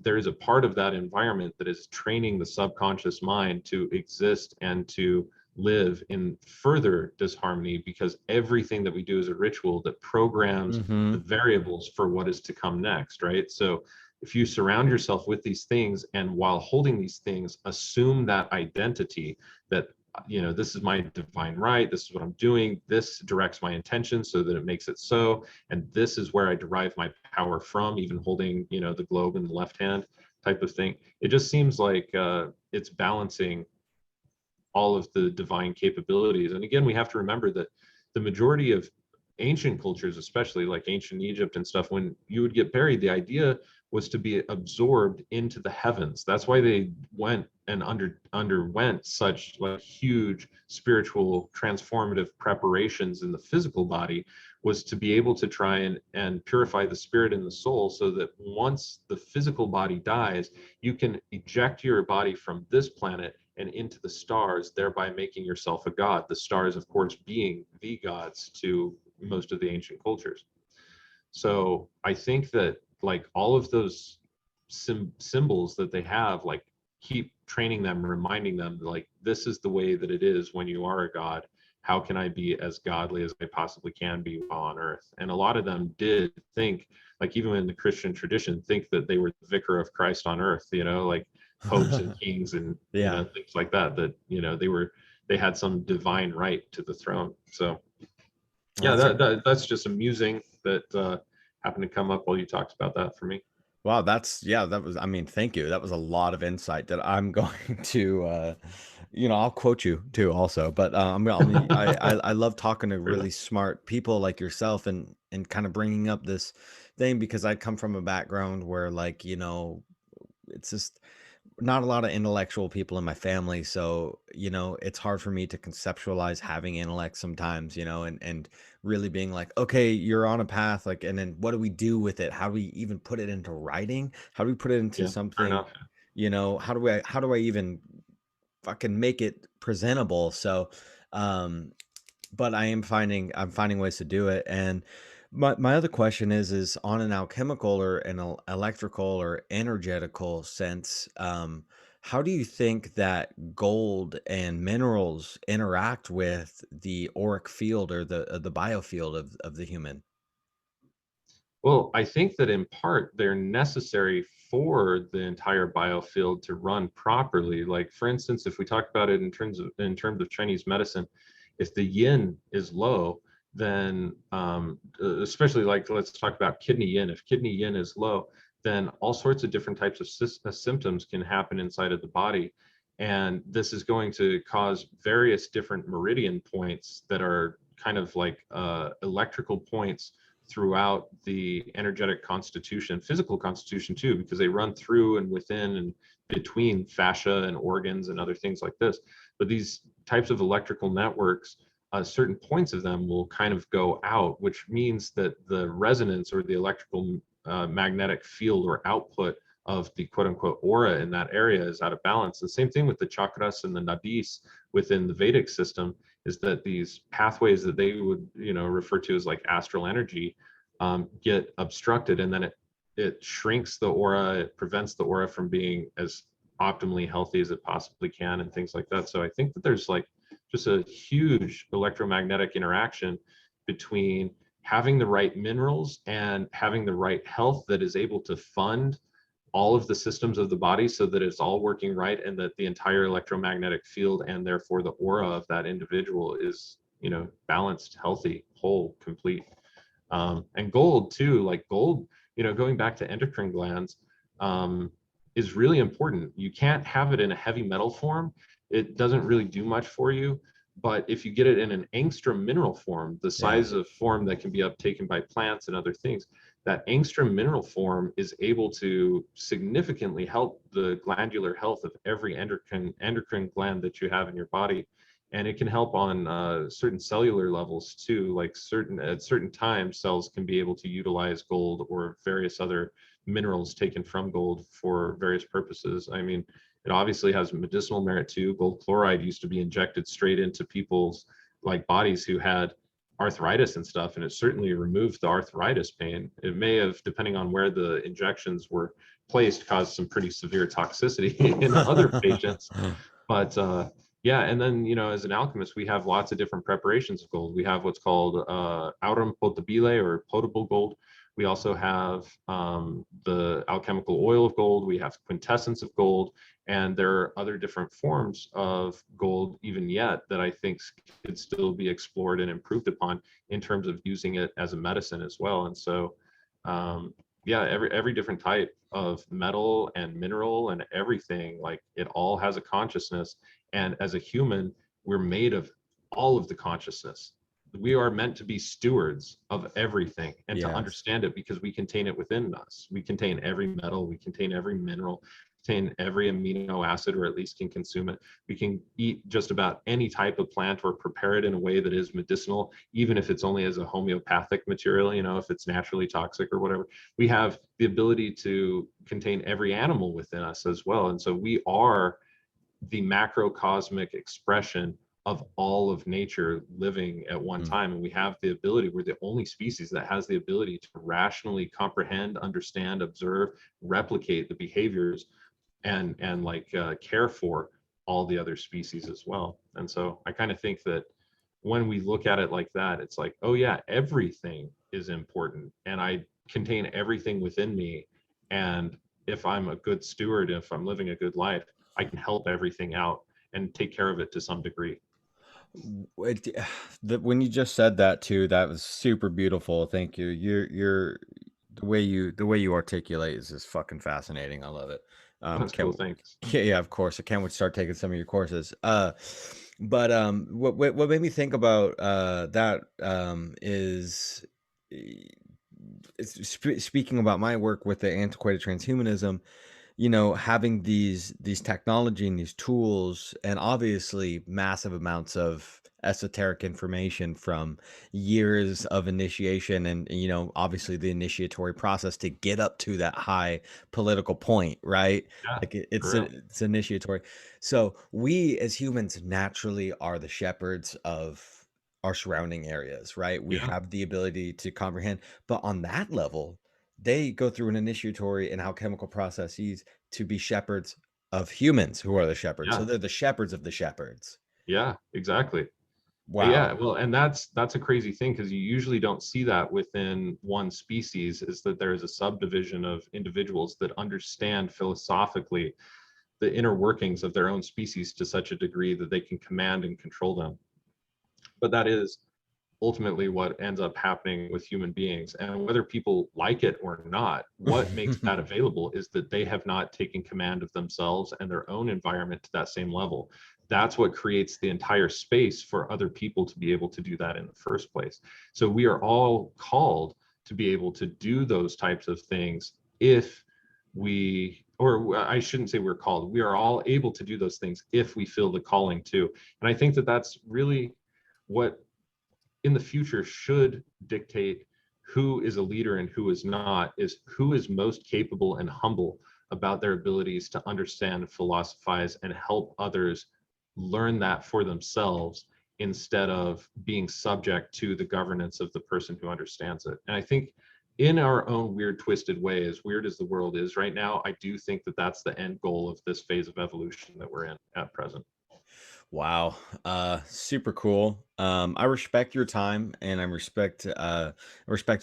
S2: there is a part of that environment that is training the subconscious mind to exist and to live in further disharmony, because everything that we do is a ritual that programs the
S1: Mhm.
S2: variables for what is to come next, right? So if you surround yourself with these things, and while holding these things, assume that identity, that this is my divine right, this is what I'm doing, this directs my intention so that it makes it so, and this is where I derive my power from, even holding the globe in the left hand, type of thing. It just seems like it's balancing all of the divine capabilities. And again, we have to remember that the majority of ancient cultures, especially like ancient Egypt and stuff, when you would get buried, the idea was to be absorbed into the heavens. That's why they went and underwent such like huge spiritual transformative preparations in the physical body, was to be able to try and purify the spirit and the soul, so that once the physical body dies, you can eject your body from this planet and into the stars, thereby making yourself a god. The stars, of course, being the gods to most of the ancient cultures. So I think that like all of those symbols that they have, like keep training them, reminding them like this is the way that it is when you are a god. How can I be as godly as I possibly can be while on earth? And a lot of them did think, like even in the Christian tradition, think that they were the vicar of Christ on earth, like popes and kings and
S1: Yeah.
S2: things like that, that they had some divine right to the throne. So yeah,
S1: That's
S2: that's just amusing that happened to come up while you talked about that for me.
S1: Wow, that was, I mean, thank you. That was a lot of insight that I'm going to I'll quote you too also, but, I love talking to
S2: Really?
S1: really smart people like yourself and kinda bringing up this thing because I come from a background where, like, it's just not a lot of intellectual people in my family, so, it's hard for me to conceptualize having intellect sometimes, and really being like, "Okay, you're on a path," like, and then what do we do with it? How do we even put it into writing? How do we put it into
S2: Yeah, fair
S1: something,
S2: enough.
S1: how do I even fucking make it presentable? So, um, but I'm finding ways to do it. And my other question is on an alchemical or an electrical or energetical sense, how do you think that gold and minerals interact with the auric field or the biofield of the human?
S2: Well, I think that in part they're necessary for the entire biofield to run properly. Like for instance, if we talk about it in terms of Chinese medicine, if the yin is low, then especially like let's talk about kidney yin. If kidney yin is low, then all sorts of different types of symptoms can happen inside of the body. And this is going to cause various different meridian points that are kind of like electrical points throughout the energetic constitution, physical constitution too, because they run through and within and between fascia and organs and other things like this. But these types of electrical networks, certain points of them will kind of go out, which means that the resonance or the electrical magnetic field or output of the quote unquote aura in that area is out of balance. The same thing with the chakras and the nadis within the Vedic system is that these pathways that they would refer to as like astral energy get obstructed, and then it shrinks the aura, it prevents the aura from being as optimally healthy as it possibly can and things like that. So I think that there's like just a huge electromagnetic interaction between having the right minerals and having the right health that is able to fund all of the systems of the body so that it's all working right and that the entire electromagnetic field and therefore the aura of that individual is balanced, healthy, whole, complete. And gold too, like gold, going back to endocrine glands, um, is really important. You can't have it in a heavy metal form. It doesn't really do much for you. But if you get it in an angstrom mineral form, the
S1: Yeah.
S2: size of form that can be uptaken by plants and other things, that angstrom mineral form is able to significantly help the glandular health of every endocrine gland that you have in your body. And it can help on certain cellular levels too, like at certain times cells can be able to utilize gold or various other minerals taken from gold for various purposes. I mean, it obviously has medicinal merit too. Gold chloride used to be injected straight into people's like bodies who had arthritis and stuff, and it certainly removed the arthritis pain. It may have, depending on where the injections were placed, caused some pretty severe toxicity in other patients. But yeah, and then as an alchemist, we have lots of different preparations of gold. We have what's called aurum potabile or potable gold. We also have the alchemical oil of gold. We have quintessence of gold, and there are other different forms of gold even yet that I think could still be explored and improved upon in terms of using it as a medicine as well. And so, yeah, every different type of metal and mineral and everything, like it all has a consciousness. And as a human, we're made of all of the consciousness. We are meant to be stewards of everything and to
S1: Yes.
S2: understand it because we contain it within us. We contain every metal, we contain every mineral, contain every amino acid, or at least can consume it. We can eat just about any type of plant or prepare it in a way that is medicinal, even if it's only as a homeopathic material, if it's naturally toxic or whatever. We have the ability to contain every animal within us as well. And so we are the macrocosmic expression of all of nature living at one
S1: Mm.
S2: time. And we have the ability, we're the only species that has the ability to rationally comprehend, understand, observe, replicate the behaviors and like care for all the other species as well. And so I kind of think that when we look at it like that, it's like, oh yeah, everything is important and I contain everything within me. And if I'm a good steward, if I'm living a good life, I can help everything out and take care of it to some degree.
S1: It, when you just said that too, that was super beautiful. Thank you. The way you articulate is just fucking fascinating. I love it.
S2: Oh, that's cool.
S1: Can't
S2: Thanks.
S1: yeah, yeah, of course. I can't wait to start taking some of your courses. But what made me think about that is speaking about my work with the antiquated transhumanism, having these technology and these tools, and obviously massive amounts of esoteric information from years of initiation, and obviously the initiatory process to get up to that high political point, right?
S2: Yeah,
S1: Like
S2: for real.
S1: it's initiatory. So we as humans naturally are the shepherds of our surrounding areas, right? We
S2: Yeah,
S1: have the ability to comprehend, but on that level, they go through an initiatory and alchemical processes to be shepherds of humans who are the shepherds. So
S2: yeah,
S1: they're the shepherds of the shepherds.
S2: yeah, exactly.
S1: Wow.
S2: Yeah, well, and that's a crazy thing because you usually don't see that within one species, is that there is a subdivision of individuals that understand philosophically the inner workings of their own species to such a degree that they can command and control them. But that is ultimately what ends up happening with human beings. And whether people like it or not, what makes that available is that they have not taken command of themselves and their own environment to that same level. That's what creates the entire space for other people to be able to do that in the first place. So we are all called to be able to do those types of things if or I shouldn't say we're called, we are all able to do those things if we feel the calling to. And I think that that's really what in the future should dictate who is a leader and who is not, is who is most capable and humble about their abilities to understand, philosophize, and help others learn that for themselves instead of being subject to the governance of the person who understands it. And I think in our own weird, twisted way, as weird as the world is right now, I do think that that's the end goal of this phase of evolution that we're in at present.
S1: Wow. Super cool. I respect your time and I respect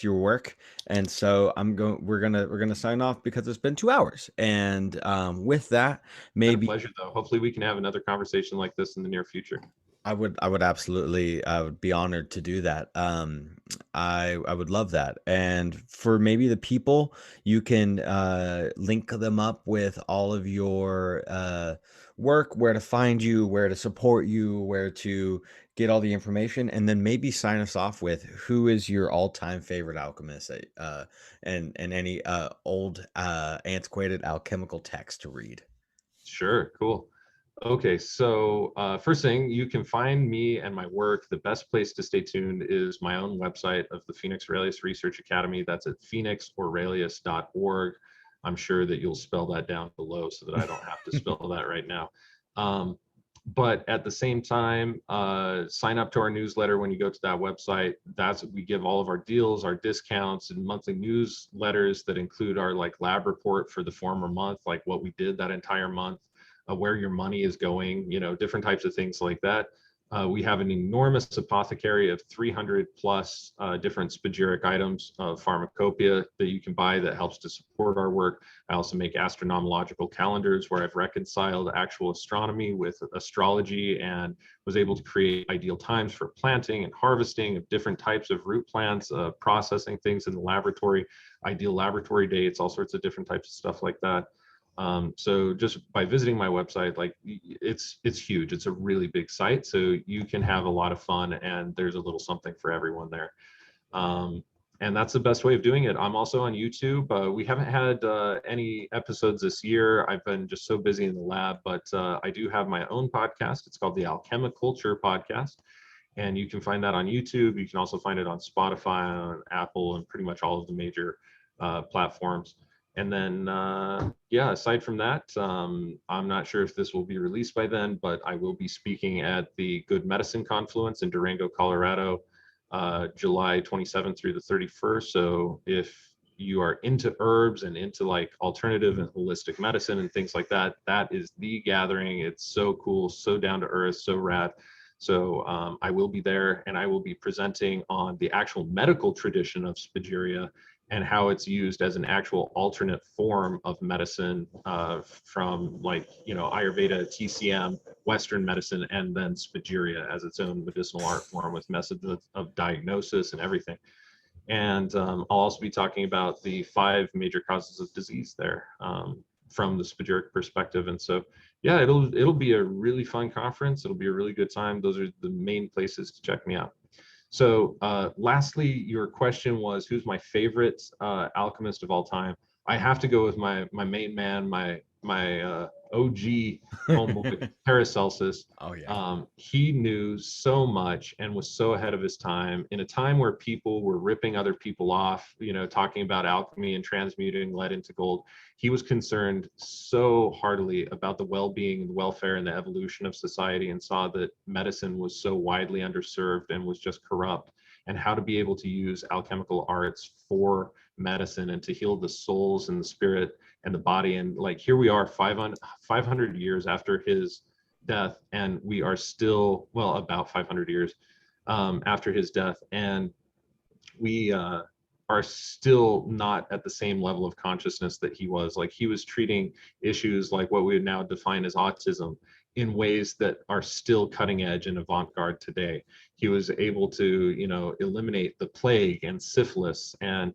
S1: your work. And so we're gonna sign off because it's been 2 hours. And with that,
S2: Been a
S1: maybe
S2: pleasure, though. Hopefully, we can have another conversation like this in the near future.
S1: I would absolutely I would be honored to do that. I would love that. And for maybe the people, you can link them up with all of your work, where to find you, where to support you, where to get all the information, and then maybe sign us off with who is your all-time favorite alchemist, and any old antiquated alchemical text to read.
S2: Sure, cool. Okay, so first thing, you can find me and my work. The best place to stay tuned is my own website of the Phoenix Aurelius Research Academy. That's at phoenixaurelius.org. I'm sure that you'll spell that down below so that I don't have to spell that right now. Um, but at the same time, sign up to our newsletter when you go to that website. That's we give all of our deals, our discounts, and monthly newsletters that include our like lab report for the former month, like what we did that entire month, where your money is going, different types of things like that. We have an enormous apothecary of 300 plus different spagyric items of pharmacopoeia that you can buy that helps to support our work. I also make astronomological calendars where I've reconciled actual astronomy with astrology and was able to create ideal times for planting and harvesting of different types of root plants, processing things in the laboratory, ideal laboratory dates, all sorts of different types of stuff like that. So just by visiting my website, like it's huge. It's a really big site, so you can have a lot of fun, and there's a little something for everyone there. And that's the best way of doing it. I'm also on YouTube. We haven't had any episodes this year. I've been just so busy in the lab, but I do have my own podcast. It's called the Alchemical Podcast, and you can find that on YouTube. You can also find it on Spotify, on Apple, and pretty much all of the major platforms. And then, yeah, aside from that, I'm not sure if this will be released by then, but I will be speaking at the Good Medicine Confluence in Durango, Colorado, July 27th through the 31st. So if you are into herbs and into like alternative and holistic medicine and things like that, that is the gathering. It's so cool, so down to earth, so rad. So I will be there, and I will be presenting on the actual medical tradition of Spagyria and how it's used as an actual alternate form of medicine, from like, Ayurveda, TCM, Western medicine, and then Spagyria as its own medicinal art form with methods of diagnosis and everything. And I'll also be talking about the 5 major causes of disease there. from the Spagiric perspective. And so, yeah, it'll be a really fun conference. It'll be a really good time. Those are the main places to check me out. So, lastly, your question was, who's my favorite alchemist of all time? I have to go with my main man, my OG homeboy, Paracelsus.
S1: Oh yeah.
S2: He knew so much and was so ahead of his time in a time where people were ripping other people off, talking about alchemy and transmuting lead into gold. He was concerned so heartily about the well-being, the welfare, and the evolution of society, and saw that medicine was so widely underserved and was just corrupt, and how to be able to use alchemical arts for medicine and to heal the souls and the spirit and the body. And like, here we are 500 years after his death, and we are still, well, about 500 years after his death, and we are still not at the same level of consciousness that he was. Like, he was treating issues like what we would now define as autism in ways that are still cutting edge and avant-garde today. He was able to, eliminate the plague and syphilis and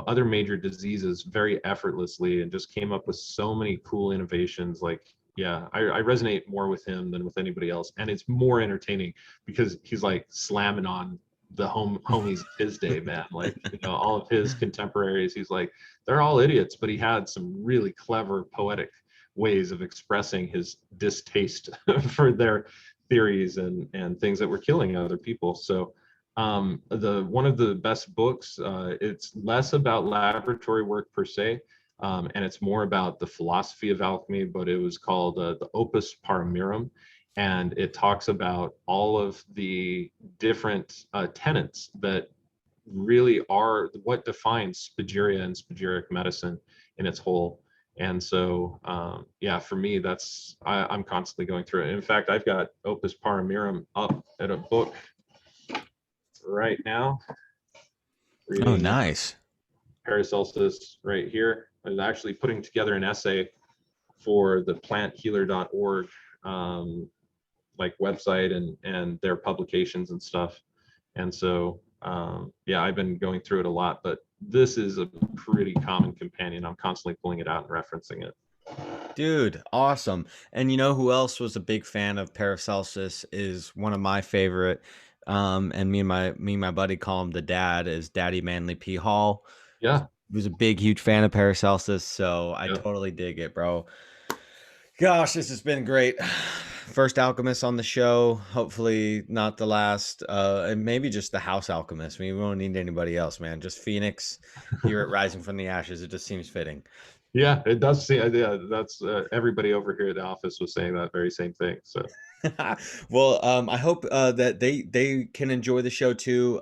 S2: other major diseases very effortlessly, and just came up with so many cool innovations. Like, yeah, I resonate more with him than with anybody else, and it's more entertaining because he's like slamming on the homies of his day, man. Like, all of his contemporaries, he's like, they're all idiots, but he had some really clever poetic ways of expressing his distaste for their theories and things that were killing other people. So the one of the best books, it's less about laboratory work per se, and it's more about the philosophy of alchemy, but it was called the Opus Paramirum, and it talks about all of the different tenets that really are what defines Spagyria and Spagiric medicine in its whole. And so, yeah, for me, I'm constantly going through it. In fact, I've got Opus Paramirum up at a book right now,
S1: Oh,
S2: reading
S1: nice.
S2: Paracelsus right here. I was actually putting together an essay for the planthealer.org like website and their publications and stuff. And so, yeah, I've been going through it a lot, but this is a pretty common companion. I'm constantly pulling it out and referencing it.
S1: Dude, awesome. And you know who else was a big fan of Paracelsus is one of my favorite. And me and my buddy call him the dad, is Daddy Manly P. Hall.
S2: Yeah.
S1: He was a big, huge fan of Paracelsus, so I
S2: Yeah.
S1: totally dig it, bro. Gosh, this has been great. First alchemist on the show. Hopefully not the last. And maybe just the house alchemist. I mean, we don't need anybody else, man. Just Phoenix here at Rising from the Ashes. It just seems fitting.
S2: Yeah, it does seem, yeah, that's everybody over here at the office was saying that very same thing. So,
S1: Well, I hope that they can enjoy the show too.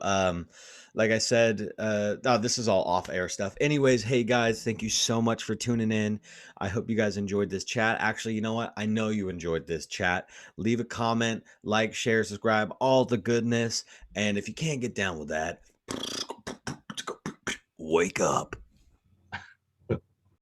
S1: Like I said, this is all off air stuff. Anyways, hey guys, thank you so much for tuning in. I hope you guys enjoyed this chat. Actually, you know what? I know you enjoyed this chat. Leave a comment, like, share, subscribe, all the goodness. And if you can't get down with that, wake up.